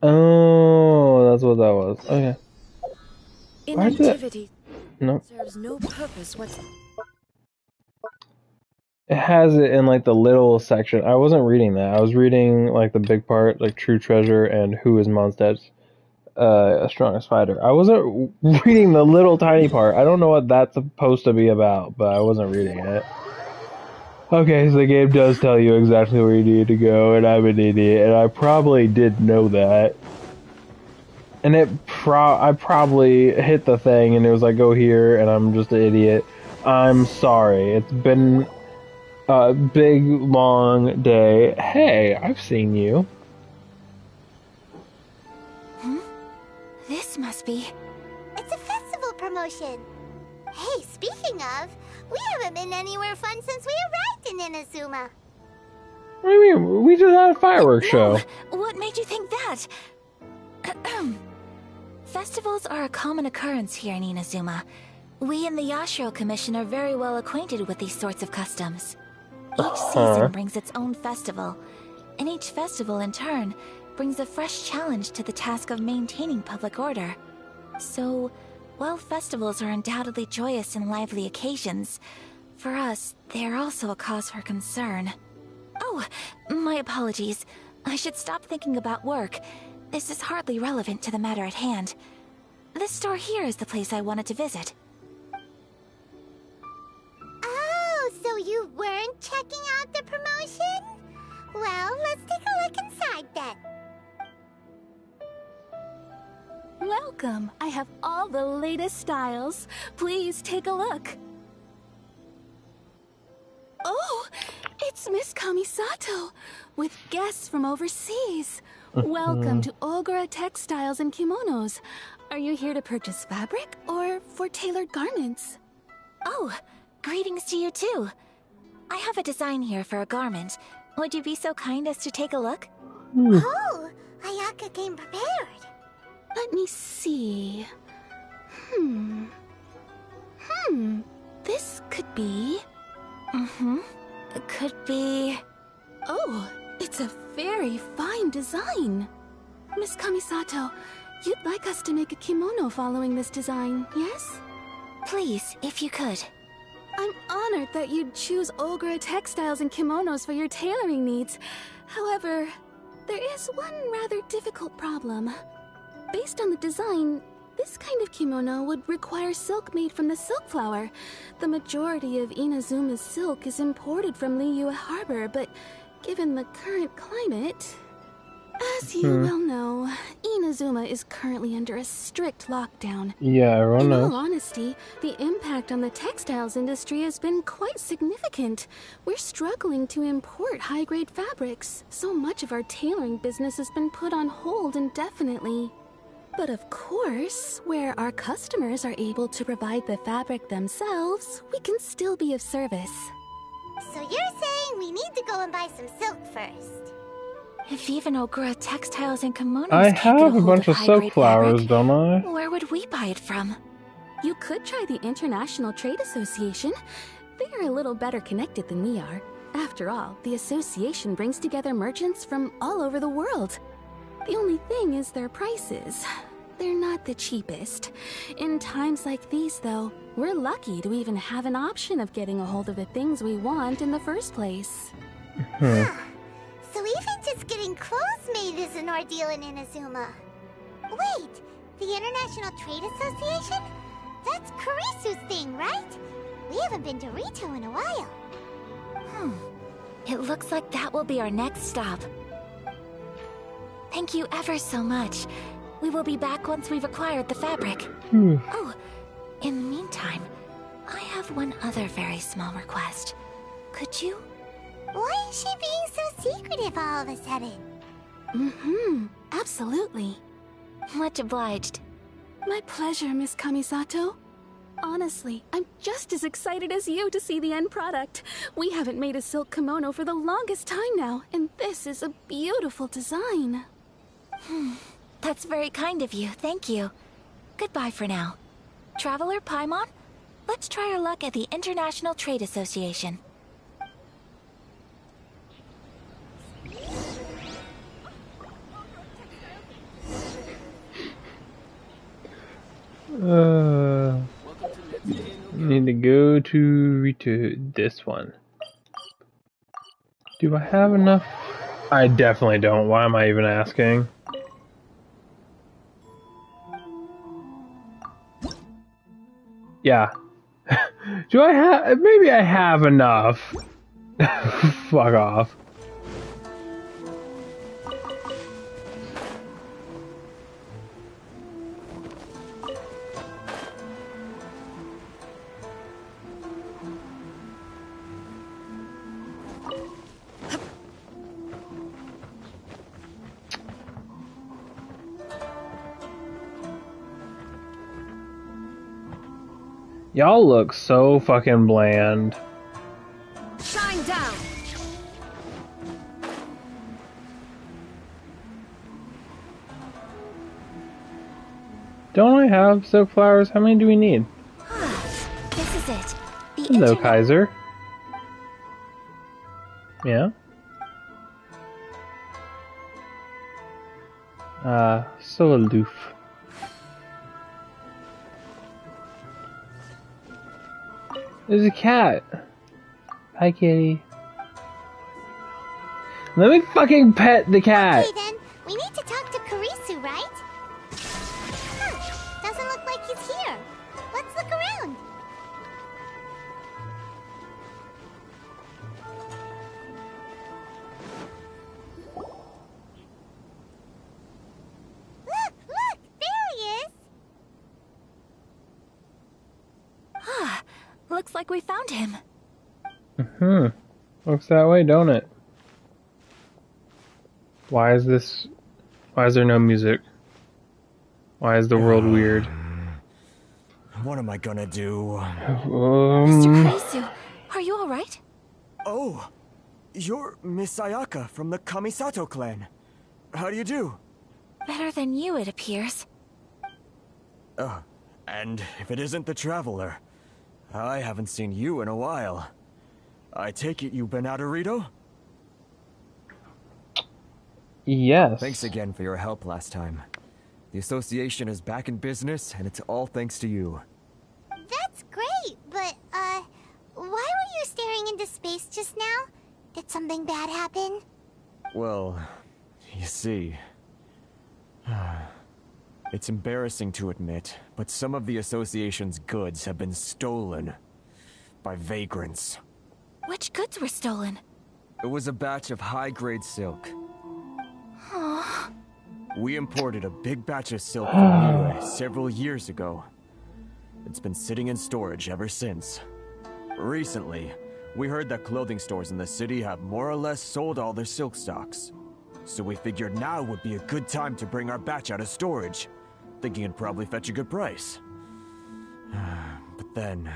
Oh, that's what that was. Okay. Inactivity Nope. serves no purpose whatsoever. It has it in like the little section. I wasn't reading that. I was reading like the big part, like True Treasure and Who is Mondstadt's strongest fighter. I wasn't reading the little tiny part. I don't know what that's supposed to be about, but I wasn't reading it. Okay, so the game does tell you exactly where you need to go, and I'm an idiot, and I probably did know that. And I probably hit the thing, and it was like, go here, and I'm just an idiot. I'm sorry. It's been a big, long day. Hey, I've seen you. This must be... It's a festival promotion. Hey, speaking of, we haven't been anywhere fun since we arrived in Inazuma. What do you mean? We just had a fireworks show. What made you think that? Festivals are a common occurrence here in Inazuma. We in the Yashiro Commission are very well acquainted with these sorts of customs. Each season brings its own festival, and each festival, in turn, brings a fresh challenge to the task of maintaining public order. So, while festivals are undoubtedly joyous and lively occasions, for us, they are also a cause for concern. Oh, my apologies. I should stop thinking about work. This is hardly relevant to the matter at hand. This store here is the place I wanted to visit. Oh, so you weren't checking out the promotion? Well, let's take a look inside then. Welcome. I have all the latest styles. Please take a look. Oh, it's Miss Kamisato, with guests from overseas. Welcome to Ogura Textiles and Kimonos. Are you here to purchase fabric or for tailored garments? Oh, greetings to you too. I have a design here for a garment. Would you be so kind as to take a look? Oh, Ayaka came prepared. Let me see. This could be... It could be... Oh, it's a very fine design. Miss Kamisato, you'd like us to make a kimono following this design, yes? Please, if you could. I'm honored that you'd choose Ogura Textiles and Kimonos for your tailoring needs. However, there is one rather difficult problem. Based on the design, this kind of kimono would require silk made from the silk flower. The majority of Inazuma's silk is imported from Liyue Harbor, but given the current climate... As you well know, Inazuma is currently under a strict lockdown. Yeah, everyone knows. In all honesty, the impact on the textiles industry has been quite significant. We're struggling to import high-grade fabrics. So much of our tailoring business has been put on hold indefinitely. But of course, where our customers are able to provide the fabric themselves, we can still be of service. So you're saying we need to go and buy some silk first? If even Ogura Textiles and Kimonos I can't get have a hold bunch of silk high-grade flowers, fabric, don't I? where would we buy it from? You could try the International Trade Association. They are a little better connected than we are. After all, the association brings together merchants from all over the world. The only thing is their prices. They're not the cheapest. In times like these, though, we're lucky to even have an option of getting a hold of the things we want in the first place. So even just getting clothes made is an ordeal in Inazuma. Wait, the International Trade Association? That's Kurisu's thing, right? We haven't been to Rito in a while. It looks like that will be our next stop. Thank you ever so much. We will be back once we've acquired the fabric. Oh, in the meantime, I have one other very small request. Could you? Why is she being so secretive all of a sudden? Absolutely. Much obliged. My pleasure, Miss Kamisato. Honestly, I'm just as excited as you to see the end product. We haven't made a silk kimono for the longest time now, and this is a beautiful design. That's very kind of you, thank you. Goodbye for now. Traveler Paimon, let's try our luck at the International Trade Association. Need to go to this one. Do I have enough? I definitely don't. Why am I even asking? Yeah. Do I have? Maybe I have enough. Fuck off. Y'all look so fucking bland. Shine down. Don't I have silk flowers? How many do we need? This is it. The Hello, Kaiser. Yeah? So aloof. There's a cat. Hi, kitty. Let me fucking pet the cat. Okay then, we need to talk to Kurisu, right? Doesn't look like he's here. Let's look around. Look! There he is! Ah, looks like we found him. Looks that way, don't it? Why is there no music? Why is the world weird? What am I gonna do? Mr. Kurisu, are you alright? Oh, you're Miss Ayaka from the Kamisato clan. How do you do? Better than you, it appears. And if it isn't the Traveler, I haven't seen you in a while. I take it you've been out of Rito? Yes. Thanks again for your help last time. The association is back in business, and it's all thanks to you. That's great, but, why were you staring into space just now? Did something bad happen? Well, you see... It's embarrassing to admit, but some of the association's goods have been stolen by vagrants. Which goods were stolen? It was a batch of high-grade silk. Aww. We imported a big batch of silk from Niue several years ago. It's been sitting in storage ever since. Recently, we heard that clothing stores in the city have more or less sold all their silk stocks. So we figured now would be a good time to bring our batch out of storage, thinking it'd probably fetch a good price. But then...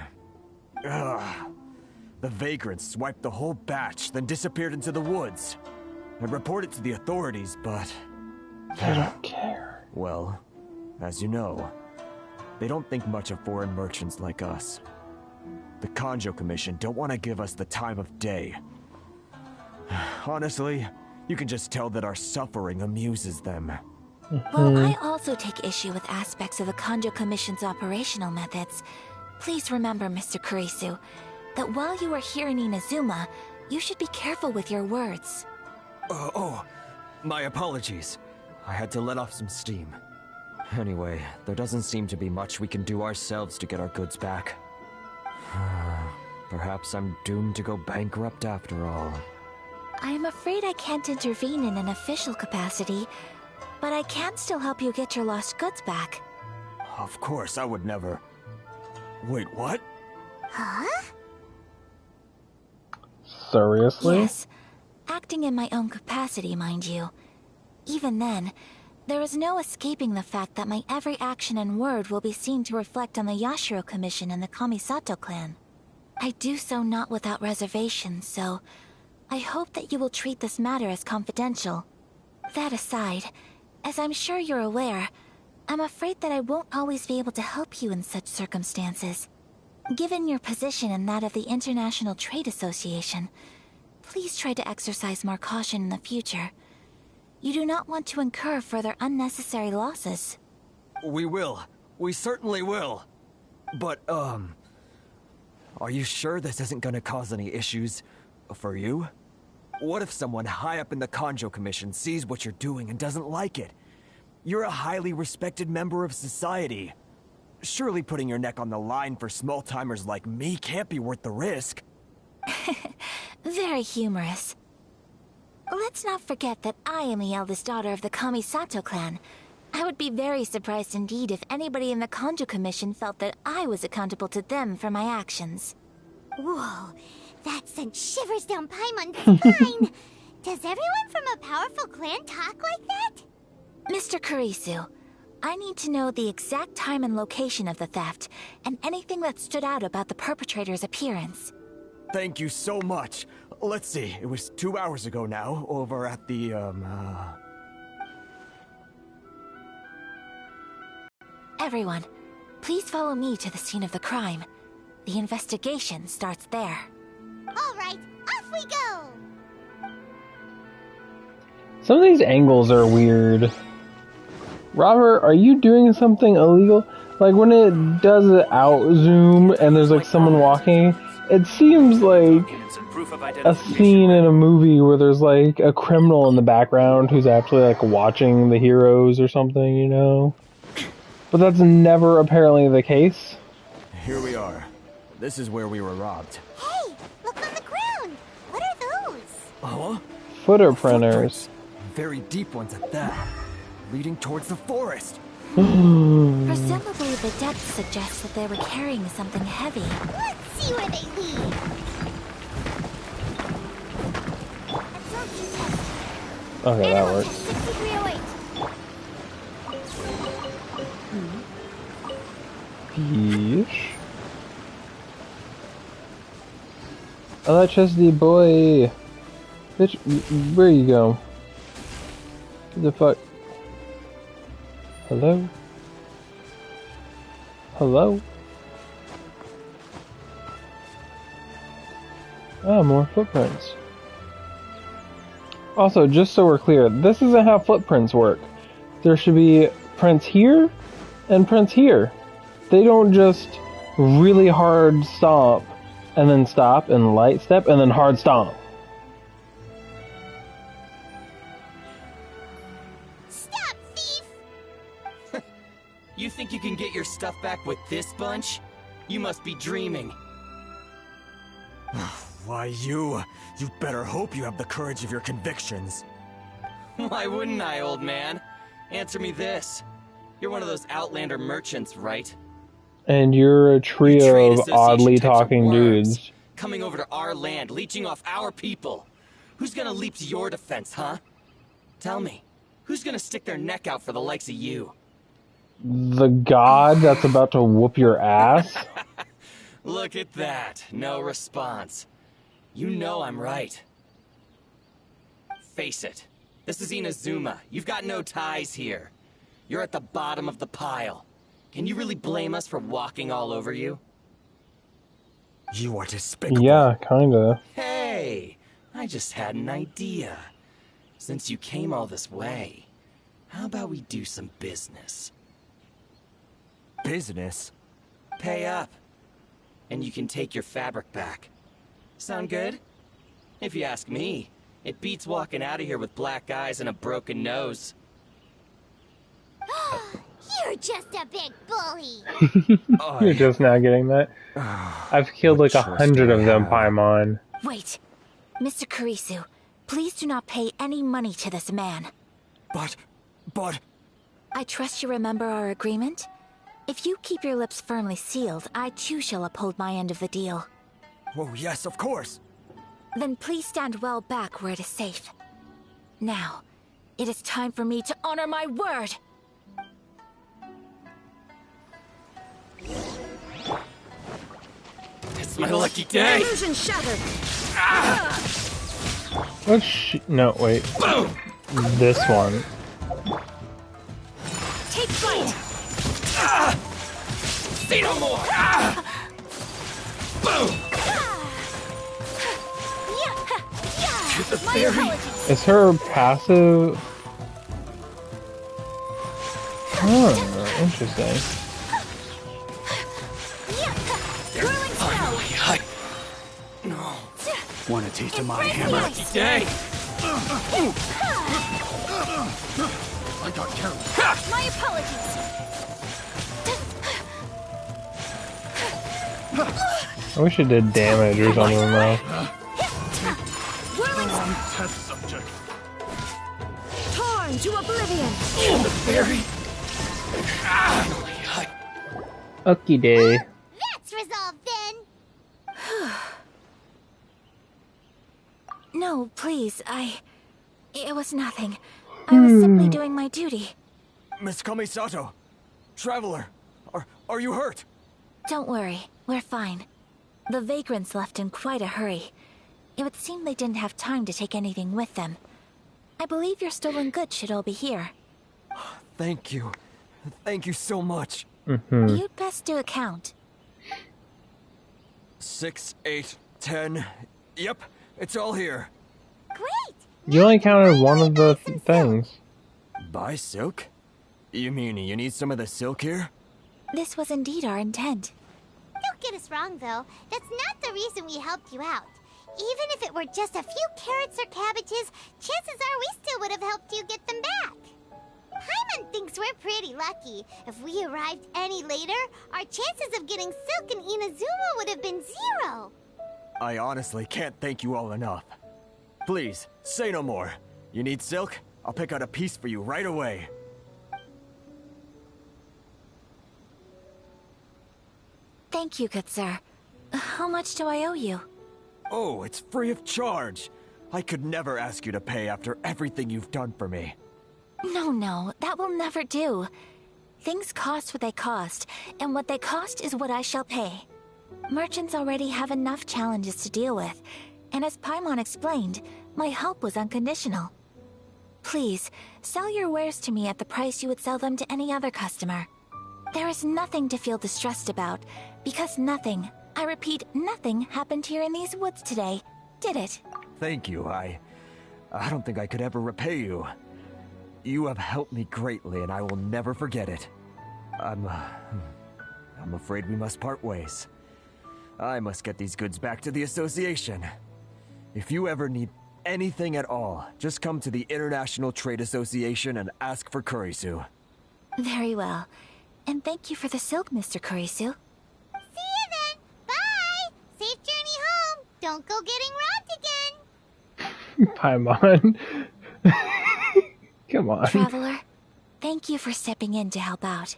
the vagrants swiped the whole batch, then disappeared into the woods. I reported to the authorities, but... They don't care. Well, as you know, they don't think much of foreign merchants like us. The Kanjo Commission don't want to give us the time of day. Honestly, you can just tell that our suffering amuses them. Well, I also take issue with aspects of the Kanjo Commission's operational methods. Please remember, Mr. Kurisu, that while you are here in Inazuma, you should be careful with your words. My apologies. I had to let off some steam. Anyway, there doesn't seem to be much we can do ourselves to get our goods back. Perhaps I'm doomed to go bankrupt after all. I am afraid I can't intervene in an official capacity, but I can still help you get your lost goods back. Of course, I would never... Wait, what? Huh? Seriously? Yes. Acting in my own capacity, mind you. Even then, there is no escaping the fact that my every action and word will be seen to reflect on the Yashiro Commission and the Kamisato clan. I do so not without reservation, so I hope that you will treat this matter as confidential. That aside, as I'm sure you're aware, I'm afraid that I won't always be able to help you in such circumstances. Given your position and that of the International Trade Association, please try to exercise more caution in the future. You do not want to incur further unnecessary losses. We will. We certainly will. But, are you sure this isn't gonna cause any issues for you? What if someone high up in the Kanjo Commission sees what you're doing and doesn't like it? You're a highly respected member of society. Surely putting your neck on the line for small-timers like me can't be worth the risk. Very humorous. Let's not forget that I am the eldest daughter of the Kamisato clan. I would be very surprised indeed if anybody in the Kanjo Commission felt that I was accountable to them for my actions. Whoa, that sent shivers down Paimon's spine. Does everyone from a powerful clan talk like that? Mr. Kurisu, I need to know the exact time and location of the theft, and anything that stood out about the perpetrator's appearance. Thank you so much. Let's see, it was 2 hours ago now, over at the, Everyone, please follow me to the scene of the crime. The investigation starts there. All right, off we go! Some of these angles are weird. Robert, are you doing something illegal? Like when it does an out zoom and there's like someone walking, it seems like a scene in a movie where there's like a criminal in the background who's actually like watching the heroes or something, you know? But that's never apparently the case. Here we are. This is where we were robbed. Hey, look on the ground. What are those? Huh? Footer printers. Very deep ones at that. Leading towards the forest. Presumably the depth suggests that they were carrying something heavy. Let's see where they lead. Okay, that works. 6308. Yeesh. Electricity boy. Bitch, where you go? What the fuck? Hello? Hello? Ah, more footprints. Also, just so we're clear, this isn't how footprints work. There should be prints here and prints here. They don't just really hard stomp and then stop and light step and then hard stomp. Stop, thief! You think you can get your stuff back with this bunch? You must be dreaming. Why, you better hope you have the courage of your convictions. Why wouldn't I, old man? Answer me this. You're one of those Outlander merchants, right? And you're a trio of oddly types of talking worms, dudes. coming over to our land, leeching off our people. Who's gonna leap to your defense, huh? Tell me, who's gonna stick their neck out for the likes of you? The god that's about to whoop your ass? Look at that. No response. You know I'm right. Face it. This is Inazuma. You've got no ties here. You're at the bottom of the pile. Can you really blame us for walking all over you? You are despicable. Yeah, kinda. Hey, I just had an idea. Since you came all this way, how about we do some business? Business? Pay up. And you can take your fabric back. Sound good? If you ask me, it beats walking out of here with black eyes and a broken nose. You're just a big bully. You're just now getting that. I've killed like 100 of them, Paimon. Wait. Mr. Kurisu, please do not pay any money to this man. But... I trust you remember our agreement? If you keep your lips firmly sealed, I too shall uphold my end of the deal. Oh, yes, of course. Then please stand well back where it is safe. Now, it is time for me to honor my word! It's my lucky day! Illusion shattered! No, wait. Boom! This one. Take flight! Say no more! Boom! To the fairy! Is her passive... Huh, interesting. Finally, No. Want a taste of my hammer? Lucky day! I got carried. My apologies! I wish it did damage or something though. Wrong test subject. Torn to oblivion! The fairy! Okie day. That's resolved then. No, please, it was nothing. I was simply doing my duty. Miss Kamisato, Traveler, are you hurt? Don't worry, we're fine. The vagrants left in quite a hurry. It would seem they didn't have time to take anything with them. I believe your stolen goods should all be here. Thank you. Thank you so much. You'd best do a count. 6, 8, 10. Yep, it's all here. Great! You only counted one of the things. Buy silk? You mean you need some of the silk here? This was indeed our intent. Don't get us wrong, though. That's not the reason we helped you out. Even if it were just a few carrots or cabbages, chances are we still would have helped you get them back. Paimon thinks we're pretty lucky. If we arrived any later, our chances of getting silk in Inazuma would have been 0. I honestly can't thank you all enough. Please, say no more. You need silk? I'll pick out a piece for you right away. Thank you, good sir. How much do I owe you? Oh, it's free of charge. I could never ask you to pay after everything you've done for me. No, that will never do. Things cost what they cost, and what they cost is what I shall pay. Merchants already have enough challenges to deal with, and as Paimon explained, my help was unconditional. Please, sell your wares to me at the price you would sell them to any other customer. There is nothing to feel distressed about, because nothing, I repeat, nothing happened here in these woods today, did it? Thank you. I don't think I could ever repay you. You have helped me greatly, and I will never forget it. I'm afraid we must part ways. I must get these goods back to the association. If you ever need anything at all, just come to the International Trade Association and ask for Kurisu. Very well. And thank you for the silk, Mr. Kurisu. See you then! Bye! Safe journey home! Don't go getting robbed again! Paimon. Come on. Traveler, thank you for stepping in to help out.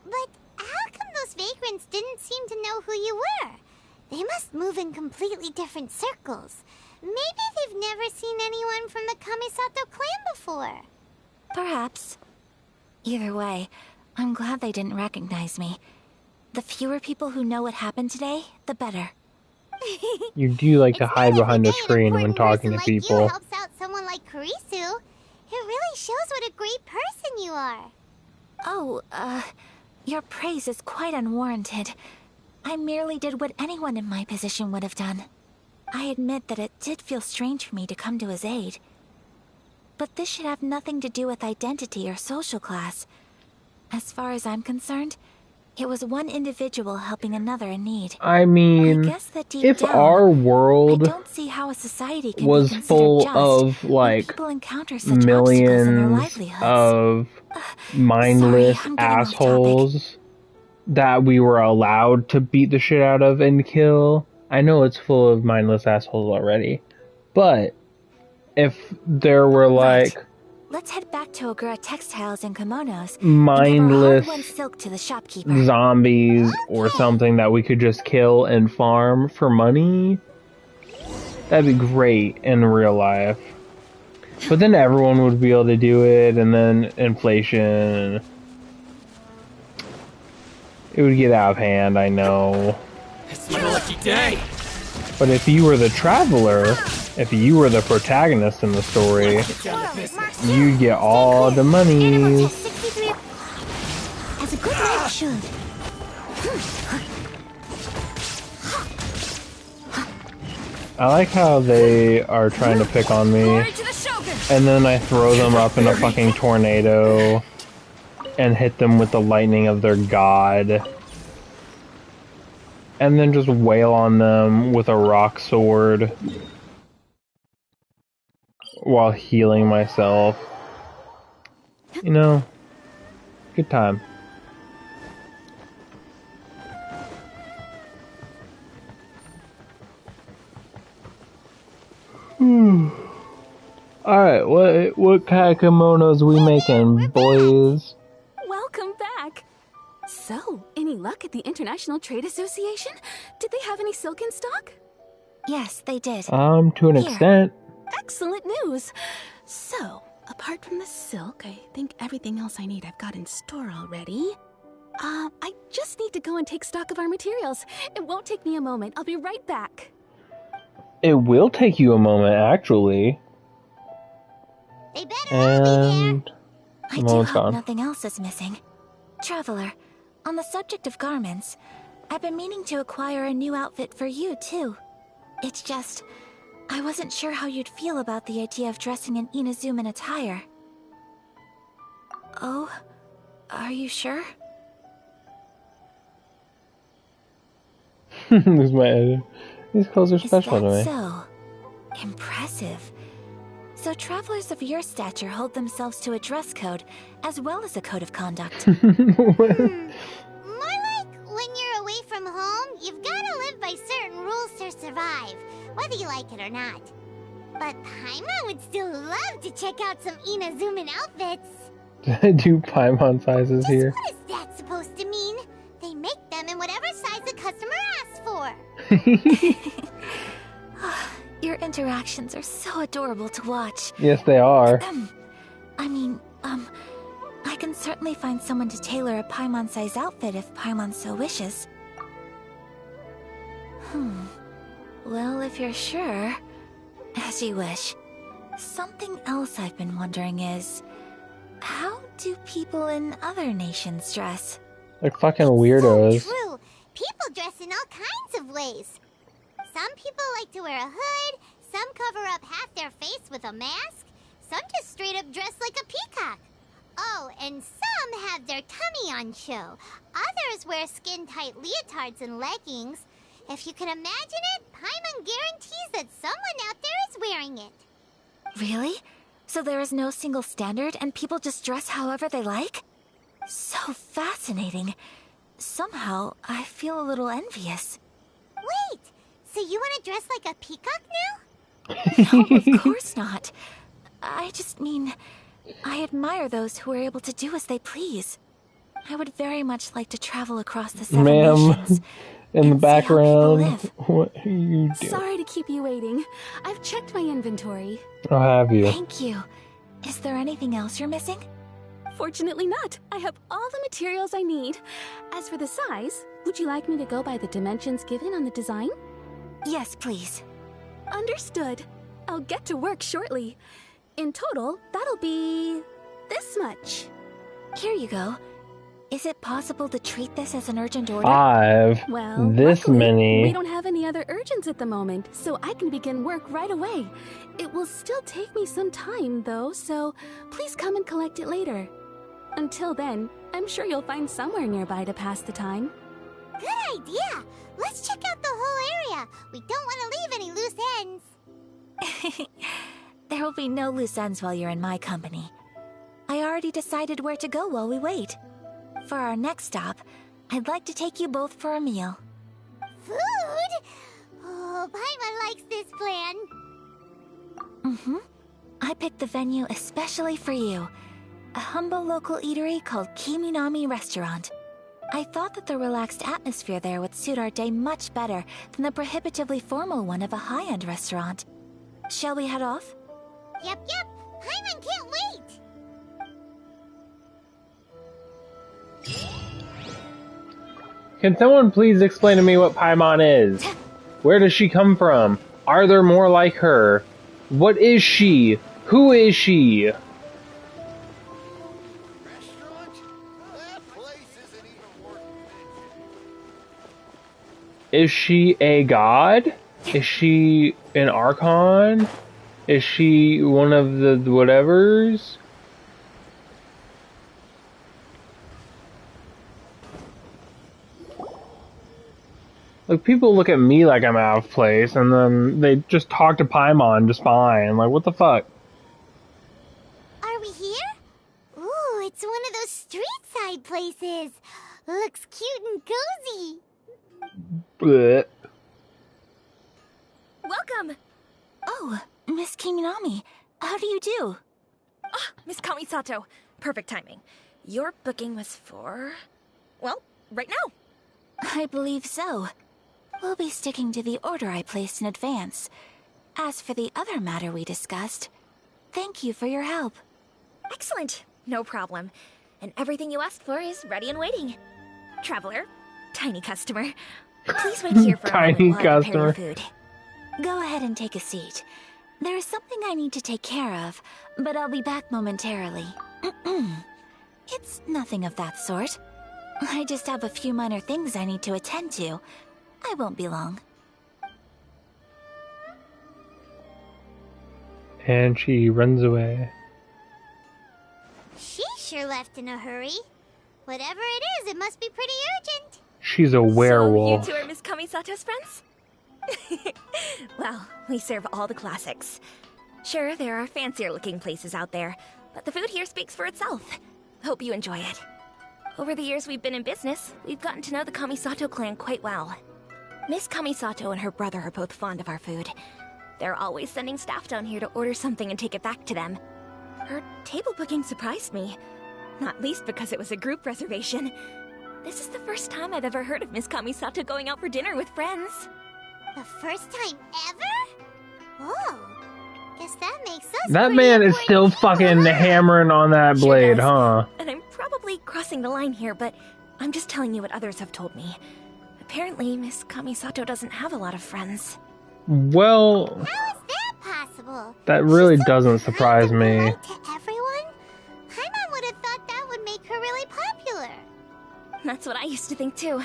But how come those vagrants didn't seem to know who you were? They must move in completely different circles. Maybe they've never seen anyone from the Kamisato clan before. Perhaps. Either way, I'm glad they didn't recognize me. The fewer people who know what happened today, the better. You do like to hide behind the screen when talking to people. You helps out someone like Kurisu. It really shows what a great person you are. Oh, your praise is quite unwarranted. I merely did what anyone in my position would have done. I admit that it did feel strange for me to come to his aid. But this should have nothing to do with identity or social class. As far as I'm concerned, it was one individual helping another in need. I mean, I guess that deep if down, our world I don't see how a society can was be full just of like people encounter such obstacles in their millions livelihoods. of mindless I'm getting off assholes that we were allowed to beat the shit out of and kill. I know it's full of mindless assholes already, but if there were like Let's head back to Ogura Textiles and Kimonos mindless and give our hard-won silk to the shopkeeper. zombies or something that we could just kill and farm for money, that'd be great in real life. But then everyone would be able to do it, and then inflation, it would get out of hand, I know. It's my lucky day! But if you were the traveler, if you were the protagonist in the story, you'd get all the money. As a good knight should. I like how they are trying to pick on me, and then I throw them up in a fucking tornado and hit them with the lightning of their god. And then just wail on them with a rock sword while healing myself. You know, good time. Alright, what kind of kimonos we making, boys? Welcome back. So, any luck at the International Trade Association? Did they have any silk in stock? Yes, they did. To an extent. Excellent news. So, apart from the silk, I think everything else I need I've got in store already. I just need to go and take stock of our materials. It won't take me a moment. I'll be right back. It will take you a moment, actually. They better And I do hope nothing else is missing. Traveler, on the subject of garments, I've been meaning to acquire a new outfit for you, too. It's just, I wasn't sure how you'd feel about the idea of dressing in Inazuman attire. Oh, are you sure? Lose my edit. These clothes are special to me. So impressive. So travelers of your stature hold themselves to a dress code, as well as a code of conduct. More like when you're away from home, you've gotta live by certain rules to survive, whether you like it or not. But Paimon would still love to check out some Inazuman outfits. Do Paimon sizes here? What is that supposed to mean? They make them in whatever size the customer asks for. Your interactions are so adorable to watch. Yes, they are. I can certainly find someone to tailor a Paimon-size outfit if Paimon so wishes. Well, if you're sure, as you wish. Something else I've been wondering is, how do people in other nations dress? Like fucking weirdos. True. People dress in all kinds of ways. Some people like to wear a hood, some cover up half their face with a mask, some just straight up dress like a peacock. Oh, and some have their tummy on show. Others wear skin-tight leotards and leggings. If you can imagine it, Paimon guarantees that someone out there is wearing it. Really? So there is no single standard and people just dress however they like? So fascinating. Somehow, I feel a little envious. Wait, so you want to dress like a peacock now? No, of course not. I just mean, I admire those who are able to do as they please. I would very much like to travel across the seven nations. In the background, what are you doing? Sorry to keep you waiting. I've checked my inventory. I'll have you. Thank you. Is there anything else you're missing? Fortunately not. I have all the materials I need. As for the size, would you like me to go by the dimensions given on the design? Yes, please. Understood. I'll get to work shortly. In total, that'll be this much. Here you go. Is it possible to treat this as an urgent order? 5. Well, this luckily, many. We don't have any other urgents at the moment, so I can begin work right away. It will still take me some time, though, so please come and collect it later. Until then, I'm sure you'll find somewhere nearby to pass the time. Good idea! Let's check out the whole area. We don't want to leave any loose ends. There will be no loose ends while you're in my company. I already decided where to go while we wait. For our next stop, I'd like to take you both for a meal. Food? Oh, Paimon likes this plan. I picked the venue especially for you. A humble local eatery called Kiminami Restaurant. I thought that the relaxed atmosphere there would suit our day much better than the prohibitively formal one of a high-end restaurant. Shall we head off? Yep. Paimon can't wait. Can someone please explain to me what Paimon is? Where does she come from? Are there more like her? What is she? Who is she? Is she a god? Is she an archon? Is she one of the whatevers? Like, people look at me like I'm out of place, and then they just talk to Paimon just fine. Like, what the fuck? Are we here? Ooh, it's one of those street-side places. Looks cute and cozy. Blech. Welcome! Oh, Miss Kiminami, how do you do? Miss Kamisato, perfect timing. Your booking was for... well, right now. I believe so. We'll be sticking to the order I placed in advance. As for the other matter we discussed, thank you for your help. Excellent, no problem. And everything you asked for is ready and waiting. Traveler, tiny customer, please wait here for a moment Tiny while I prepare your customer. food. Go ahead and take a seat. There is something I need to take care of, but I'll be back momentarily. It's nothing of that sort. I just have a few minor things I need to attend to. I won't be long. And she runs away. She sure left in a hurry. Whatever it is, it must be pretty urgent. She's a werewolf. So you two are Miss Kamisato's friends? Well, we serve all the classics. Sure, there are fancier looking places out there, but the food here speaks for itself. Hope you enjoy it. Over the years we've been in business, we've gotten to know the Kamisato clan quite well. Miss Kamisato and her brother are both fond of our food. They're always sending staff down here to order something and take it back to them. Her table booking surprised me, not least because it was a group reservation. This is the first time I've ever heard of Miss Kamisato going out for dinner with friends. The first time ever? Whoa. Guess that makes us That man is still fucking hammering on that blade, huh? And I'm probably crossing the line here, but I'm just telling you what others have told me. Apparently, Miss Kamisato doesn't have a lot of friends. Well, How is that possible? that really doesn't surprise me. To everyone? Paimon would have thought that would make her really popular. That's what I used to think too.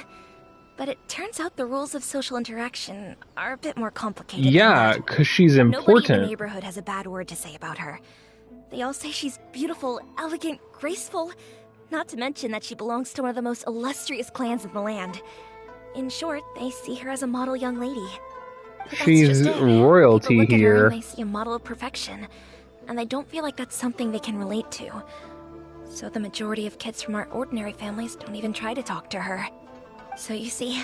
But it turns out the rules of social interaction are a bit more complicated. Yeah, because she's Nobody in the important. neighborhood has a bad word to say about her. They all say she's beautiful, elegant, graceful, not to mention that she belongs to one of the most illustrious clans in the land. In short, they see her as a model young lady. But that's She's just it. royalty People look at her here. and they see a model of perfection, and they don't feel like that's something they can relate to. So the majority of kids from our ordinary families don't even try to talk to her. So you see,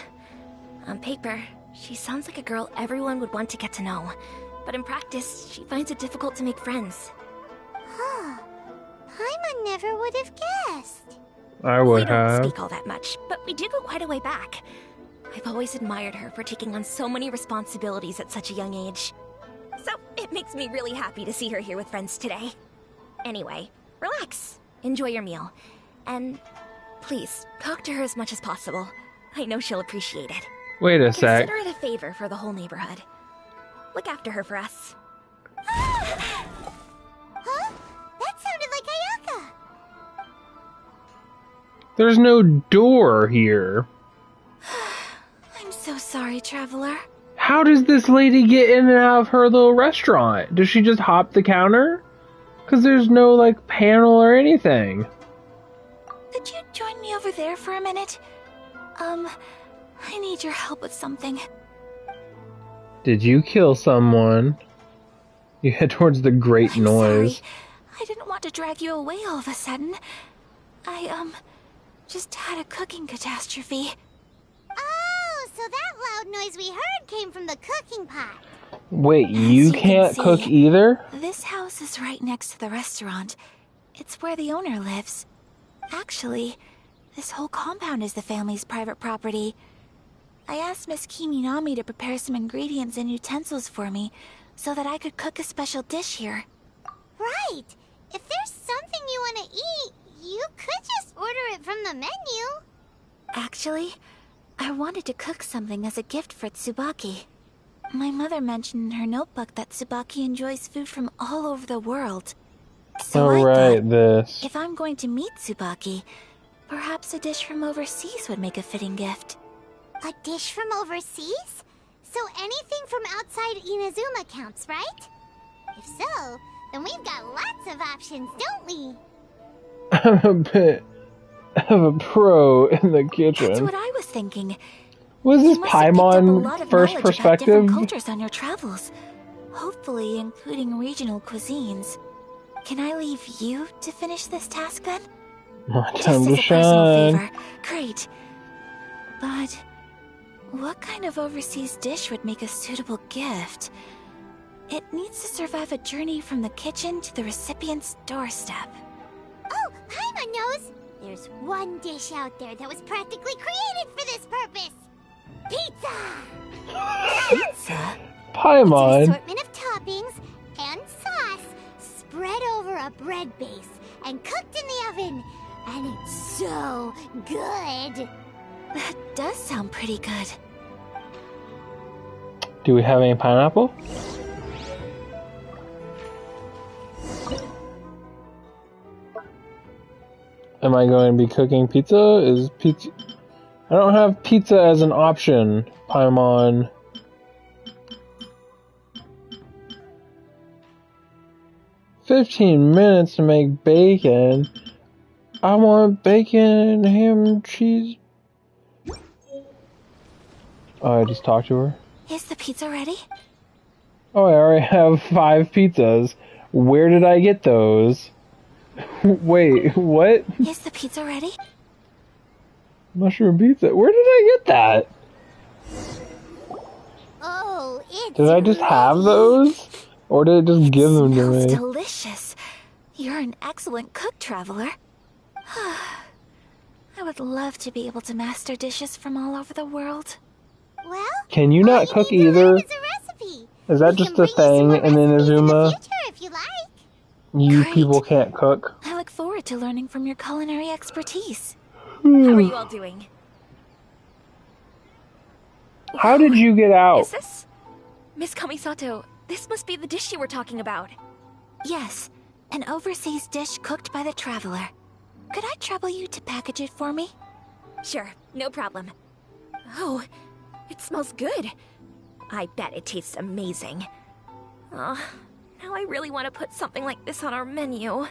on paper, she sounds like a girl everyone would want to get to know. But in practice, she finds it difficult to make friends. Huh. Paimon never would have guessed. I We would don't have. speak all that much, but we do go quite a way back. I've always admired her for taking on so many responsibilities at such a young age. So it makes me really happy to see her here with friends today. Anyway, relax, enjoy your meal, and please, talk to her as much as possible. I know she'll appreciate it. Wait a sec. Consider it a favor for the whole neighborhood. Look after her for us. Huh? That sounded like Ayaka. There's no door here. I'm so sorry, traveler. How does this lady get in and out of her little restaurant? Does she just hop the counter? Because there's no, like, panel or anything. Could you join me over there for a minute? I need your help with something. Did you kill someone? You head towards the great noise. Sorry. I didn't want to drag you away all of a sudden. I, just had a cooking catastrophe. Oh, so that loud noise we heard came from the cooking pot. Wait, you can't see, cook either? This house is right next to the restaurant. It's where the owner lives. Actually, this whole compound is the family's private property. I asked Miss Kiminami to prepare some ingredients and utensils for me so that I could cook a special dish here. Right. If there's something you want to eat, you could just order it from the menu. Actually, I wanted to cook something as a gift for Tsubaki. My mother mentioned in her notebook that Tsubaki enjoys food from all over the world. So I Alright, thought, this. if I'm going to meet Tsubaki, perhaps a dish from overseas would make a fitting gift. A dish from overseas? So anything from outside Inazuma counts, right? If so, then we've got lots of options, don't we? I'm a bit of a pro in the kitchen. That's what I was thinking. Was this You must have picked up a lot Paimon of first knowledge about perspective? different cultures on your travels, hopefully including regional cuisines. Can I leave you to finish this task then? My Just time as to a personal shine. favor. Great. But what kind of overseas dish would make a suitable gift? It needs to survive a journey from the kitchen to the recipient's doorstep. Oh, Paimon knows! There's one dish out there that was practically created for this purpose! Pizza! Pizza? Paimon. It's an assortment of toppings and sauce spread over a bread base and cooked in the oven. And it's so good! That does sound pretty good. Do we have any pineapple? Am I going to be cooking pizza? Is pizza... I don't have pizza as an option, 15 minutes to make bacon. I want bacon, ham, and cheese. Oh, I just talked to her. Is the pizza ready? Oh, I already have 5 pizzas. Where did I get those? Wait, what? Is the pizza ready? Mushroom pizza? Where did I get that? Oh, it's Did I just have those? Or did it just give them to Smells me? delicious. You're an excellent cook, Traveler. I would love to be able to master dishes from all over the world. Well, Can you not cook either? Is that just a thing in Inazuma? if you like. You Great. people can't cook? I look forward to learning from your culinary expertise. How are you all doing? How did you get out? Is this? Miss Kamisato, this must be the dish you were talking about. Yes, an overseas dish cooked by the Traveler. Could I trouble you to package it for me? Sure, no problem. Oh, it smells good. I bet it tastes amazing. Oh, now I really want to put something like this on our menu. Want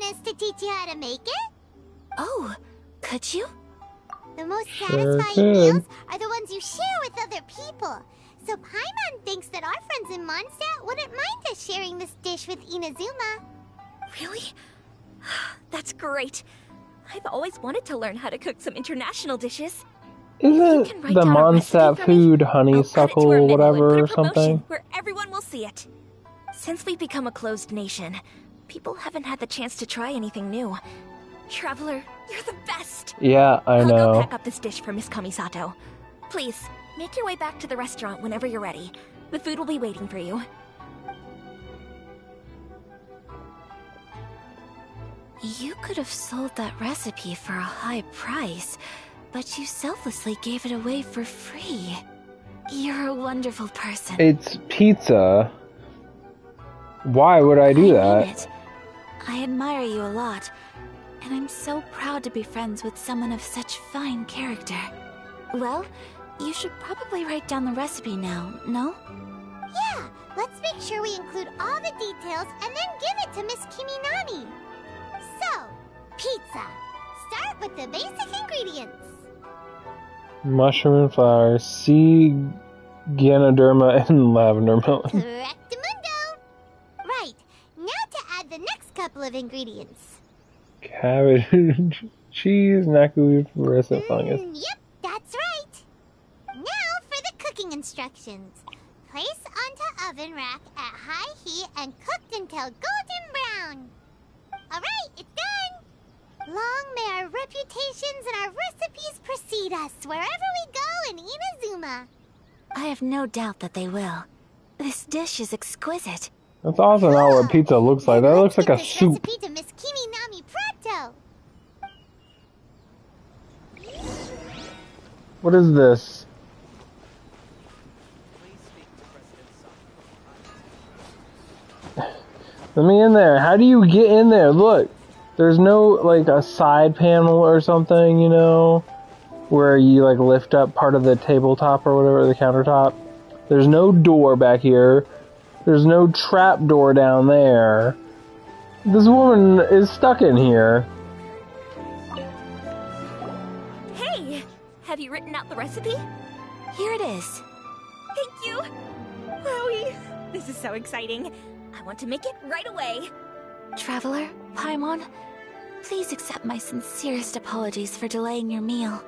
us to teach you how to make it? Oh, could you? The most Sure satisfying could. meals are the ones you share with other people. So Paimon thinks that our friends in Mondstadt wouldn't mind us sharing this dish with Inazuma. Really? That's great. I've always wanted to learn how to cook some international dishes. Isn't write the down a recipe Mondstadt for me? food Add it to our honeysuckle menu and whatever put a or promotion something? where everyone will see it. Since we've become a closed nation, people haven't had the chance to try anything new. Traveler, you're the best! Yeah, I I'll go know. pack up this dish for Miss Kamisato. Please, make your way back to the restaurant whenever you're ready. The food will be waiting for you. You could have sold that recipe for a high price, but you selflessly gave it away for free. You're a wonderful person. It's pizza. Why would I do I that? mean it. I admire you a lot, and I'm so proud to be friends with someone of such fine character. Well, you should probably write down the recipe now, no? Yeah, let's make sure we include all the details and then give it to Miss Kiminami. So, pizza. Start with the basic ingredients. Mushroom and flour, sea Ganoderma, and lavender melon. Correctamundo. Right, now to add the next couple of ingredients. Cabbage, cheese, knackeweed, fluorescent fungus. Yep, that's right. Now for the cooking instructions. Place onto oven rack at high heat and cooked until golden brown. Alright, it's done! Long may our reputations and our recipes precede us wherever we go in Inazuma. I have no doubt that they will. This dish is exquisite. That's also not what pizza looks like. That looks like a soup. Recipe to Miss Kiminami Prato. What is this? Let me in there. How do you get in there? Look, there's no like a side panel or something, you know, where you like lift up part of the tabletop or whatever, the countertop. There's no door back here. There's no trap door down there. This woman is stuck in here. Hey! Have you written out the recipe? Here it is. Thank you! Wowie! This is so exciting. I want to make it right away. Traveler, Paimon, please accept my sincerest apologies for delaying your meal.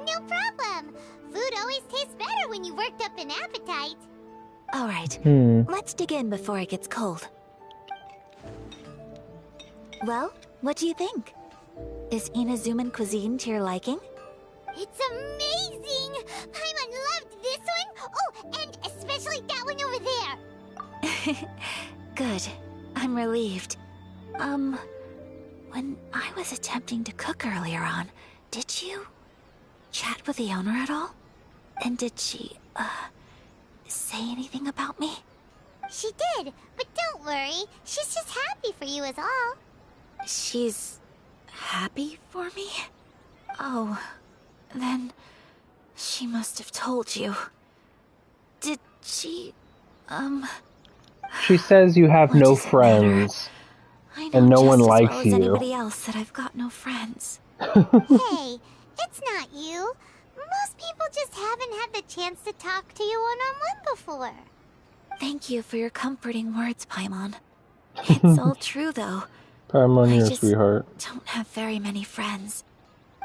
No problem. Food always tastes better when you worked up an appetite. Alright, let's dig in before it gets cold. Well, what do you think? Is Inazuman cuisine to your liking? It's amazing! Paimon loved this one! Oh, and especially that one over there! Good. I'm relieved. When I was attempting to cook earlier on, did you chat with the owner at all? And did she, say anything about me? She did, but don't worry. She's just happy for you is all. She's happy for me? Oh, then she must have told you. Did she, She says you have What no does it matter? friends. I know And no just one as likes well as you. anybody else that I've got no friends. Hey, it's not you. Most people just haven't had the chance to talk to you one-on-one before. Thank you for your comforting words, Paimon. It's all true, though. Paimon, I you're a just sweetheart. don't have very many friends.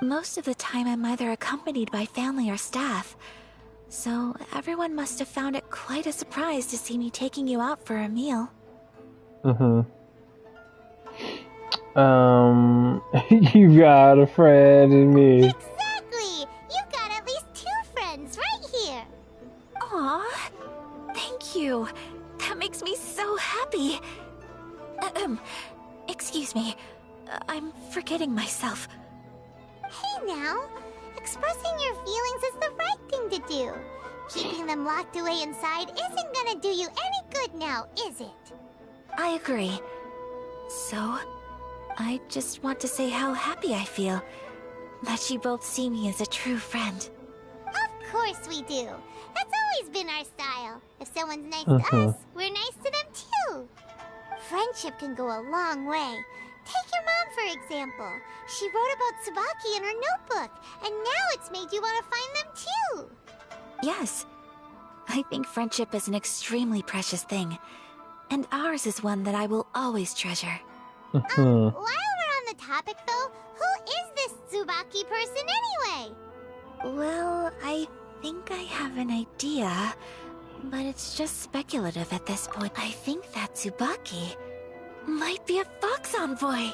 Most of the time I'm either accompanied by family or staff. So everyone must have found it quite a surprise to see me taking you out for a meal. You got a friend in me. Exactly! You've got at least 2 friends right here. Aw, thank you. That makes me so happy. Excuse me. I'm forgetting myself. Hey now, expressing your feelings is the right thing to do. Keeping them locked away inside isn't gonna do you any good now, is it? I agree. So, I just want to say how happy I feel that you both see me as a true friend. Of course we do. That's always been our style. If someone's nice to us, we're nice to them too. Friendship can go a long way. Take your mom, for example. She wrote about Tsubaki in her notebook, and now it's made you want to find them too. Yes. I think friendship is an extremely precious thing, and ours is one that I will always treasure. While we're on the topic, though, who is this Tsubaki person anyway? Well, I think I have an idea, but it's just speculative at this point. I think that Tsubaki might be a fox envoy.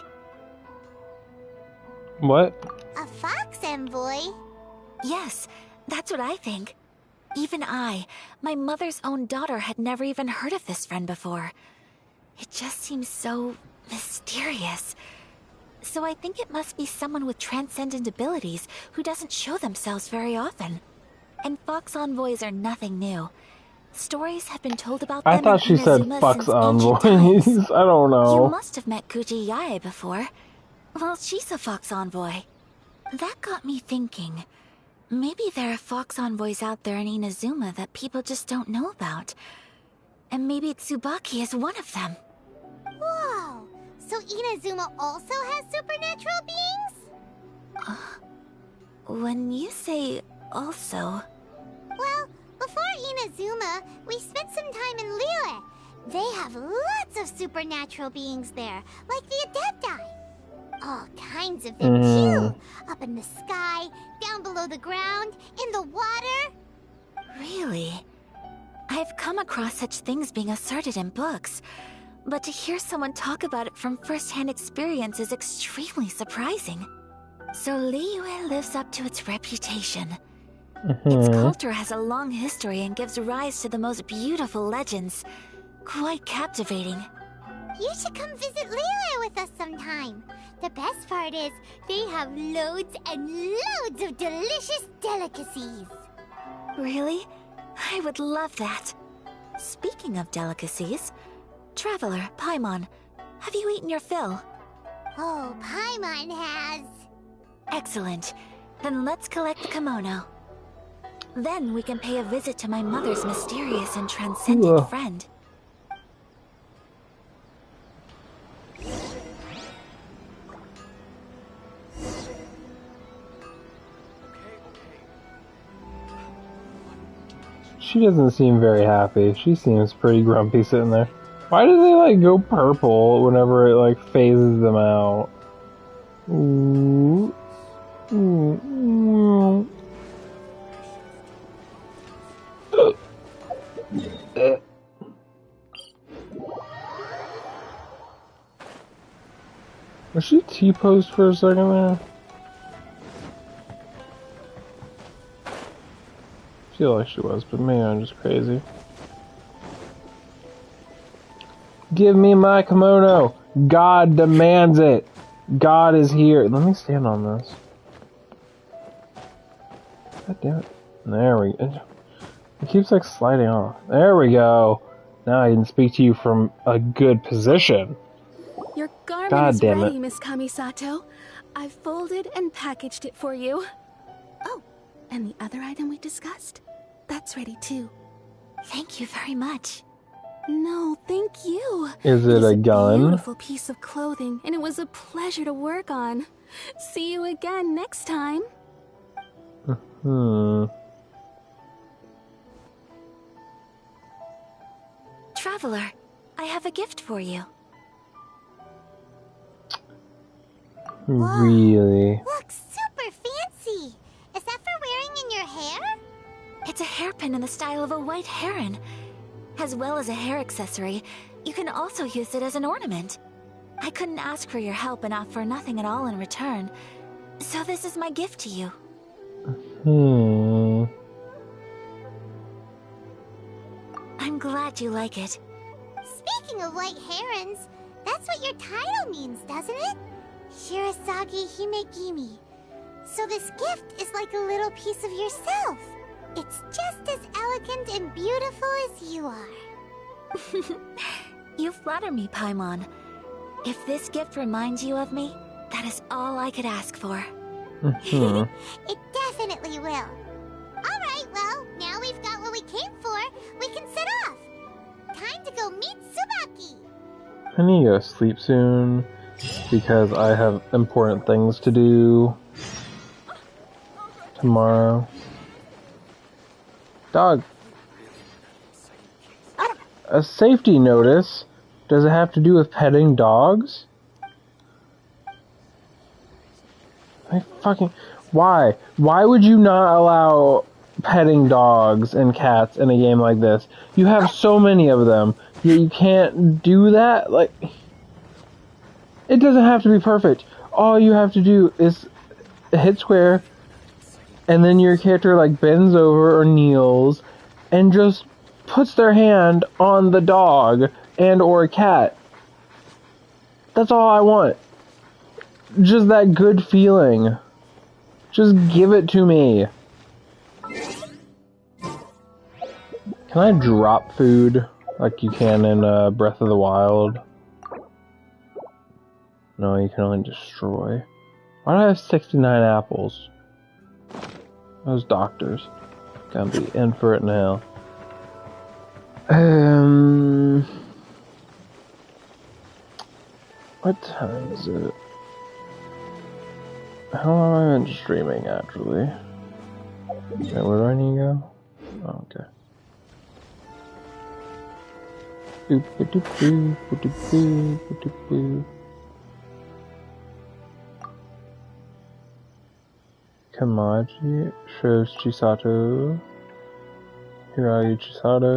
What? A fox envoy? Yes, that's what I think. Even I, my mother's own daughter, had never even heard of this friend before. It just seems so mysterious. So I think it must be someone with transcendent abilities who doesn't show themselves very often. And fox envoys are nothing new. Stories have been told about them I thought she in said Inazuma fox since ancient envoys. times. I don't know. You must have met Kuji Yae before. Well, she's a fox envoy. That got me thinking. Maybe there are fox envoys out there in Inazuma that people just don't know about. And maybe Tsubaki is one of them. Whoa! So Inazuma also has supernatural beings? When you say also... Well, before Inazuma, we spent some time in Liyue. They have lots of supernatural beings there, like the Adepti. All kinds of them, too. Up in the sky, down below the ground, in the water. Really? I've come across such things being asserted in books, but to hear someone talk about it from first-hand experience is extremely surprising. So Liyue lives up to its reputation. Its culture has a long history and gives rise to the most beautiful legends. Quite captivating. You should come visit Liyue with us sometime. The best part is, they have loads and loads of delicious delicacies. Really? I would love that. Speaking of delicacies, Traveler, Paimon, have you eaten your fill? Oh, Paimon has. Excellent. Then let's collect the kimono. Then we can pay a visit to my mother's mysterious and transcendent friend. She doesn't seem very happy. She seems pretty grumpy sitting there. Why do they like go purple whenever it like phases them out? Ooh. Ooh. Was she T-posed for a second there? I feel like she was, but maybe I'm just crazy. Give me my kimono! God demands it! God is here. Let me stand on this. God damn it. There we go. It keeps like sliding off. There we go. Now I can speak to you from a good position. Your garment God is damn ready, it. Miss Kamisato. I've folded and packaged it for you. Oh, and the other item we discussed? That's ready too. Thank you very much. No, thank you. Is it a gun? Beautiful piece of clothing, and it was a pleasure to work on. See you again next time. Traveler, I have a gift for you. Really? Looks super fancy. Is that for wearing in your hair? It's a hairpin in the style of a white heron. As well as a hair accessory, you can also use it as an ornament. I couldn't ask for your help and offer nothing at all in return. So this is my gift to you. I'm glad you like it. Speaking of white herons, that's what your title means, doesn't it? Shirasagi Himegimi. So this gift is like a little piece of yourself. It's just as elegant and beautiful as you are. You flatter me, Paimon. If this gift reminds you of me, that is all I could ask for. It definitely will. Alright, well, now we've got what we came for. We can set off. Time to go meet Tsubaki. I need to go sleep soon because I have important things to do tomorrow. Dog. A safety notice? Does it have to do with petting dogs? Why? Why would you not allow petting dogs and cats in a game like this? You have so many of them. You can't do that? Like, it doesn't have to be perfect. All you have to do is hit square, and then your character like bends over or kneels and just puts their hand on the dog and or cat. That's all I want. Just that good feeling. Just give it to me. Can I drop food like you can in Breath of the Wild? No, you can only destroy. Why do I have 69 apples? Those doctors. Gonna be in for it in hell. What time is it? How long have I been streaming, actually? Okay, where do I need to go? Oh, okay. Kamaji shows Chisato. Hiragi Chisato.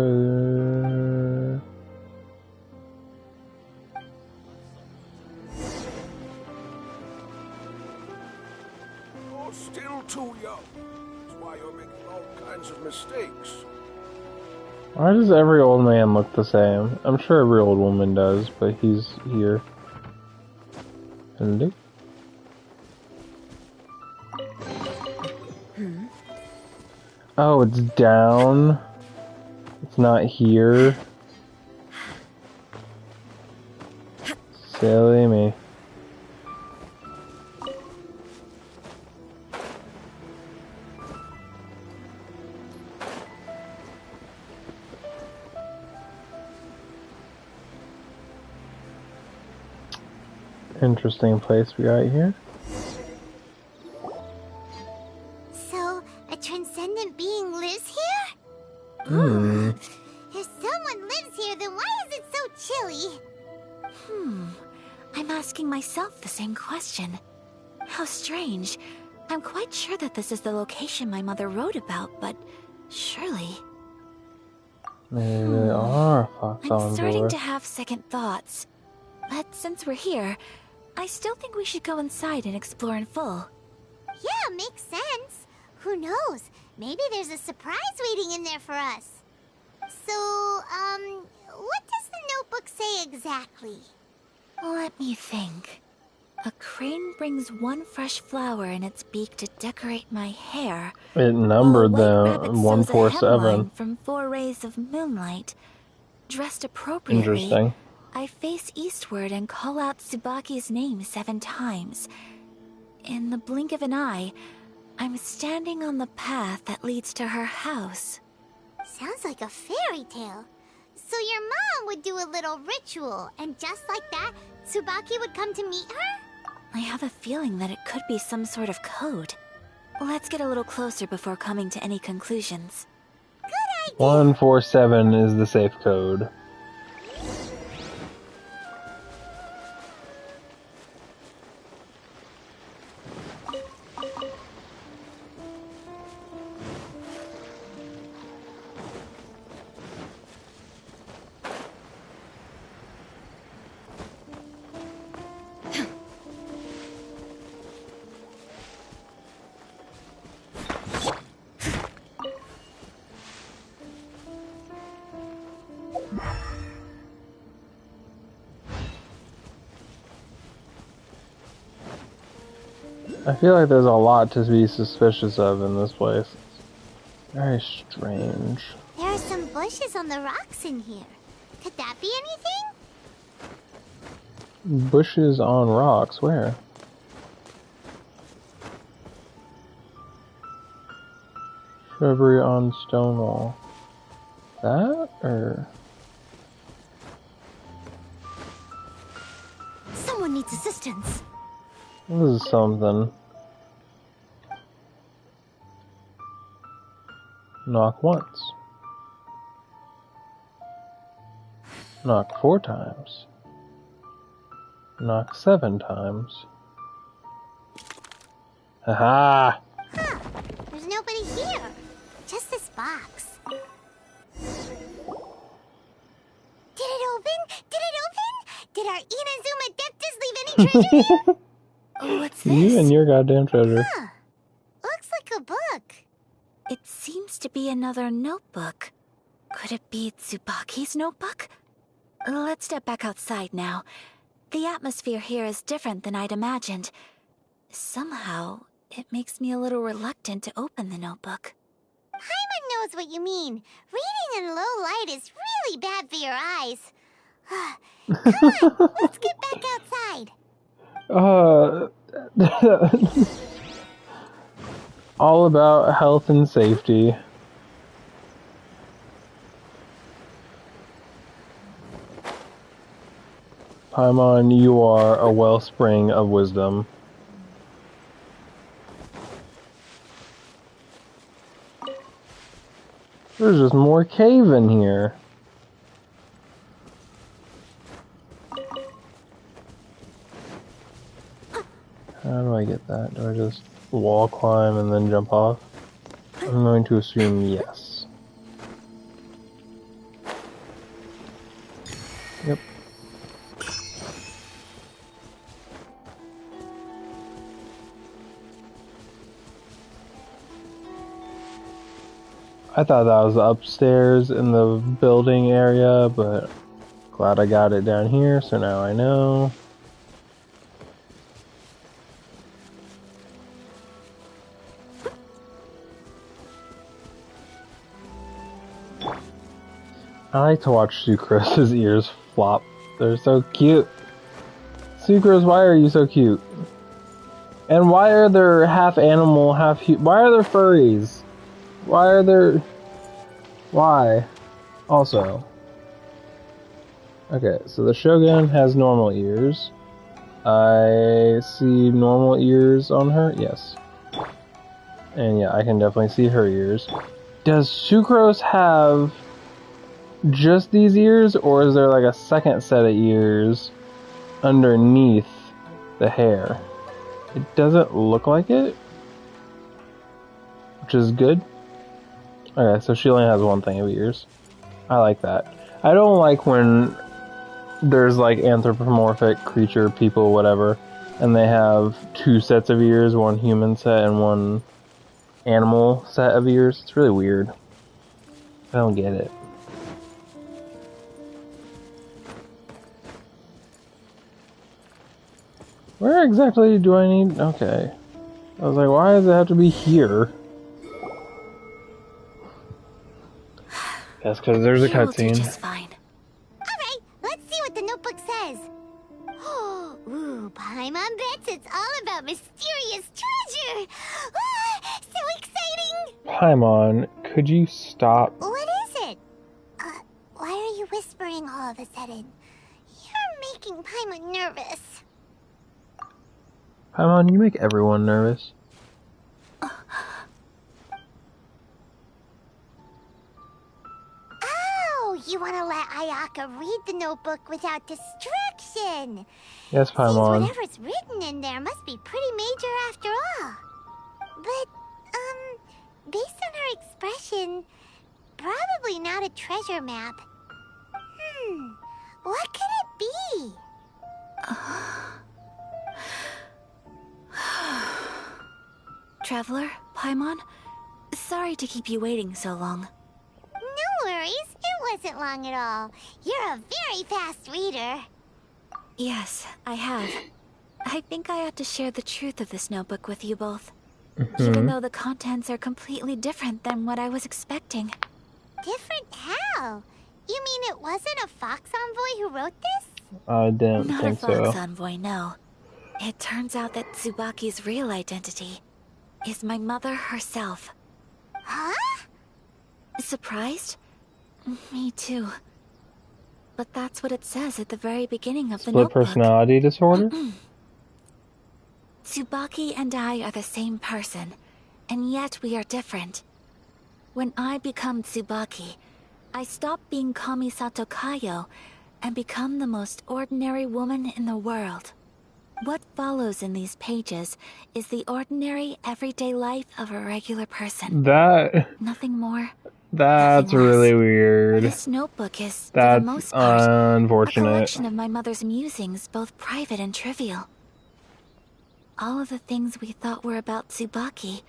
You're still too young. That's why you're making all kinds of mistakes. Why does every old man look the same? I'm sure every old woman does, but he's here. Hello? Oh, it's down. It's not here. Silly me. Interesting place we got here. So, a transcendent being lives here? If someone lives here, then why is it so chilly? I'm asking myself the same question. How strange. I'm quite sure that this is the location my mother wrote about, but surely... Maybe they are Fox on I'm starting board. to have second thoughts. But since we're here, I still think we should go inside and explore in full. Yeah, makes sense. Who knows? Maybe there's a surprise waiting in there for us. So, what does the notebook say exactly? Let me think. A crane brings one fresh flower in its beak to decorate my hair. It numbered while a white rabbit them sews a 147. hemline from 4 rays of moonlight. Dressed appropriately, Interesting. I face eastward and call out Tsubaki's name 7 times. In the blink of an eye, I'm standing on the path that leads to her house. Sounds like a fairy tale. So your mom would do a little ritual, and just like that, Tsubaki would come to meet her? I have a feeling that it could be some sort of code. Let's get a little closer before coming to any conclusions. 147 is the safe code. I feel like there's a lot to be suspicious of in this place. Very strange. There are some bushes on the rocks in here. Could that be anything? Bushes on rocks, where? Shrubbery on stone wall. That, or? Someone needs assistance. This is something. Knock once. Knock 4 times. Knock 7 times. Haha! Huh. There's nobody here. Just this box. Did it open? Did it open? Did our Inazuma Adeptus leave any treasure here? What's this? You and your goddamn treasure. Huh. Looks like a book. It seems to be another notebook. Could it be Tsubaki's notebook? Let's step back outside now. The atmosphere here is different than I'd imagined. Somehow, it makes me a little reluctant to open the notebook. Paimon knows what you mean. Reading in low light is really bad for your eyes. Come on, let's get back outside. All about health and safety. Paimon, you are a wellspring of wisdom. There's just more cave in here. How do I get that? Do I just wall climb and then jump off? I'm going to assume yes. Yep. I thought that was upstairs in the building area, but glad I got it down here, so now I know. I like to watch Sucrose's ears flop. They're so cute. Sucrose, why are you so cute? And why are there half animal, half why are there furries? Why are there... Why? Also. Okay, so the Shogun has normal ears. I see normal ears on her, yes. And yeah, I can definitely see her ears. Does Sucrose have just these ears, or is there like a second set of ears underneath the hair? It doesn't look like it, which is good. Okay, so she only has one thing of ears. I like that. I don't like when there's like anthropomorphic creature, people, whatever, and they have 2 sets of ears, one human set and one animal set of ears. It's really weird. I don't get it. Where exactly do I need... Okay. I was like, why does it have to be here? That's because there's a cutscene. Alright, let's see what the notebook says. Ooh, Paimon bets it's all about mysterious treasure. Ah, so exciting! Paimon, could you stop? What is it? Why are you all of a sudden? You're making Paimon nervous. Paimon, you make everyone nervous. Oh, you want to let Ayaka read the notebook without distraction. Yes, Seems Paimon. whatever's written in there must be pretty major after all. But, based on her expression, probably not a treasure map. What could it be? Traveler, Paimon, sorry to keep you waiting so long. No worries, it wasn't long at all. You're a very fast reader. Yes, I have. I think I ought to share the truth of this notebook with you both. Mm-hmm. Even though the contents are completely different than what I was expecting. Different how? You mean it wasn't a Fox Envoy who wrote this? I didn't Not think a Fox so. Envoy, no. It turns out that Tsubaki's real identity is my mother herself. Huh? Surprised? Me too. But that's what it says at the very beginning of the Split notebook. personality disorder? Tsubaki and I are the same person, and yet we are different. When I become Tsubaki, I stop being Kamisato Kayo and become the most ordinary woman in the world. What follows in these pages is the ordinary, everyday life of a regular person. Nothing more. That's really weird. This notebook is, for That's the most part, a unfortunate. collection of my mother's musings, both private and trivial. All of the things we thought were about Tsubaki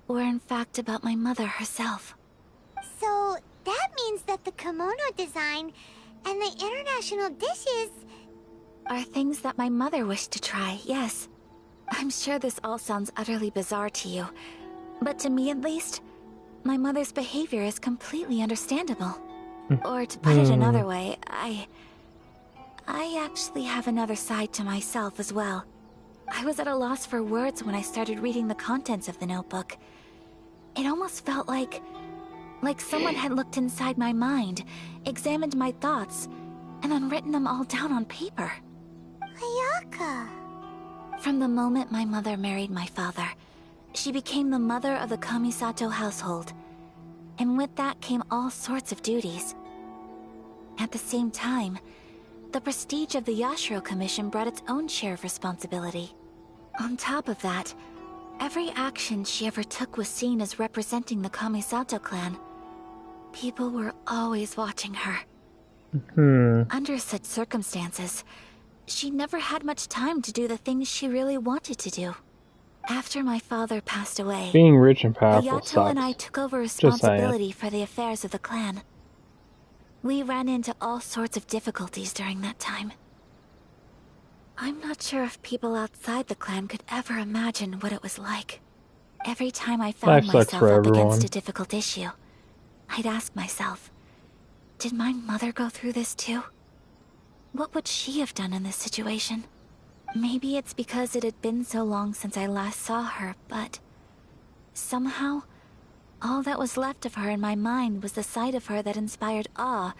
were in fact about my mother herself. So, that means that the kimono design and the international dishes are things that my mother wished to try, yes. I'm sure this all sounds utterly bizarre to you, but to me at least, my mother's behavior is completely understandable. Or to put it another way, I actually have another side to myself as well. I was at a loss for words when I started reading the contents of the notebook. It almost felt like someone had looked inside my mind, examined my thoughts, and then written them all down on paper. Ayaka. From the moment my mother married my father, she became the mother of the Kamisato household. And with that came all sorts of duties. At the same time, the prestige of the Yashiro Commission brought its own share of responsibility. On top of that, every action she ever took was seen as representing the Kamisato clan. People were always watching her. Under such circumstances, she never had much time to do the things she really wanted to do. After my father passed away, Being rich and powerful Ayato sucks. and I took over Just saying. responsibility for the affairs of the clan. We ran into all sorts of difficulties during that time. I'm not sure if people outside the clan could ever imagine what it was like. Every time I found Life sucks myself for up everyone. against a difficult issue, I'd ask myself, did my mother go through this too? What would she have done in this situation? Maybe it's because it had been so long since I last saw her, but somehow, all that was left of her in my mind was the side of her that inspired awe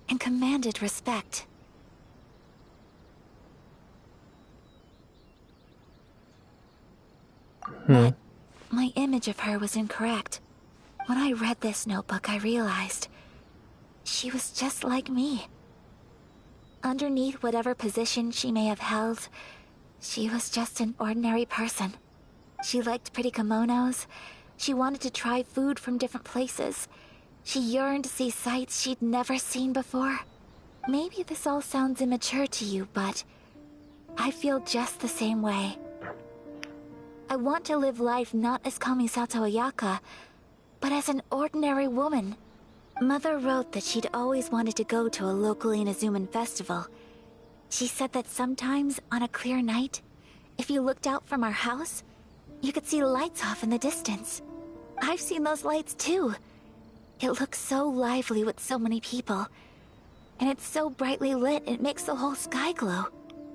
and commanded respect. But my image of her was incorrect. When I read this notebook, I realized she was just like me. Underneath whatever position she may have held, she was just an ordinary person. She liked pretty kimonos. She wanted to try food from different places. She yearned to see sights she'd never seen before. Maybe this all sounds immature to you, but I feel just the same way. I want to live life not as Kamisato Ayaka, but as an ordinary woman. Mother wrote that she'd always wanted to go to a local Inazuman festival. She said that sometimes, on a clear night, if you looked out from our house, you could see lights off in the distance. I've seen those lights too. It looks so lively with so many people. And it's so brightly lit, it makes the whole sky glow.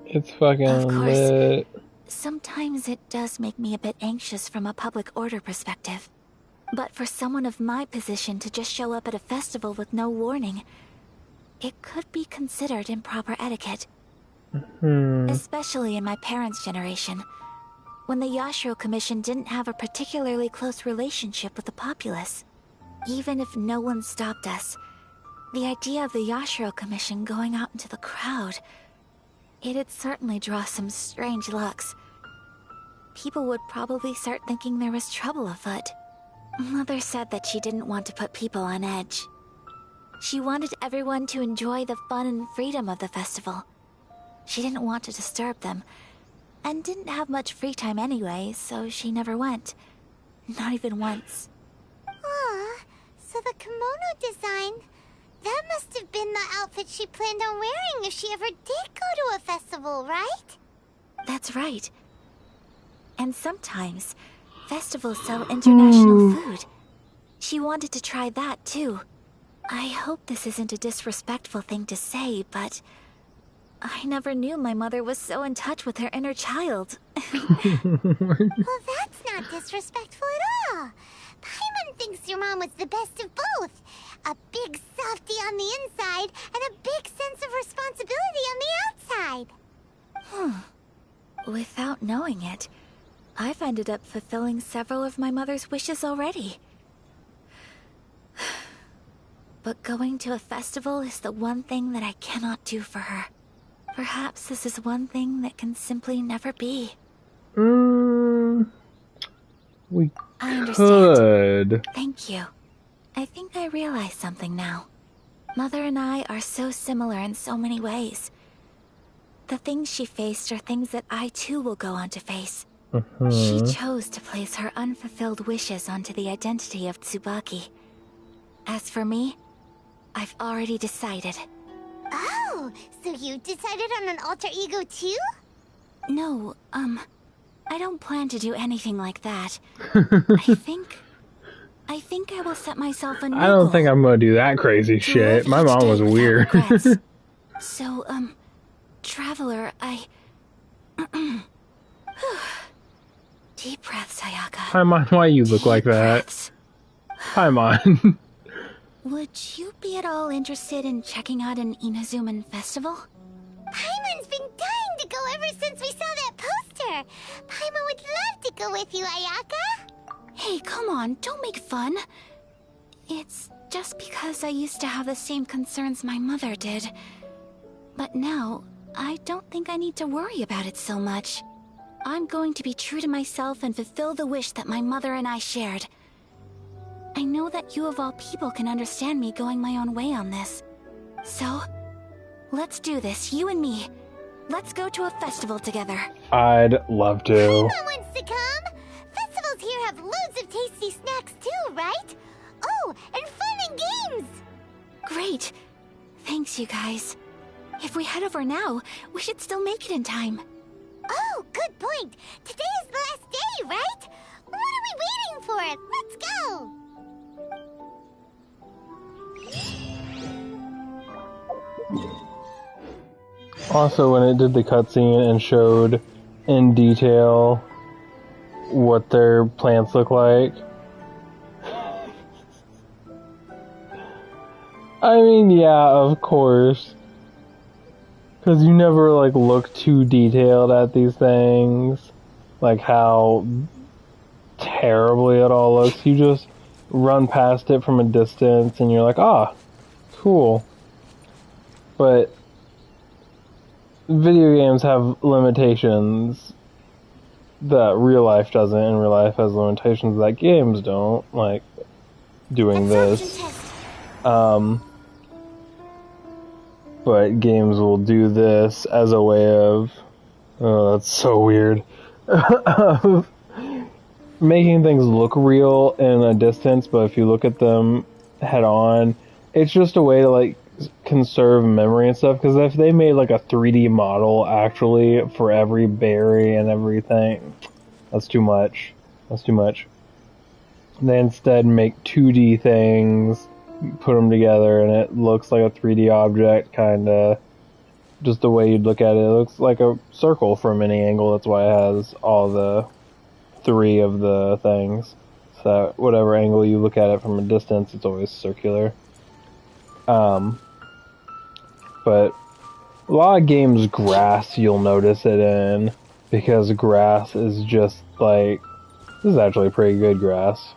It's fucking Of course, lit. sometimes it does make me a bit anxious from a public order perspective. But for someone of my position to just show up at a festival with no warning, it could be considered improper etiquette. Hmm. Especially in my parents' generation, when the Yashiro Commission didn't have a particularly close relationship with the populace. Even if no one stopped us, the idea of the Yashiro Commission going out into the crowd, it'd certainly draw some strange looks. People would probably start thinking there was trouble afoot. Mother said that she didn't want to put people on edge. She wanted everyone to enjoy the fun and freedom of the festival. She didn't want to disturb them, and didn't have much free time anyway, so she never went. Not even once. Aw, so the kimono design, that must have been the outfit she planned on wearing if she ever did go to a festival, right? That's right. And sometimes, festivals sell international food. She wanted to try that too. I hope this isn't a disrespectful thing to say, but I never knew my mother was so in touch with her inner child. Well, that's not disrespectful at all. Paimon thinks your mom was the best of both. A big softie on the inside and a big sense of responsibility on the outside. Without knowing it, I've ended up fulfilling several of my mother's wishes already. But going to a festival is the one thing that I cannot do for her. Perhaps this is one thing that can simply never be. We I understand. could. Thank you. I think I realize something now. Mother and I are so similar in so many ways. The things she faced are things that I too will go on to face. She chose to place her unfulfilled wishes onto the identity of Tsubaki. As for me, I've already decided. Oh, so you decided on an alter ego too? No, I don't plan to do anything like that. I think I will set myself a new I don't goal. think I'm gonna do that crazy shit. My mom was weird. So, Traveler, Deep breaths, Ayaka. Paimon, why you look like that? Paimon. Would you be at all interested in checking out an Inazuman festival? Paimon's been dying to go ever since we saw that poster. Paimon would love to go with you, Ayaka. Hey, come on, don't make fun. It's just because I used to have the same concerns my mother did. But now, I don't think I need to worry about it so much. I'm going to be true to myself and fulfill the wish that my mother and I shared. I know that you of all people can understand me going my own way on this. So, let's do this, you and me. Let's go to a festival together. I'd love to. Paimon wants to come. Festivals here have loads of tasty snacks too, right? Oh, and fun and games. Great. Thanks, you guys. If we head over now, we should still make it in time. Oh, good point. Today is the last day, right? What are we waiting for? Let's go. Also, when it did the cutscene and showed in detail what their plants look like. I mean, yeah, of course. Because you never, like, look too detailed at these things. Like, how terribly it all looks. You just run past it from a distance and you're like, ah, cool. But video games have limitations that real life doesn't, and real life has limitations that games don't, like doing this. But games will do this as a way of, oh, that's so weird, of making things look real in a distance, but if you look at them head on, it's just a way to, like, conserve memory and stuff, because if they made, like, a 3D model, actually, for every berry and everything, that's too much. That's too much. They instead make 2D things, put them together, and it looks like a 3D object, kinda. Just the way you'd look at it. It looks like a circle from any angle, that's why it has all the 3 of the things. So whatever angle you look at it from a distance, it's always circular. but a lot of games grass you'll notice it in, because grass is just like, this is actually pretty good grass.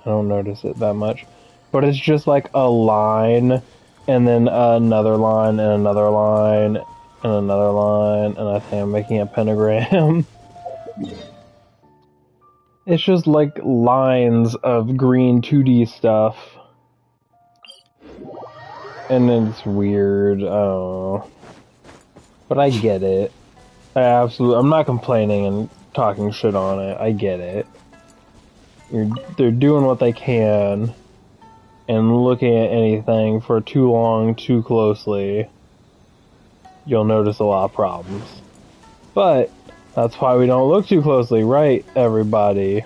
I don't notice it that much. But it's just like a line, and then another line, and another line, and another line, and I think I'm making a pentagram. It's just like lines of green 2D stuff. And it's weird, oh. But I get it. I'm not complaining and talking shit on it. I get it. They're doing what they can, and looking at anything for too long, too closely, you'll notice a lot of problems. But that's why we don't look too closely, right, everybody?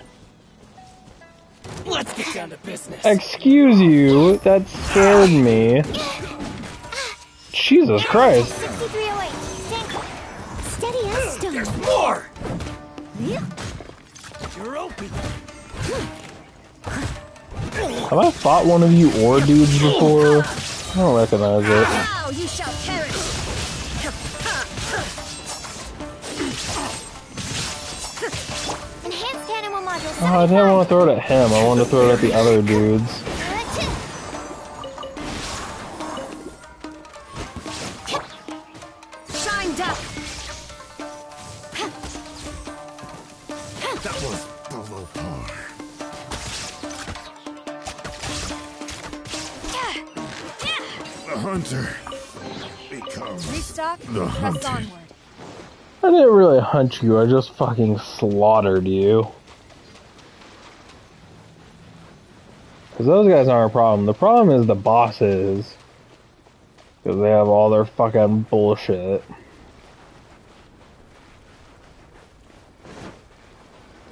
Let's get down to business. Excuse you, that scared me. Jesus Christ. 6308, steady as stone. There's more! You're open. Have I fought one of you ore dudes before? I don't recognize it. Now you shall perish. Enhanced animal module. Oh, I didn't want to throw it at him. I wanted to throw it at the other dudes. Shined up. That was below par. The hunter becomes Restock. the Press hunted. onward. I didn't really hunt you, I just fucking slaughtered you. Because those guys aren't a problem. The problem is the bosses. Because they have all their fucking bullshit.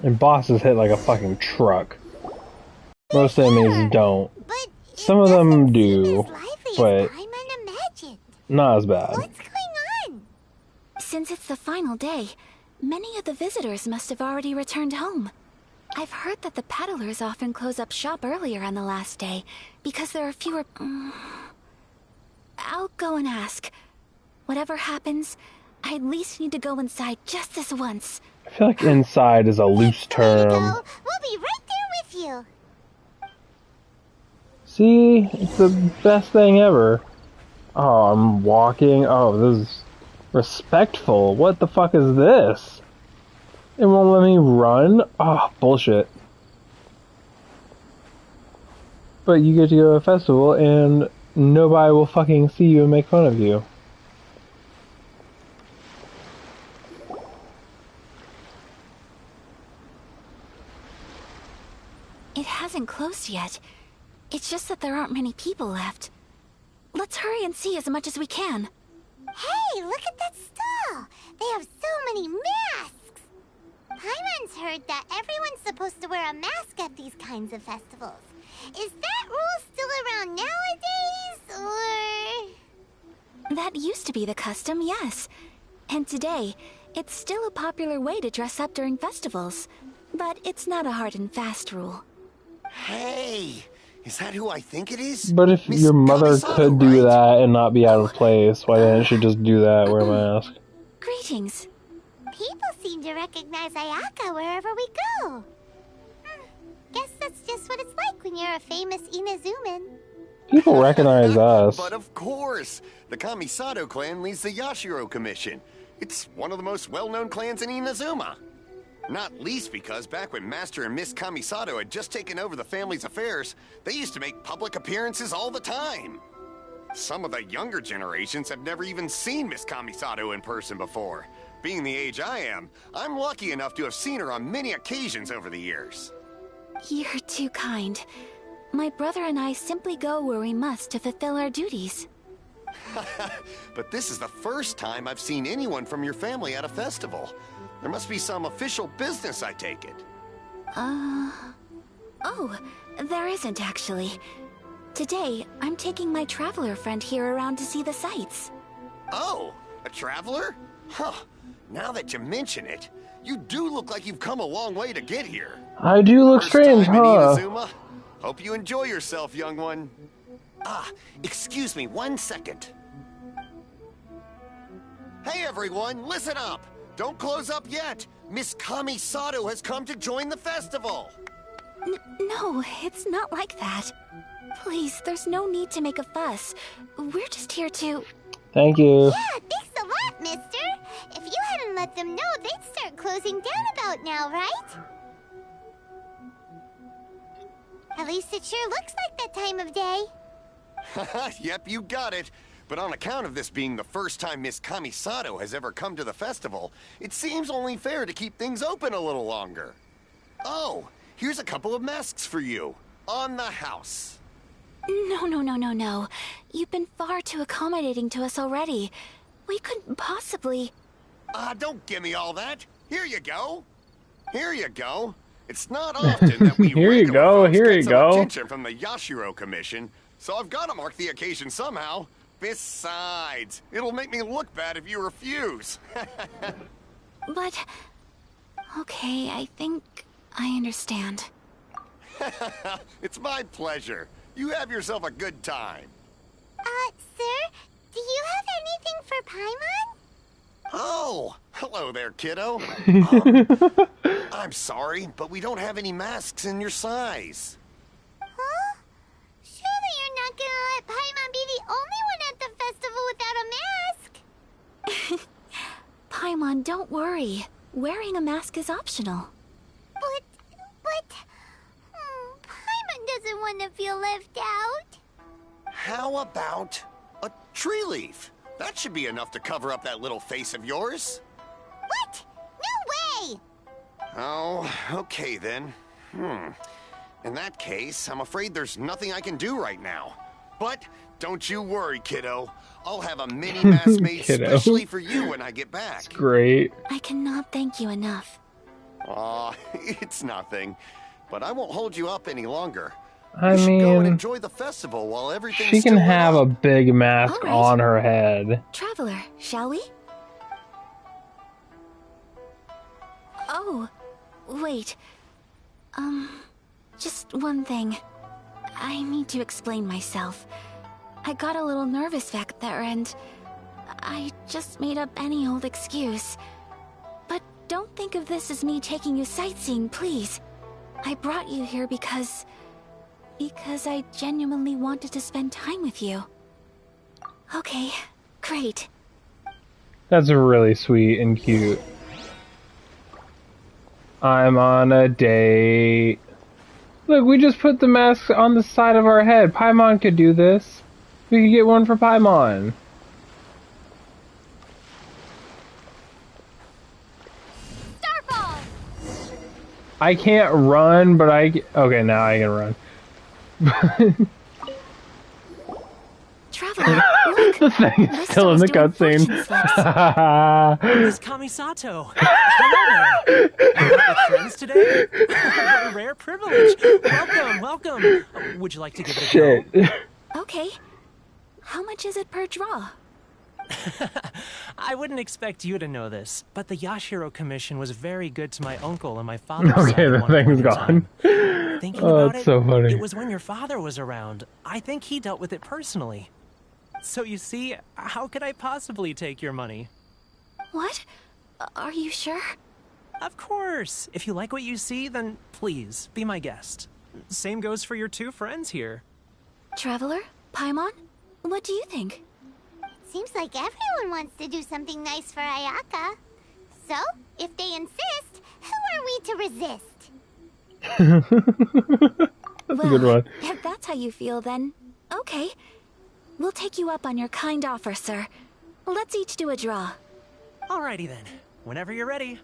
And bosses hit like a fucking truck. Most enemies don't. Some of them do, but not as bad. Since it's the final day, many of the visitors must have already returned home. I've heard that the peddlers often close up shop earlier on the last day, because there are fewer... I'll go and ask. Whatever happens, I at least need to go inside just this once. I feel like inside is a loose term. We'll be right there with you. See? It's the best thing ever. Oh, I'm walking. Oh, this is respectful. What the fuck is this? It won't let me run? Oh, bullshit. But you get to go to a festival and nobody will fucking see you and make fun of you. It hasn't closed yet. It's just that there aren't many people left. Let's hurry and see as much as we can. Hey, look at that stall. They have so many masks. Paimon's heard that everyone's supposed to wear a mask at these kinds of festivals. Is that rule still around nowadays, or...? That used to be the custom, yes. And today, it's still a popular way to dress up during festivals. But it's not a hard and fast rule. Hey, is that who I think it is? But if your mother could do that and not be out of place, why didn't she just do that, wear a mask? Greetings. People seem to recognize Ayaka wherever we go. Guess that's just what it's like when you're a famous Inazuman. People recognize us. But of course, the Kamisato clan leads the Yashiro Commission. It's one of the most well-known clans in Inazuma. Not least because back when Master and Miss Kamisato had just taken over the family's affairs, they used to make public appearances all the time. Some of the younger generations have never even seen Miss Kamisato in person before. Being the age I am, I'm lucky enough to have seen her on many occasions over the years. You're too kind. My brother and I simply go where we must to fulfill our duties. But this is the first time I've seen anyone from your family at a festival. There must be some official business, I take it. Oh, there isn't actually. Today, I'm taking my traveler friend here around to see the sights. Oh, a traveler? Huh. Now that you mention it, you do look like you've come a long way to get here. I do look strange, First time in huh? Inazuma? Hope you enjoy yourself, young one. Ah, excuse me 1 second. Hey everyone, listen up! Don't close up yet! Miss Kamisato has come to join the festival! No, it's not like that. Please, there's no need to make a fuss. We're just here to... Thank you. Yeah, thanks a lot, mister. If you hadn't let them know, they'd start closing down about now, right? At least it sure looks like that time of day. Yep, you got it. But on account of this being the first time Miss Kamisato has ever come to the festival, it seems only fair to keep things open a little longer. Oh, here's a couple of masks for you. On the house. No. You've been far too accommodating to us already. We couldn't possibly... Don't give me all that. Here you go. Here you go. It's not often that we Here you go, here you some go. attention from the Yashiro Commission, so I've got to mark the occasion somehow. Besides, it'll make me look bad if you refuse. But... Okay, I think I understand. It's my pleasure. You have yourself a good time. Sir, do you have anything for Paimon? Oh, hello there, kiddo. I'm sorry, but we don't have any masks in your size. Huh? Surely you're not gonna let Paimon be the only one at the festival without a mask? Paimon, don't worry. Wearing a mask is optional. But... Paimon doesn't want to feel left out. How about a tree leaf? That should be enough to cover up that little face of yours. What? No way! Oh, okay then. In that case, I'm afraid there's nothing I can do right now. But don't you worry, kiddo. I'll have a mini mask made specially for you when I get back. Great. I cannot thank you enough. Aw, it's nothing. But I won't hold you up any longer. I You should go and mean, enjoy the festival while everything's she can still have a big mask All right. on her head. Traveler, shall we? Oh, wait. Just one thing. I need to explain myself. I got a little nervous back there and I just made up any old excuse. But don't think of this as me taking you sightseeing, please. I brought you here because I genuinely wanted to spend time with you. Okay, great. That's really sweet and cute. I'm on a date. Look, we just put the mask on the side of our head. Paimon could do this. We could get one for Paimon. Starfall! I can't run, but okay, now I can run. Traveler, look! The thing is still in the cutscene. Miss Kamisato! Hello there! You're with friends today? What a rare privilege! Welcome! Would you like to give it a go? Okay. How much is it per draw? I wouldn't expect you to know this, but the Yashiro Commission was very good to my uncle and my father's Okay, side the at one thing's point in gone. time. Thinking Oh, about it's it, so funny. it was when your father was around. I think he dealt with it personally. So you see, how could I possibly take your money? What? Are you sure? Of course. If you like what you see, then please, be my guest. Same goes for your two friends here. Traveler? Paimon? What do you think? Seems like everyone wants to do something nice for Ayaka. So, if they insist, who are we to resist? That's a good one. If that's how you feel, then okay. We'll take you up on your kind offer, sir. Let's each do a draw. Alrighty then. Whenever you're ready.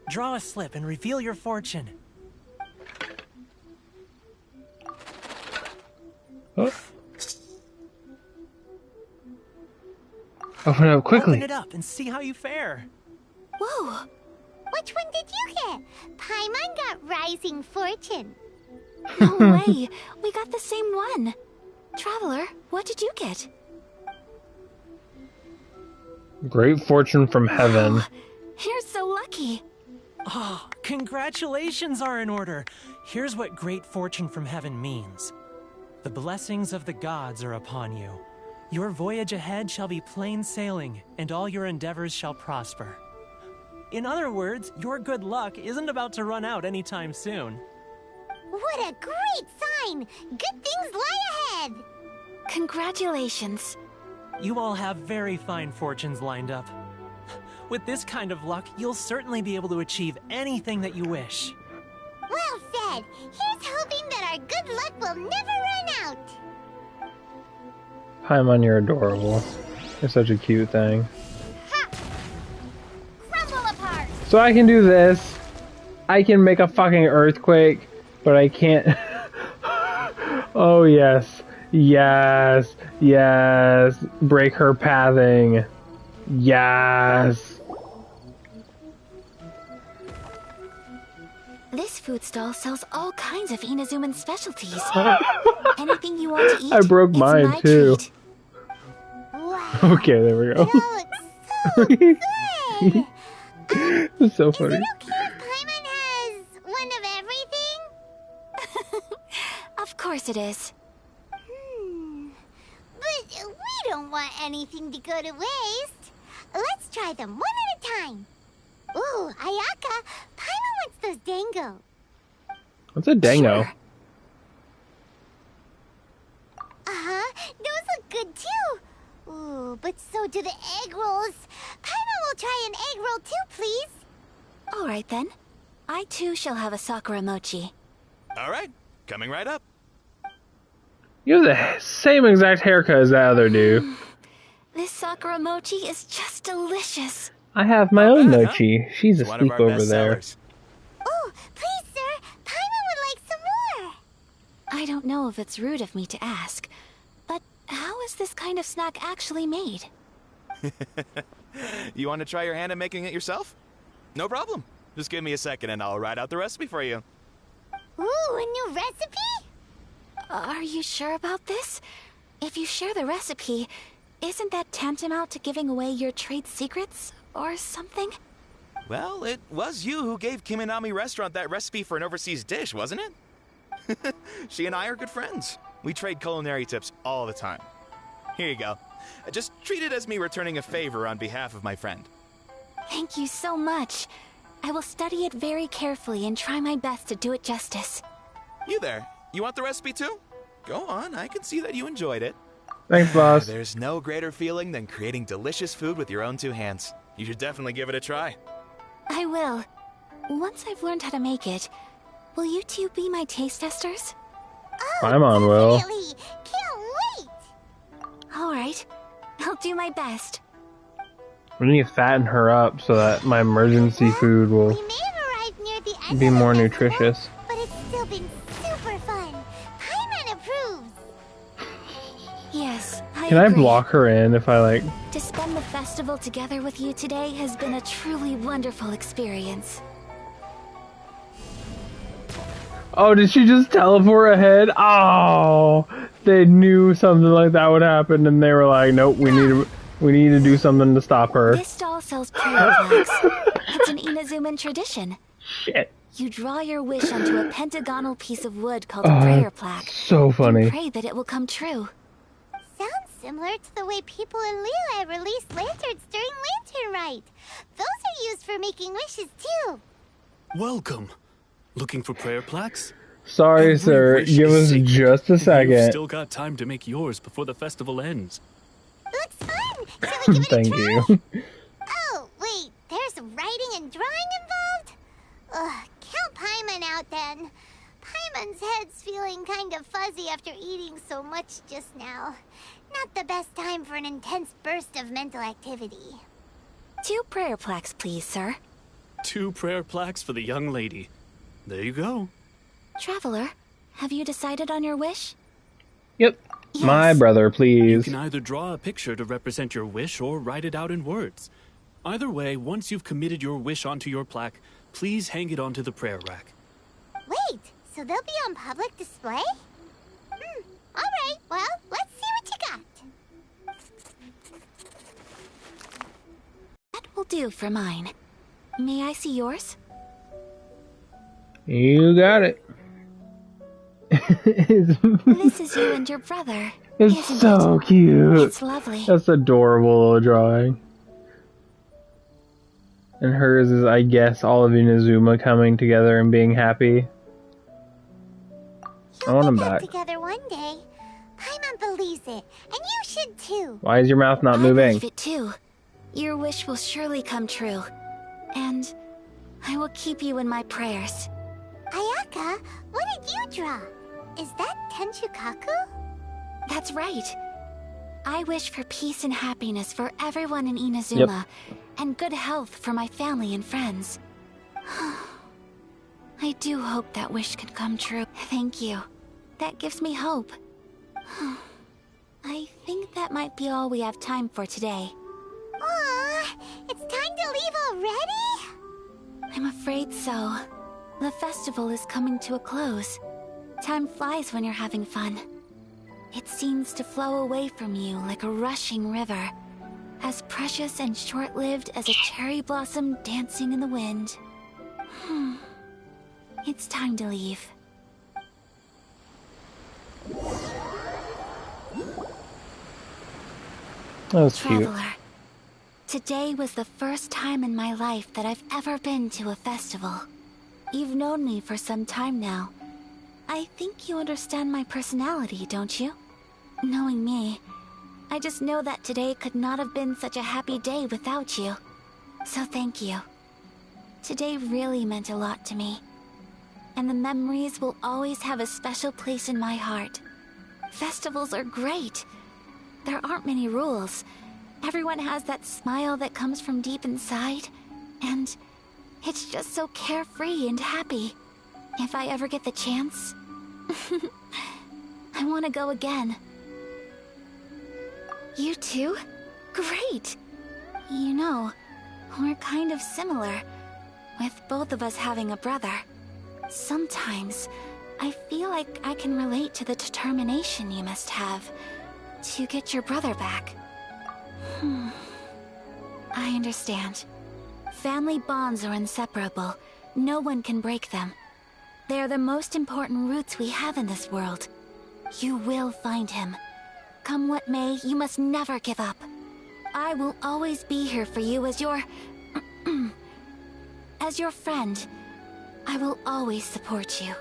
Draw a slip and reveal your fortune. Oh. Open it up quickly. Open it up and see how you fare. Whoa! Which one did you get? Paimon got Rising Fortune. No way! We got the same one. Traveler, what did you get? Great fortune from heaven. You're so lucky. Oh, congratulations are in order. Here's what great fortune from heaven means. The blessings of the gods are upon you. Your voyage ahead shall be plain sailing, and all your endeavors shall prosper. In other words, your good luck isn't about to run out anytime soon. What a great sign! Good things lie ahead! Congratulations. You all have very fine fortunes lined up. With this kind of luck, you'll certainly be able to achieve anything that you wish. Well said! Here's hoping that our good luck will never run out! Paimon, you're adorable. You're such a cute thing. Crumble apart! So I can do this. I can make a fucking earthquake, but I can't. Oh yes. Yes. Yes. Break her pathing. Yes. This food stall sells all kinds of Inazuman specialties. Anything you want to eat, I broke it's mine my too. treat. Okay, there we go. It's so funny. Paimon has one of everything? Of course it is. But we don't want anything to go to waste. Let's try them one at a time. Ooh, Ayaka, Paimon wants those dango. What's a dango? Sure. Uh-huh, those look good too. Ooh, but so do the egg rolls. Paimon will try an egg roll too, please. All right then. I too shall have a Sakura mochi. All right, coming right up. You have the same exact haircut as that other dude. This Sakura mochi is just delicious. I have my own mochi. She's It's one of asleep our over best there. sellers. Oh, please, sir. Paimon would like some more. I don't know if it's rude of me to ask, but how is this kind of snack actually made? You want to try your hand at making it yourself? No problem. Just give me a second and I'll write out the recipe for you. Ooh, a new recipe? Are you sure about this? If you share the recipe, isn't that tantamount to giving away your trade secrets or something? Well, it was you who gave Kiminami Restaurant that recipe for an overseas dish, wasn't it? She and I are good friends. We trade culinary tips all the time. Here you go. Just treat it as me returning a favor on behalf of my friend. Thank you so much. I will study it very carefully and try my best to do it justice. You there. You want the recipe too? Go on, I can see that you enjoyed it. Thanks, boss. There's no greater feeling than creating delicious food with your own two hands. You should definitely give it a try. I will. Once I've learned how to make it, will you two be my taste testers? Paimon will. Really? Can't wait. All right. I'll do my best. We need to fatten her up so that my emergency food will We may have arrived near the end be of the more festival, nutritious. but it's still been super fun. Paimon approves. Yes, Can I agree. block her in if I like? To spend the festival together with you today has been a truly wonderful experience. Oh, did she just teleport ahead? Oh, they knew something like that would happen, and they were like, "Nope, we need to do something to stop her." This stall sells prayer flags. It's an Inazuman tradition. Shit. You draw your wish onto a pentagonal piece of wood called a prayer plaque. So funny. And pray that it will come true. Sounds similar to the way people in Liyue release lanterns during Lantern Rite. Those are used for making wishes too. Welcome. Looking for prayer plaques? Sorry, Every sir. wish Give is us sacred. just a You've second. still got time to make yours before the festival ends. Looks fun. Shall we give it Thank a try? you. Oh, wait. There's writing and drawing involved? Ugh, count Paimon out then. Paimon's head's feeling kind of fuzzy after eating so much just now. Not the best time for an intense burst of mental activity. 2 prayer plaques, please, sir. 2 prayer plaques for the young lady. There you go. Traveler, have you decided on your wish? Yep. My brother, You please. can either draw a picture to represent your wish or write it out in words. Either way, once you've committed your wish onto your plaque, please hang it onto the prayer rack. Wait, so they'll be on public display? Alright, well, let's see what you got. That will do for mine. May I see yours? You got it. This is you and your brother. It's Isn't so it? cute. It's lovely. That's adorable little drawing. And hers is, I guess, all of Inazuma coming together and being happy. I want him back. Together one day. Paimon believes it, and you should too. Why is your mouth not I moving? believe it too. Your wish will surely come true. And I will keep you in my prayers. Ayaka, what did you draw? Is that Tenchukaku? That's right. I wish for peace and happiness for everyone in Inazuma, and good health for my family and friends. I do hope that wish can come true. Thank you. That gives me hope. I think that might be all we have time for today. Aw, it's time to leave already? I'm afraid so. The festival is coming to a close. Time flies when you're having fun. It seems to flow away from you like a rushing river, as precious and short-lived as a cherry blossom dancing in the wind. It's time to leave. That was cute. Traveler, today was the first time in my life that I've ever been to a festival. You've known me for some time now. I think you understand my personality, don't you? Knowing me, I just know that today could not have been such a happy day without you. So thank you. Today really meant a lot to me. And the memories will always have a special place in my heart. Festivals are great. There aren't many rules. Everyone has that smile that comes from deep inside. And it's just so carefree and happy. If I ever get the chance, I want to go again. You too? Great! You know, we're kind of similar, with both of us having a brother. Sometimes, I feel like I can relate to the determination you must have to get your brother back. I understand. Family bonds are inseparable. No one can break them. They are the most important roots we have in this world. You will find him. Come what may, you must never give up. I will always be here for you as your... as your friend. I will always support you.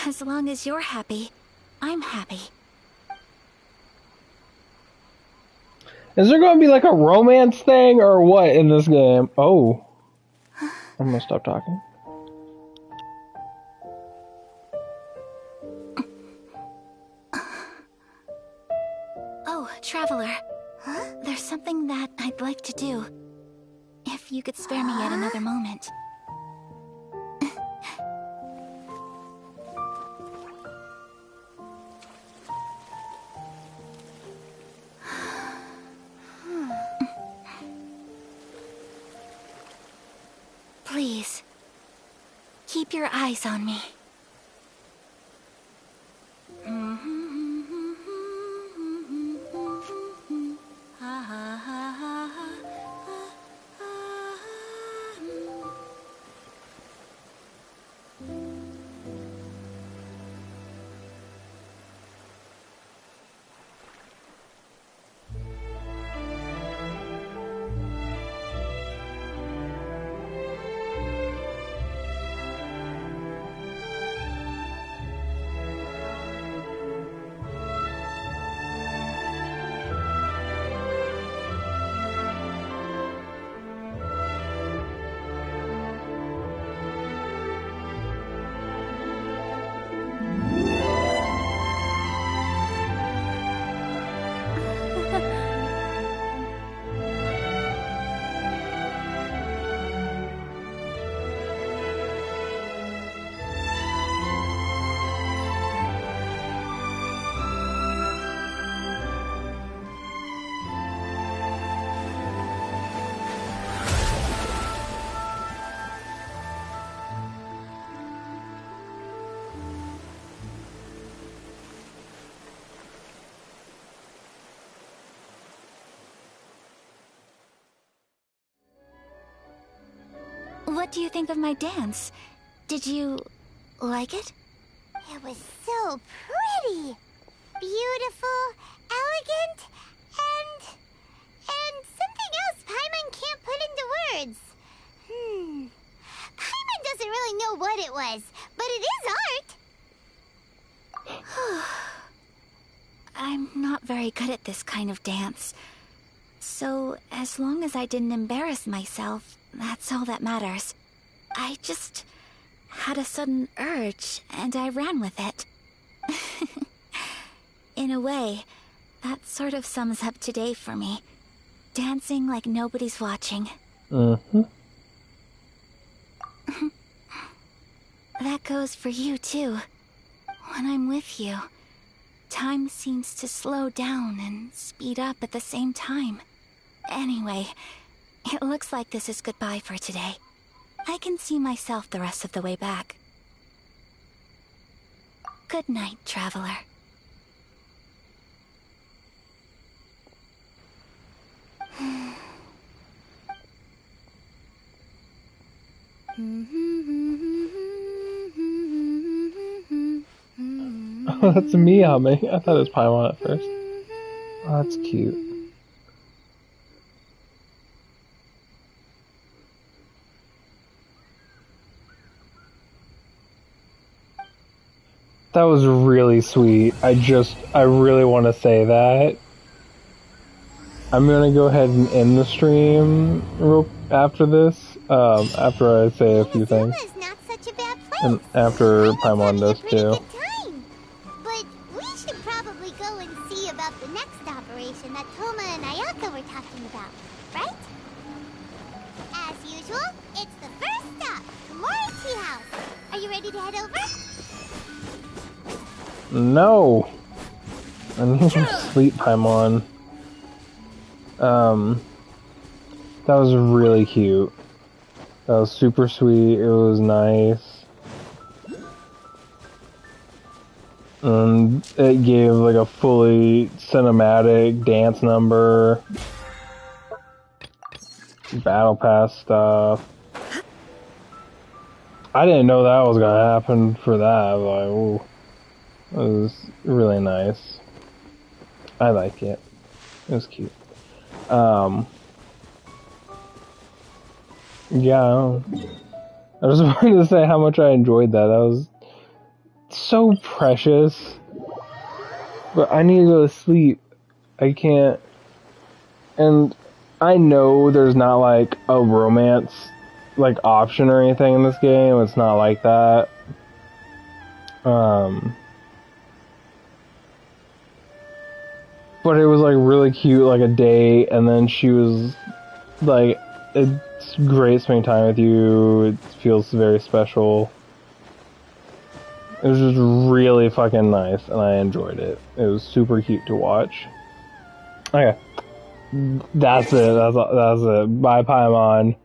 As long as you're happy, I'm happy. Is there going to be like a romance thing or what in this game? Oh. I'm going to stop talking. Oh, Traveler. There's something that I'd like to do. If you could spare me yet another moment. Please, keep your eyes on me. What do you think of my dance? Did you like it? It was so pretty. Beautiful, elegant, and something else Paimon can't put into words. Paimon doesn't really know what it was, but it is art. I'm not very good at this kind of dance. So, as long as I didn't embarrass myself, that's all that matters. I just had a sudden urge, and I ran with it. In a way, that sort of sums up today for me. Dancing like nobody's watching. Mm-hmm. That goes for you, too. When I'm with you, time seems to slow down and speed up at the same time. Anyway, it looks like this is goodbye for today. I can see myself the rest of the way back. Good night, traveler. Oh, that's Miyame. I thought it was Paimon at first. Oh, that's cute. That was really sweet. I really want to say that. I'm gonna go ahead and end the stream after this, after I say a few things. And after Paimon does too. But we should probably go and see about the next operation that Toma and Ayaka were talking about, right? As usual, it's the first stop, Kamori Tea House. Are you ready to head over? No! I need some sleep, Paimon. That was really cute. That was super sweet, it was nice. And it gave like a fully cinematic dance number. Battle Pass stuff. I didn't know that was gonna happen for that. I was like, ooh. It was really nice. I like it. It was cute. Yeah, I just wanted to say how much I enjoyed that. That was so precious. But I need to go to sleep. I can't. And I know there's not like a romance like option or anything in this game. It's not like that. But it was like really cute, like a date, and then she was like, it's great spending time with you, it feels very special. It was just really fucking nice, and I enjoyed it. It was super cute to watch. Okay. That's it, that's it. Bye, Paimon.